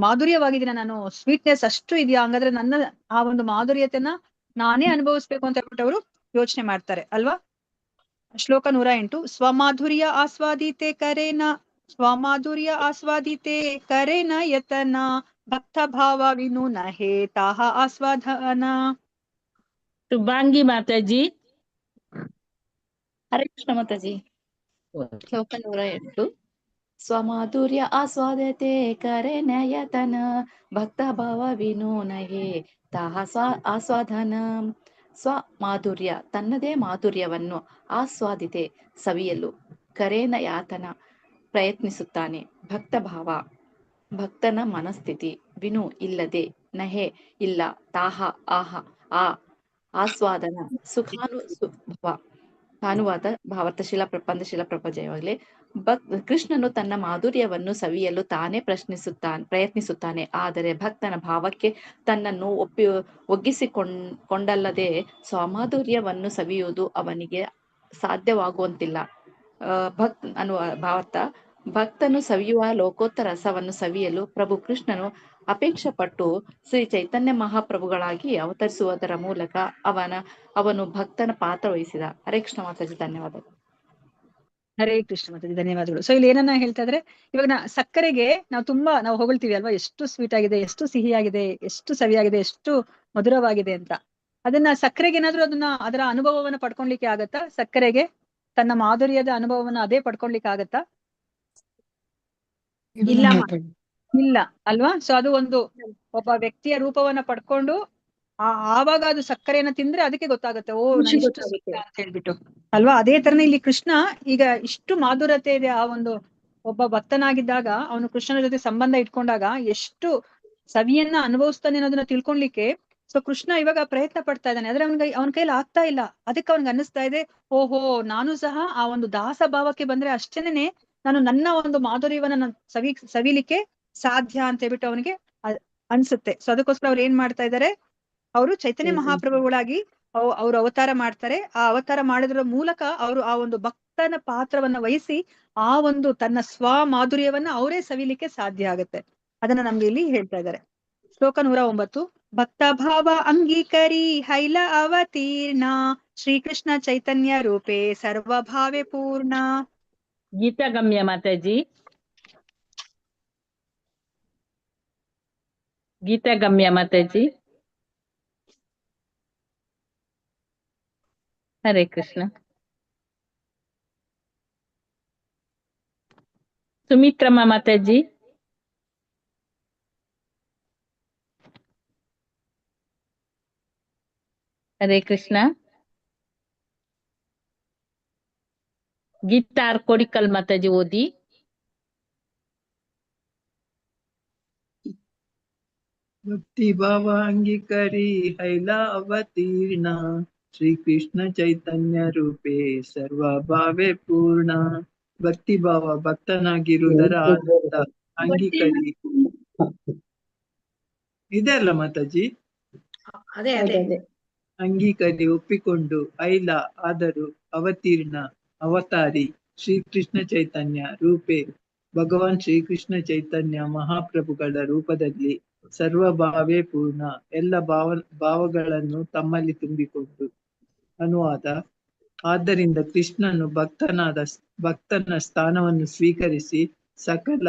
ಮಾಧುರ್ಯವಾಗಿದ್ದೀನ, ನಾನು ಸ್ವೀಟ್ನೆಸ್ ಅಷ್ಟು ಇದೆಯಾ, ಹಂಗಾದ್ರೆ ನನ್ನ ಆ ಒಂದು ಮಾಧುರ್ಯತೆನ ನಾನೇ ಅನುಭವಿಸ್ಬೇಕು ಅಂತ ಹೇಳ್ಬಿಟ್ಟು ಅವರು ಯೋಚನೆ ಮಾಡ್ತಾರೆ ಅಲ್ವಾ? ಶ್ಲೋಕ 108 ಸ್ವಮಾಧುರ್ಯ ಆಸ್ವಾದಿತೆ ಕರೇನ ಯತನ ಭಕ್ತ ಭಾವ ವಿನು ನಹೇ ತಾಹ ಆಸ್ವಾದನ. ಶುಭಾಂಗಿ ಮಾತಾಜಿ. ಹರೇ ಕೃಷ್ಣ ಮಾತಾಜಿ. ಶ್ಲೋಕ 108 ಸ್ವಮಾಧುರ್ಯ ಆಸ್ವಾದತೆ ಕರೇನ ಯತನ ಭಕ್ತ ಭಾವ ವಿನು ನಹೇ ತಾಹ ಆಸ್ವಾದನ. ಸ್ವ ಮಾಧುರ್ಯ ತನ್ನದೇ ಮಾಧುರ್ಯವನ್ನು ಆಸ್ವಾದಿತೆ ಸವಿಯಲು ಕರೇನ ಯಾತನ ಪ್ರಯತ್ನಿಸುತ್ತಾನೆ. ಭಕ್ತ ಭಾವ ಭಕ್ತನ ಮನಸ್ಥಿತಿ ವಿನು ಇಲ್ಲದೆ ನಹೆ ಇಲ್ಲ ತಾಹ ಆಹ ಆ ಆಸ್ವಾದನ ಸುಖಾನುಭವ. ಅನುವಾದ ಭಾವಾರ್ಥಶೀಲ ಪ್ರಪಂಚಶೀಲ ಪ್ರಪಂಚವಾಗಲಿ. ಕೃಷ್ಣನು ತನ್ನ ಮಾಧುರ್ಯವನ್ನು ಸವಿಯಲು ತಾನೇ ಪ್ರಯತ್ನಿಸುತ್ತಾನೆ, ಆದರೆ ಭಕ್ತನ ಭಾವಕ್ಕೆ ತನ್ನನ್ನು ಒಗ್ಗಿಸಿಕೊಂಡಲ್ಲದೆ ಸ್ವಮಾಧುರ್ಯವನ್ನು ಸವಿಯುವುದು ಅವನಿಗೆ ಸಾಧ್ಯವಾಗುವಂತಿಲ್ಲ. ಅನ್ನುವ ಭಾವಾರ್ಥ, ಭಕ್ತನು ಸವಿಯುವ ಲೋಕೋತ್ತರ ರಸವನ್ನು ಸವಿಯಲು ಪ್ರಭು ಕೃಷ್ಣನು ಅಪೇಕ್ಷೆ ಪಟ್ಟು ಶ್ರೀ ಚೈತನ್ಯ ಮಹಾಪ್ರಭುಗಳಾಗಿ ಅವತರಿಸುವುದರ ಮೂಲಕ ಅವನು ಭಕ್ತನ ಪಾತ್ರ ವಹಿಸಿದ. ಹರೇ ಕೃಷ್ಣ ಮಾತಾಜಿ, ಧನ್ಯವಾದಗಳು. ಹರೇ ಕೃಷ್ಣ ಮಾತಾಜಿ, ಧನ್ಯವಾದಗಳು. ಸೊ ಇಲ್ಲಿ ಏನನ್ನ ಹೇಳ್ತಾ ಇದ್ರೆ, ಇವಾಗ ಸಕ್ಕರೆಗೆ ನಾವು ಹೊಗಳ್ತೀವಿ ಅಲ್ವಾ, ಎಷ್ಟು ಸ್ವೀಟ್ ಆಗಿದೆ, ಎಷ್ಟು ಸಿಹಿಯಾಗಿದೆ, ಎಷ್ಟು ಸವಿಯಾಗಿದೆ, ಎಷ್ಟು ಮಧುರವಾಗಿದೆ ಅಂತ. ಅದನ್ನ ಸಕ್ಕರೆಗೆ ಏನಾದ್ರೂ ಅದರ ಅನುಭವವನ್ನ ಪಡ್ಕೊಳ್ಲಿಕ್ಕೆ ಆಗತ್ತಾ? ಸಕ್ಕರೆಗೆ ತನ್ನ ಮಾಧುರ್ಯದ ಅನುಭವವನ್ನ ಅದೇ ಪಡ್ಕೊಳ್ಲಿಕ್ಕೆ ಆಗತ್ತಾ? ಇಲ್ಲ ಅಲ್ವಾ? ಸೊ ಅದು ಒಬ್ಬ ವ್ಯಕ್ತಿಯ ರೂಪವನ್ನ ಪಡ್ಕೊಂಡು ಆವಾಗ ಅದು ಸಕ್ಕರೆಯನ್ನ ತಿಂದ್ರೆ ಅದಕ್ಕೆ ಗೊತ್ತಾಗುತ್ತೆ, ಓ ನಾನು ಇಷ್ಟು ಅಂತ ಹೇಳ್ಬಿಟ್ಟು ಅಲ್ವಾ? ಅದೇ ತರನೇ ಇಲ್ಲಿ ಕೃಷ್ಣ ಈಗ ಇಷ್ಟು ಮಾಧುರತೆ ಇದೆ ಆ ಒಂದು ಒಬ್ಬ ಭಕ್ತನಾಗಿದ್ದಾಗ, ಅವನು ಕೃಷ್ಣನ ಜೊತೆ ಸಂಬಂಧ ಇಟ್ಕೊಂಡಾಗ ಎಷ್ಟು ಸವಿಯನ್ನ ಅನುಭವಿಸ್ತಾನೆ ಅನ್ನೋದನ್ನ ತಿಳ್ಕೊಳ್ಲಿಕ್ಕೆ ಸೊ ಕೃಷ್ಣ ಇವಾಗ ಪ್ರಯತ್ನ ಪಡ್ತಾ ಇದ್ದಾನೆ. ಆದ್ರೆ ಅವನ ಕೈಲಿ ಆಗ್ತಾ ಇಲ್ಲ. ಅದಕ್ಕೆ ಅವನ್ಗೆ ಅನ್ನಿಸ್ತಾ ಇದೆ, ಓಹೋ ನಾನು ಸಹ ಆ ಒಂದು ದಾಸ ಭಾವಕ್ಕೆ ಬಂದ್ರೆ ಅಷ್ಟೇನೆ ನಾನು ನನ್ನ ಒಂದು ಮಾಧುರ್ಯವನ್ನ ಸವಿಲಿಕ್ಕೆ ಸಾಧ್ಯ ಅಂತ ಹೇಳ್ಬಿಟ್ಟು ಅವನಿಗೆ ಅನ್ಸುತ್ತೆ. ಸೊ ಅದಕ್ಕೋಸ್ಕರ ಅವ್ರು ಏನ್ ಮಾಡ್ತಾ ಇದ್ದಾರೆ, ಅವರು ಚೈತನ್ಯ ಮಹಾಪ್ರಭುಗಳಾಗಿ ಅವ್ರು ಅವತಾರ ಮಾಡ್ತಾರೆ. ಆ ಅವತಾರ ಮಾಡೋದ್ರ ಮೂಲಕ ಅವರು ಆ ಒಂದು ಭಕ್ತನ ಪಾತ್ರವನ್ನ ವಹಿಸಿ ಆ ಒಂದು ತನ್ನ ಸ್ವ ಮಾಧುರ್ಯವನ್ನ ಅವರೇ ಸವಿಲಿಕ್ಕೆ ಸಾಧ್ಯ ಆಗುತ್ತೆ. ಅದನ್ನ ನಮ್ಗೆ ಇಲ್ಲಿ ಹೇಳ್ತಾ ಇದ್ದಾರೆ. ಶ್ಲೋಕ 109 ಭಕ್ತ ಭಾವ ಅಂಗೀಕರಿ ಹೈಲ ಅವತೀರ್ಣ ಶ್ರೀಕೃಷ್ಣ ಚೈತನ್ಯ ರೂಪೇ ಸರ್ವಭಾವೆ ಪೂರ್ಣ. ಗೀತಾಗಮ್ಯ ಮಾತಾಜಿ. ಗೀತಾಗಮ್ಯ ಮಾತಾಜಿ. ಹರೇ ಕೃಷ್ಣ. ಸುಮಿತ್ರಮ್ಮ ಮಾತಾಜಿ. ಹರೇ ಕೃಷ್ಣ. ಗೀತಾ ಕೊಡಿಕಲ್ ಮಾತಾಜಿ ಓದಿ. ಭಕ್ತಿ ಭಾವ ಅಂಗೀಕರಿ ಹೈಲ ಅವತೀರ್ಣ ಶ್ರೀ ಕೃಷ್ಣ ಚೈತನ್ಯ ರೂಪೇ ಸರ್ವ ಭಾವೇ ಪೂರ್ಣ. ಭಕ್ತಿ ಭಾವ ಭಕ್ತನಾಗಿರುವುದರ ಆನಂದ ಅಂಗೀಕರಿ ಇದೆ ಅಲ್ಲ ಮಾತಾಜಿ, ಅದೇ ಅದೇ ಅಂಗೀಕರಿ ಒಪ್ಪಿಕೊಂಡು ಐಲ ಆದರೂ ಅವತೀರ್ಣ ಅವತಾರಿ ಶ್ರೀಕೃಷ್ಣ ಚೈತನ್ಯ ರೂಪೇ ಭಗವಾನ್ ಶ್ರೀಕೃಷ್ಣ ಚೈತನ್ಯ ಮಹಾಪ್ರಭುಗಳ ರೂಪದಲ್ಲಿ ಸರ್ವಭಾವೇ ಪೂರ್ಣ ಎಲ್ಲ ಭಾವಗಳನ್ನು ತಮ್ಮಲ್ಲಿ ತುಂಬಿಕೊಂಡು. ಅನುವಾದ: ಆದ್ದರಿಂದ ಕೃಷ್ಣನು ಭಕ್ತನ ಸ್ಥಾನವನ್ನು ಸ್ವೀಕರಿಸಿ ಸಕಲ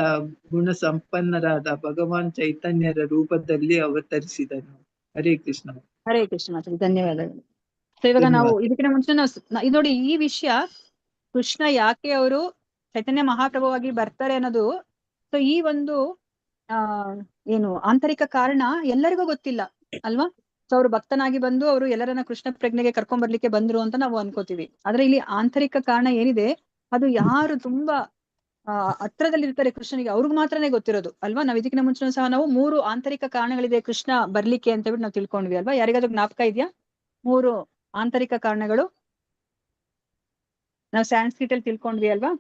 ಗುಣ ಸಂಪನ್ನರಾದ ಭಗವಾನ್ ಚೈತನ್ಯರ ರೂಪದಲ್ಲಿ ಅವತರಿಸಿದನು. ಹರೇ ಕೃಷ್ಣ. ಹರೇ ಕೃಷ್ಣ ಮಾತಾಜಿ, ಧನ್ಯವಾದಗಳು. ಸೊ ಇವಾಗ ನಾವು ಇದಕ್ಕಿಂತ ಮುಂಚೆ ಇದು ನೋಡಿ, ಈ ವಿಷಯ ಕೃಷ್ಣ ಯಾಕೆ ಅವರು ಚೈತನ್ಯ ಮಹಾಪ್ರಭುವಾಗಿ ಬರ್ತಾರೆ ಅನ್ನೋದು, ಸೊ ಈ ಒಂದು ಏನು ಆಂತರಿಕ ಕಾರಣ ಎಲ್ಲರಿಗೂ ಗೊತ್ತಿಲ್ಲ ಅಲ್ವಾ. ಸೊ ಅವ್ರು ಭಕ್ತನಾಗಿ ಬಂದು ಅವರು ಎಲ್ಲರನ್ನ ಕೃಷ್ಣ ಪ್ರಜ್ಞೆಗೆ ಕರ್ಕೊಂಡ್ ಬರ್ಲಿಕ್ಕೆ ಬಂದ್ರು ಅಂತ ನಾವು ಅನ್ಕೋತೀವಿ. ಆದ್ರೆ ಇಲ್ಲಿ ಆಂತರಿಕ ಕಾರಣ ಏನಿದೆ ಅದು ಯಾರು ತುಂಬಾ ಹತ್ರದಲ್ಲಿರ್ತಾರೆ ಕೃಷ್ಣನಿಗೆ ಅವ್ರಿಗೆ ಮಾತ್ರನೇ ಗೊತ್ತಿರೋದು ಅಲ್ವಾ. ನಾವ್ ಇದಕ್ಕಿಂತ ಮುಂಚೆ ಸಹ ನಾವು 3 ಆಂತರಿಕ ಕಾರಣಗಳಿದೆ ಕೃಷ್ಣ ಬರ್ಲಿಕ್ಕೆ ಅಂತ ಹೇಳ್ಬಿಟ್ಟು ನಾವು ತಿಳ್ಕೊಂಡ್ವಿ ಅಲ್ವಾ. ಯಾರಿಗಾದ್ರೂ ಜ್ಞಾಪಕ ಇದೆಯಾ 3 ಆಂತರಿಕ ಕಾರಣಗಳು? ನಾವು ಸ್ಯಾನ್ಸ್ಕ್ರಿಟ್ ಅಲ್ಲಿ ತಿಳ್ಕೊಂಡ್ವಿ ಅಲ್ವಾ.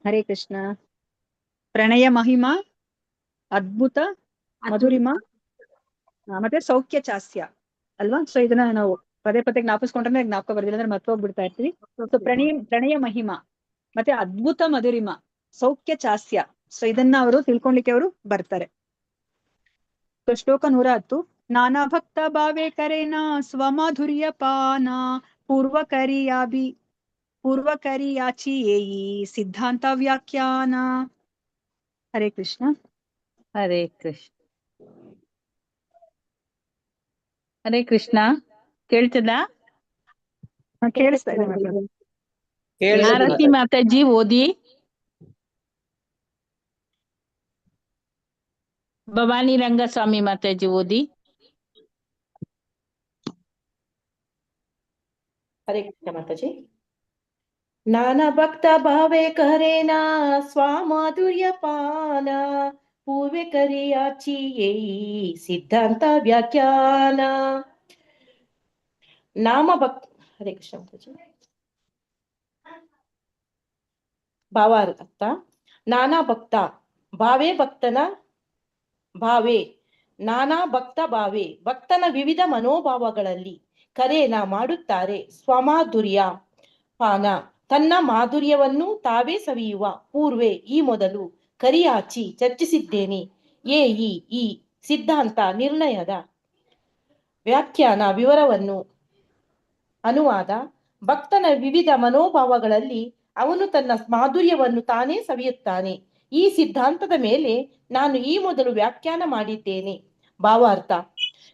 ಹರೇ ಕೃಷ್ಣ. ಪ್ರಣಯ ಮಹಿಮಾ, ಅದ್ಭುತ ಮಧುರಿಮಾ, ಮತ್ತೆ ಸೌಖ್ಯ ಚಾಸ್ಯ ಅಲ್ವಾ. ಸೊ ಇದನ್ನ ನಾವು ಪದೇ ಪದೇ ಜ್ಞಾಪಿಸ್ಕೊಂಡ್ರೆ ಜ್ಞಾಪಕ ಬರ್ದಿಲ್ಲ ಅಂದ್ರೆ ಮತ್ತೆ ಹೋಗ್ಬಿಡ್ತಾ ಇರ್ತೀವಿ. ಸೊ ಪ್ರಣಯ ಮಹಿಮಾ ಮತ್ತೆ ಅದ್ಭುತ ಮಧುರಿಮಾ, ಸೌಖ್ಯ ಚಾಸ್ಯ, ಸೊ ಇದನ್ನ ಅವರು ತಿಳ್ಕೊಂಡ್ಲಿಕ್ಕೆ ಅವರು ಬರ್ತಾರೆ. ಶ್ಲೋಕ 110. ನಾನಾ ಭಕ್ತ ಭಾವೇ ಕರೇನ ಸ್ವಮಾಧುರ್ಯ ಪಾನ ಪೂರ್ವಕರಿಯಾಚಿ ಏಯಿ ಸಿದ್ಧಾಂತ ವ್ಯಾಖ್ಯಾನ. ಹರೇ ಕೃಷ್ಣ. ಹರೇ ಕೃಷ್ಣ. ಹರೇ ಕೃಷ್ಣ. ಕೇಳ್ತದಾ? ಕೇಳಿಸ್ತಾ ಇದೆ. ಆರತಿ ಮಾತಾಜಿ ಓದಿ. ಭವಾನಿ ರಂಗಸ್ವಾಮಿ ಮಾತಾಜಿ ಓದಿ. ಹರೇ ಕೃಷ್ಣ ಮಾತಾಜಿ. ನಾನಾ ಭಕ್ತ ಭಾವೇ ಕರೇನ ಸ್ವಾಮಾಧುರ್ಯ ಪಾನ ಪೂರ್ವೆ ಕರಿಯಾಚಿ ಏಯಿ ಸಿದ್ಧಾಂತ ವ್ಯಾಖ್ಯಾನ. ಹರೇ ಕೃಷ್ಣ ಮಾತಾಜಿ. ಭಾವಾರ್ಥ: ನಾನಾ ಭಕ್ತ ಭಾವೇ ನಾನಾ ಭಕ್ತ ಭಾವೇ ಭಕ್ತನ ವಿವಿಧ ಮನೋಭಾವಗಳಲ್ಲಿ ಕರೇನ ಮಾಡುತ್ತಾರೆ ಸ್ವಮಾಧುರ್ಯ ಪಾನ ತನ್ನ ಮಾಧುರ್ಯವನ್ನು ತಾವೇ ಸವಿಯುವ ಪೂರ್ವೆ ಈ ಮೊದಲು ಕರಿಯಾಚಿ ಚರ್ಚಿಸಿದ್ದೇನೆ ಈ ಸಿದ್ಧಾಂತ ನಿರ್ಣಯದ ವ್ಯಾಖ್ಯಾನ ವಿವರವನ್ನು. ಅನುವಾದ: ಭಕ್ತನ ವಿವಿಧ ಮನೋಭಾವಗಳಲ್ಲಿ ಅವನು ತನ್ನ ಮಾಧುರ್ಯವನ್ನು ತಾನೇ ಸವಿಯುತ್ತಾನೆ. ಈ ಸಿದ್ಧಾಂತದ ಮೇಲೆ ನಾನು ಈ ಮೊದಲು ವ್ಯಾಖ್ಯಾನ ಮಾಡಿದ್ದೇನೆ. ಭಾವಾರ್ಥ: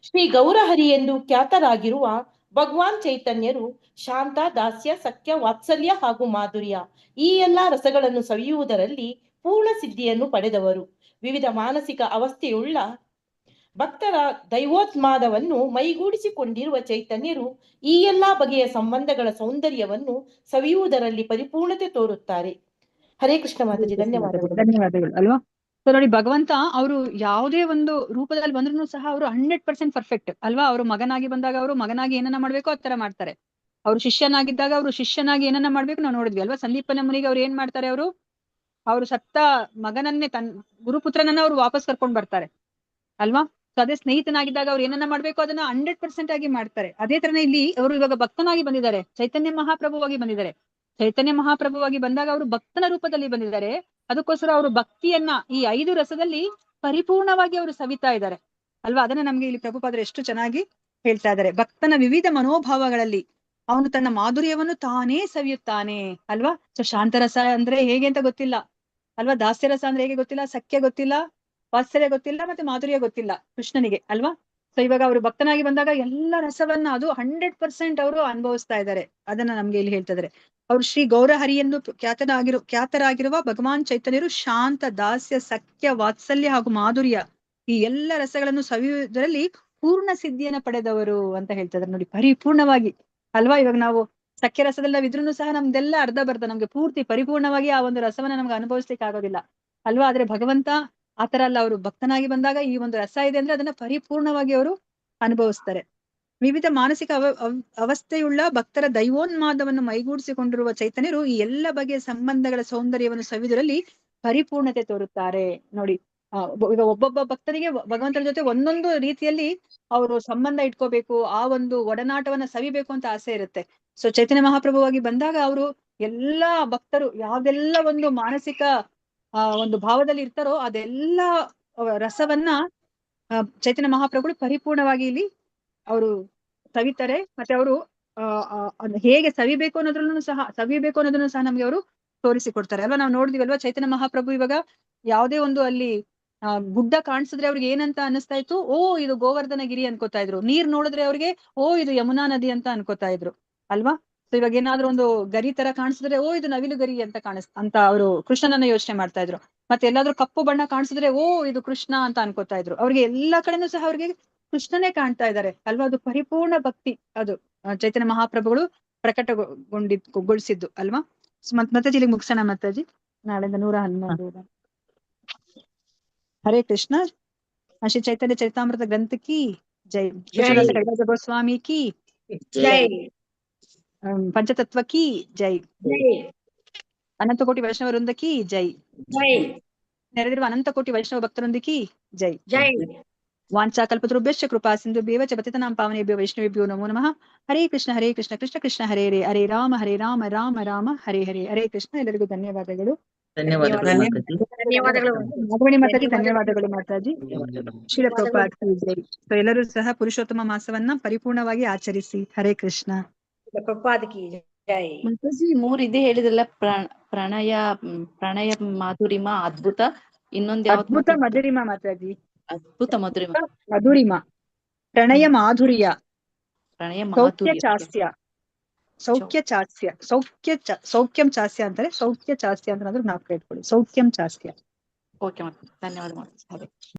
ಶ್ರೀ ಗೌರಹರಿ ಎಂದು ಖ್ಯಾತರಾಗಿರುವ ಭಗವಾನ್ ಚೈತನ್ಯರು ಶಾಂತ, ದಾಸ್ಯ, ಸಖ್ಯ, ವಾತ್ಸಲ್ಯ ಹಾಗೂ ಮಾಧುರ್ಯ ಈ ಎಲ್ಲಾ ರಸಗಳನ್ನು ಸವಿಯುವುದರಲ್ಲಿ ಪೂರ್ಣ ಸಿದ್ಧಿಯನ್ನು ಪಡೆದವರು. ವಿವಿಧ ಮಾನಸಿಕ ಅವಸ್ಥೆಯುಳ್ಳ ಭಕ್ತರ ದೈವೋನ್ಮಾದವನ್ನು ಮೈಗೂಡಿಸಿಕೊಂಡಿರುವ ಚೈತನ್ಯರು ಈ ಎಲ್ಲಾ ಬಗೆಯ ಸಂಬಂಧಗಳ ಸೌಂದರ್ಯವನ್ನು ಸವಿಯುವುದರಲ್ಲಿ ಪರಿಪೂರ್ಣತೆ ತೋರುತ್ತಾರೆ. ಹರೇ ಕೃಷ್ಣ ಮಾತಾಜಿ, ಧನ್ಯವಾದಗಳು. ಧನ್ಯವಾದಗಳು ಅಲ್ವಾ. ಸೊ ನೋಡಿ, ಭಗವಂತ ಅವರು ಯಾವುದೇ ಒಂದು ರೂಪದಲ್ಲಿ ಬಂದ್ರು ಸಹ ಅವರು 100% ಪರ್ಫೆಕ್ಟ್ ಅಲ್ವಾ. ಅವರು ಮಗನಾಗಿ ಬಂದಾಗ ಅವರು ಮಗನಾಗಿ ಏನನ್ನ ಮಾಡ್ಬೇಕು ಆ ತರ ಮಾಡ್ತಾರೆ. ಅವ್ರು ಶಿಷ್ಯನಾಗಿದ್ದಾಗ ಅವರು ಶಿಷ್ಯನಾಗಿ ಏನನ್ನ ಮಾಡ್ಬೇಕು ನಾವು ನೋಡಿದ್ವಿ ಅಲ್ವಾ. ಸಂದೀಪನ ಮುನಿಗೆ ಅವ್ರು ಏನ್ ಮಾಡ್ತಾರೆ, ಅವರು ಸತ್ತ ಮಗನನ್ನೇ ಗುರುಪುತ್ರನನ್ನ ಅವ್ರು ವಾಪಸ್ ಕರ್ಕೊಂಡ್ ಬರ್ತಾರೆ ಅಲ್ವಾ. ಸೊ ಅದೇ ಸ್ನೇಹಿತನಾಗಿದ್ದಾಗ ಅವ್ರು ಏನನ್ನ ಮಾಡ್ಬೇಕು ಅದನ್ನ 100% ಆಗಿ ಮಾಡ್ತಾರೆ. ಅದೇ ತರನೇ ಇಲ್ಲಿ ಅವರು ಇವಾಗ ಭಕ್ತನಾಗಿ ಬಂದಿದ್ದಾರೆ, ಚೈತನ್ಯ ಮಹಾಪ್ರಭುವಾಗಿ ಬಂದಿದ್ದಾರೆ. ಚೈತನ್ಯ ಮಹಾಪ್ರಭುವಾಗಿ ಬಂದಾಗ ಅವರು ಭಕ್ತನ ರೂಪದಲ್ಲಿ ಬಂದಿದ್ದಾರೆ. ಅದಕ್ಕೋಸ್ಕರ ಅವರು ಭಕ್ತಿಯನ್ನ ಈ 5 ರಸದಲ್ಲಿ ಪರಿಪೂರ್ಣವಾಗಿ ಅವರು ಸವಿತಾ ಇದ್ದಾರೆ ಅಲ್ವಾ. ಅದನ್ನ ನಮ್ಗೆ ಇಲ್ಲಿ ಪ್ರಭುಪಾದರು ಎಷ್ಟು ಚೆನ್ನಾಗಿ ಹೇಳ್ತಾ ಇದ್ದಾರೆ. ಭಕ್ತನ ವಿವಿಧ ಮನೋಭಾವಗಳಲ್ಲಿ ಅವನು ತನ್ನ ಮಾಧುರ್ಯವನ್ನು ತಾನೇ ಸವಿಯುತ್ತಾನೆ ಅಲ್ವಾ. ಸೊ ಶಾಂತರಸ ಅಂದ್ರೆ ಹೇಗೆ ಅಂತ ಗೊತ್ತಿಲ್ಲ ಅಲ್ವಾ, ದಾಸ್ಯರಸ ಅಂದ್ರೆ ಹೇಗೆ ಗೊತ್ತಿಲ್ಲ, ಸಖ್ಯ ಗೊತ್ತಿಲ್ಲ, ವಾತ್ಸಲ್ಯ ಗೊತ್ತಿಲ್ಲ, ಮತ್ತೆ ಮಾಧುರ್ಯ ಗೊತ್ತಿಲ್ಲ ಕೃಷ್ಣನಿಗೆ ಅಲ್ವಾ. ಸೊ ಇವಾಗ ಅವರು ಭಕ್ತನಾಗಿ ಬಂದಾಗ ಎಲ್ಲ ರಸವನ್ನ ಅದು 100% ಅವರು ಅನುಭವಿಸ್ತಾ ಇದ್ದಾರೆ. ಅದನ್ನ ನಮ್ಗೆ ಇಲ್ಲಿ ಹೇಳ್ತಾ ಇದ್ದಾರೆ. ಅವರು ಶ್ರೀ ಗೌರಹರಿ ಎಂದು ಖ್ಯಾತರಾಗಿರುವ ಭಗವಾನ್ ಚೈತನ್ಯರು ಶಾಂತ, ದಾಸ್ಯ, ಸಖ್ಯ, ವಾತ್ಸಲ್ಯ ಹಾಗೂ ಮಾಧುರ್ಯ ಈ ಎಲ್ಲ ರಸಗಳನ್ನು ಸವಿಯುವುದರಲ್ಲಿ ಪೂರ್ಣ ಸಿದ್ಧಿಯನ್ನ ಪಡೆದವರು ಅಂತ ಹೇಳ್ತಾ ಇದ್ದಾರೆ ನೋಡಿ, ಪರಿಪೂರ್ಣವಾಗಿ ಅಲ್ವಾ. ಇವಾಗ ನಾವು ಸಖ್ಯ ರಸದಲ್ಲಿ ನಾವು ಇದ್ರೂ ಸಹ ನಮ್ದೆಲ್ಲ ಅರ್ಧ ಬರ್ಧ, ನಮ್ಗೆ ಪೂರ್ತಿ ಪರಿಪೂರ್ಣವಾಗಿ ಆ ಒಂದು ರಸವನ್ನ ನಮ್ಗೆ ಅನುಭವಿಸ್ಲಿಕ್ಕೆ ಆಗೋದಿಲ್ಲ ಅಲ್ವಾ. ಆದ್ರೆ ಭಗವಂತ ಆತರ ಅಲ್ಲ, ಅವರು ಭಕ್ತನಾಗಿ ಬಂದಾಗ ಈ ಒಂದು ರಸ ಇದೆ ಅಂದ್ರೆ ಅದನ್ನ ಪರಿಪೂರ್ಣವಾಗಿ ಅವರು ಅನುಭವಿಸ್ತಾರೆ. ವಿವಿಧ ಮಾನಸಿಕ ಅವಸ್ಥೆಯುಳ್ಳ ಭಕ್ತರ ದೈವೋನ್ಮಾದವನ್ನು ಮೈಗೂಡಿಸಿಕೊಂಡಿರುವ ಚೈತನ್ಯರು ಈ ಎಲ್ಲ ಬಗೆಯ ಸಂಬಂಧಗಳ ಸೌಂದರ್ಯವನ್ನು ಸವಿದುರಲ್ಲಿ ಪರಿಪೂರ್ಣತೆ ತೋರುತ್ತಾರೆ. ನೋಡಿ, ಈಗ ಒಬ್ಬೊಬ್ಬ ಭಕ್ತರಿಗೆ ಭಗವಂತನ ಜೊತೆ ಒಂದೊಂದು ರೀತಿಯಲ್ಲಿ ಅವರು ಸಂಬಂಧ ಇಟ್ಕೋಬೇಕು, ಆ ಒಂದು ಒಡನಾಟವನ್ನ ಸವಿಬೇಕು ಅಂತ ಆಸೆ ಇರುತ್ತೆ. ಸೊ ಚೈತನ್ಯ ಮಹಾಪ್ರಭುವಾಗಿ ಬಂದಾಗ ಅವರು ಎಲ್ಲಾ ಭಕ್ತರು ಯಾವ್ದೆಲ್ಲ ಒಂದು ಮಾನಸಿಕ ಒಂದು ಭಾವದಲ್ಲಿ ಇರ್ತಾರೋ ಅದೆಲ್ಲ ರಸವನ್ನ ಚೈತನ್ಯ ಮಹಾಪ್ರಭುಗಳು ಪರಿಪೂರ್ಣವಾಗಿ ಇಲ್ಲಿ ಅವರು ಸವಿತಾರೆ. ಮತ್ತೆ ಅವರು ಹೇಗೆ ಸವಿಬೇಕು ಅನ್ನೋದ್ರಲ್ಲೂ ಸಹ ನಮ್ಗೆ ಅವರು ತೋರಿಸಿಕೊಡ್ತಾರೆ ಅಲ್ವಾ. ನಾವು ನೋಡಿದಿವಲ್ವಾ, ಚೈತನ್ಯ ಮಹಾಪ್ರಭು ಇವಾಗ ಯಾವುದೇ ಒಂದು ಅಲ್ಲಿ ಗುಡ್ಡ ಕಾಣಿಸಿದ್ರೆ ಅವ್ರಿಗೆ ಏನಂತ ಅನಿಸ್ತಾ ಇತ್ತು, ಓ ಇದು ಗೋವರ್ಧನ ಗಿರಿ ಅನ್ಕೋತಾ ಇದ್ರು. ನೀರ್ ನೋಡಿದ್ರೆ ಅವ್ರಿಗೆ ಓ ಇದು ಯಮುನಾ ನದಿ ಅಂತ ಅನ್ಕೋತಾ ಇದ್ರು ಅಲ್ವಾ. ಸೊ ಇವಾಗ ಏನಾದ್ರು ಒಂದು ಗರಿ ತರ ಕಾಣಿಸಿದ್ರೆ ಓ ಇದು ನವಿಲು ಗರಿ ಅಂತ ಅವರು ಕೃಷ್ಣನನ್ನ ಯೋಚನೆ ಮಾಡ್ತಾ ಇದ್ರು. ಮತ್ತೆ ಎಲ್ಲಾದ್ರೂ ಕಪ್ಪು ಬಣ್ಣ ಕಾಣಿಸಿದ್ರೆ ಓ ಇದು ಕೃಷ್ಣ ಅಂತ ಅನ್ಕೋತಾ ಇದ್ರು. ಅವ್ರಿಗೆ ಎಲ್ಲಾ ಕಡೆನೂ ಸಹ ಅವ್ರಿಗೆ ಕೃಷ್ಣನೇ ಕಾಣ್ತಾ ಇದ್ದಾರೆ ಅಲ್ವಾ. ಅದು ಪರಿಪೂರ್ಣ ಭಕ್ತಿ, ಅದು ಚೈತನ್ಯ ಮಹಾಪ್ರಭುಗಳು ಗೊಳಿಸಿದ್ದು ಅಲ್ವಾ. ಮತ್ತೆ ಇಲ್ಲಿಗೆ ಮುಗಿಸೋಣ ಮಾತಾಜಿ, ನಾಳೆಯಿಂದ 111. ಹರೇ ಕೃಷ್ಣ. ಶ್ರೀ ಚೈತನ್ಯ ಚರಿತಾಮೃತ ಗ್ರಂಥ ಕಿ ಜೈ. ವಿಶ್ವನಾಥ ಕೈಲಾಸ ಗೋಸ್ವಾಮಿ ಕಿ ಜೈ. ಪಂಚತತ್ವ ಕಿ ಜೈ. ಅನಂತ ಕೋಟಿ ವೈಷ್ಣವ ವೃಂದ ಕಿ ಜೈ. ನೆರೆದಿರುವ ಅನಂತ ಕೋಟಿ ವೈಷ್ಣವ ಭಕ್ತರೊಂದಿ ಕಿ ಜೈ. ವಾಂಚಾ ಕಲ್ಪತರುಭ್ಯಶ್ಚ ಕೃಪಾ ಸಿಂಧುಭ್ಯೇವ ಚ ಪತಿತಾನಾಂ ಪಾವನೇಭ್ಯೋ ವೈಷ್ಣವೇಭ್ಯೋ ನಮೋ ನಮಃ. ಹರೇ ಕೃಷ್ಣ ಕೃಷ್ಣ ಕೃಷ್ಣ ಹರೇ ಹರೇ, ಹರೇ ರಾಮ ರಾಮ ರಾಮ ಹರೇ ಹರೇ. ಹರೇ ಕೃಷ್ಣ. ಎಲ್ಲರಿಗೂ ಧನ್ಯವಾದಗಳು. ಧನ್ಯವಾದಗಳು ಮಾತಾಜಿ. ಧನ್ಯವಾದಗಳು ಮಾತಾಜಿ. ಶ್ರೀಲ ಪ್ರಭುಪಾದ ಕಿ ಜೈ. ಸೊ ಎಲ್ಲರೂ ಸಹ ಪುರುಷೋತ್ತಮ ಮಾಸವನ್ನ ಪರಿಪೂರ್ಣವಾಗಿ ಆಚರಿಸಿ. ಹರೇ ಕೃಷ್ಣ. ಪ್ರಭುಪಾದ ಕಿ ಜೈ. ಮಾತಾಜಿ 3 ಇದೆ ಹೇಳಿದ್ರಲ್ಲ, ಪ್ರಣಯ ಮಾಧುರಿಮ, ಅದ್ಭುತ, ಇನ್ನೊಂದು ಯಾವ್ದು? ಅದ್ಭುತ ಮಧುರಿಮ ಮಾತಾಜಿ. ಅದ್ಭುತ ಮಧುರಿಮ, ಮಧುರಿಮ, ಪ್ರಣಯ ಮಾಧುರ್ಯ, ಪ್ರಣಯ ಸೌಖ್ಯ ಮಾಧುರ್ಯ, ಚಾಸ್ಯ, ಸೌಖ್ಯಂ ಚಾಸ್ಯ ಅಂತಾರೆ. ಸೌಖ್ಯ ಚಾಸ್ಯ ಅಂತ ಜ್ಞಾಪಕ ಇಟ್ಕೊಳ್ಳಿ. ಸೌಖ್ಯಂ ಚಾಸ್ಯ. ಓಕೆ, ಧನ್ಯವಾದ.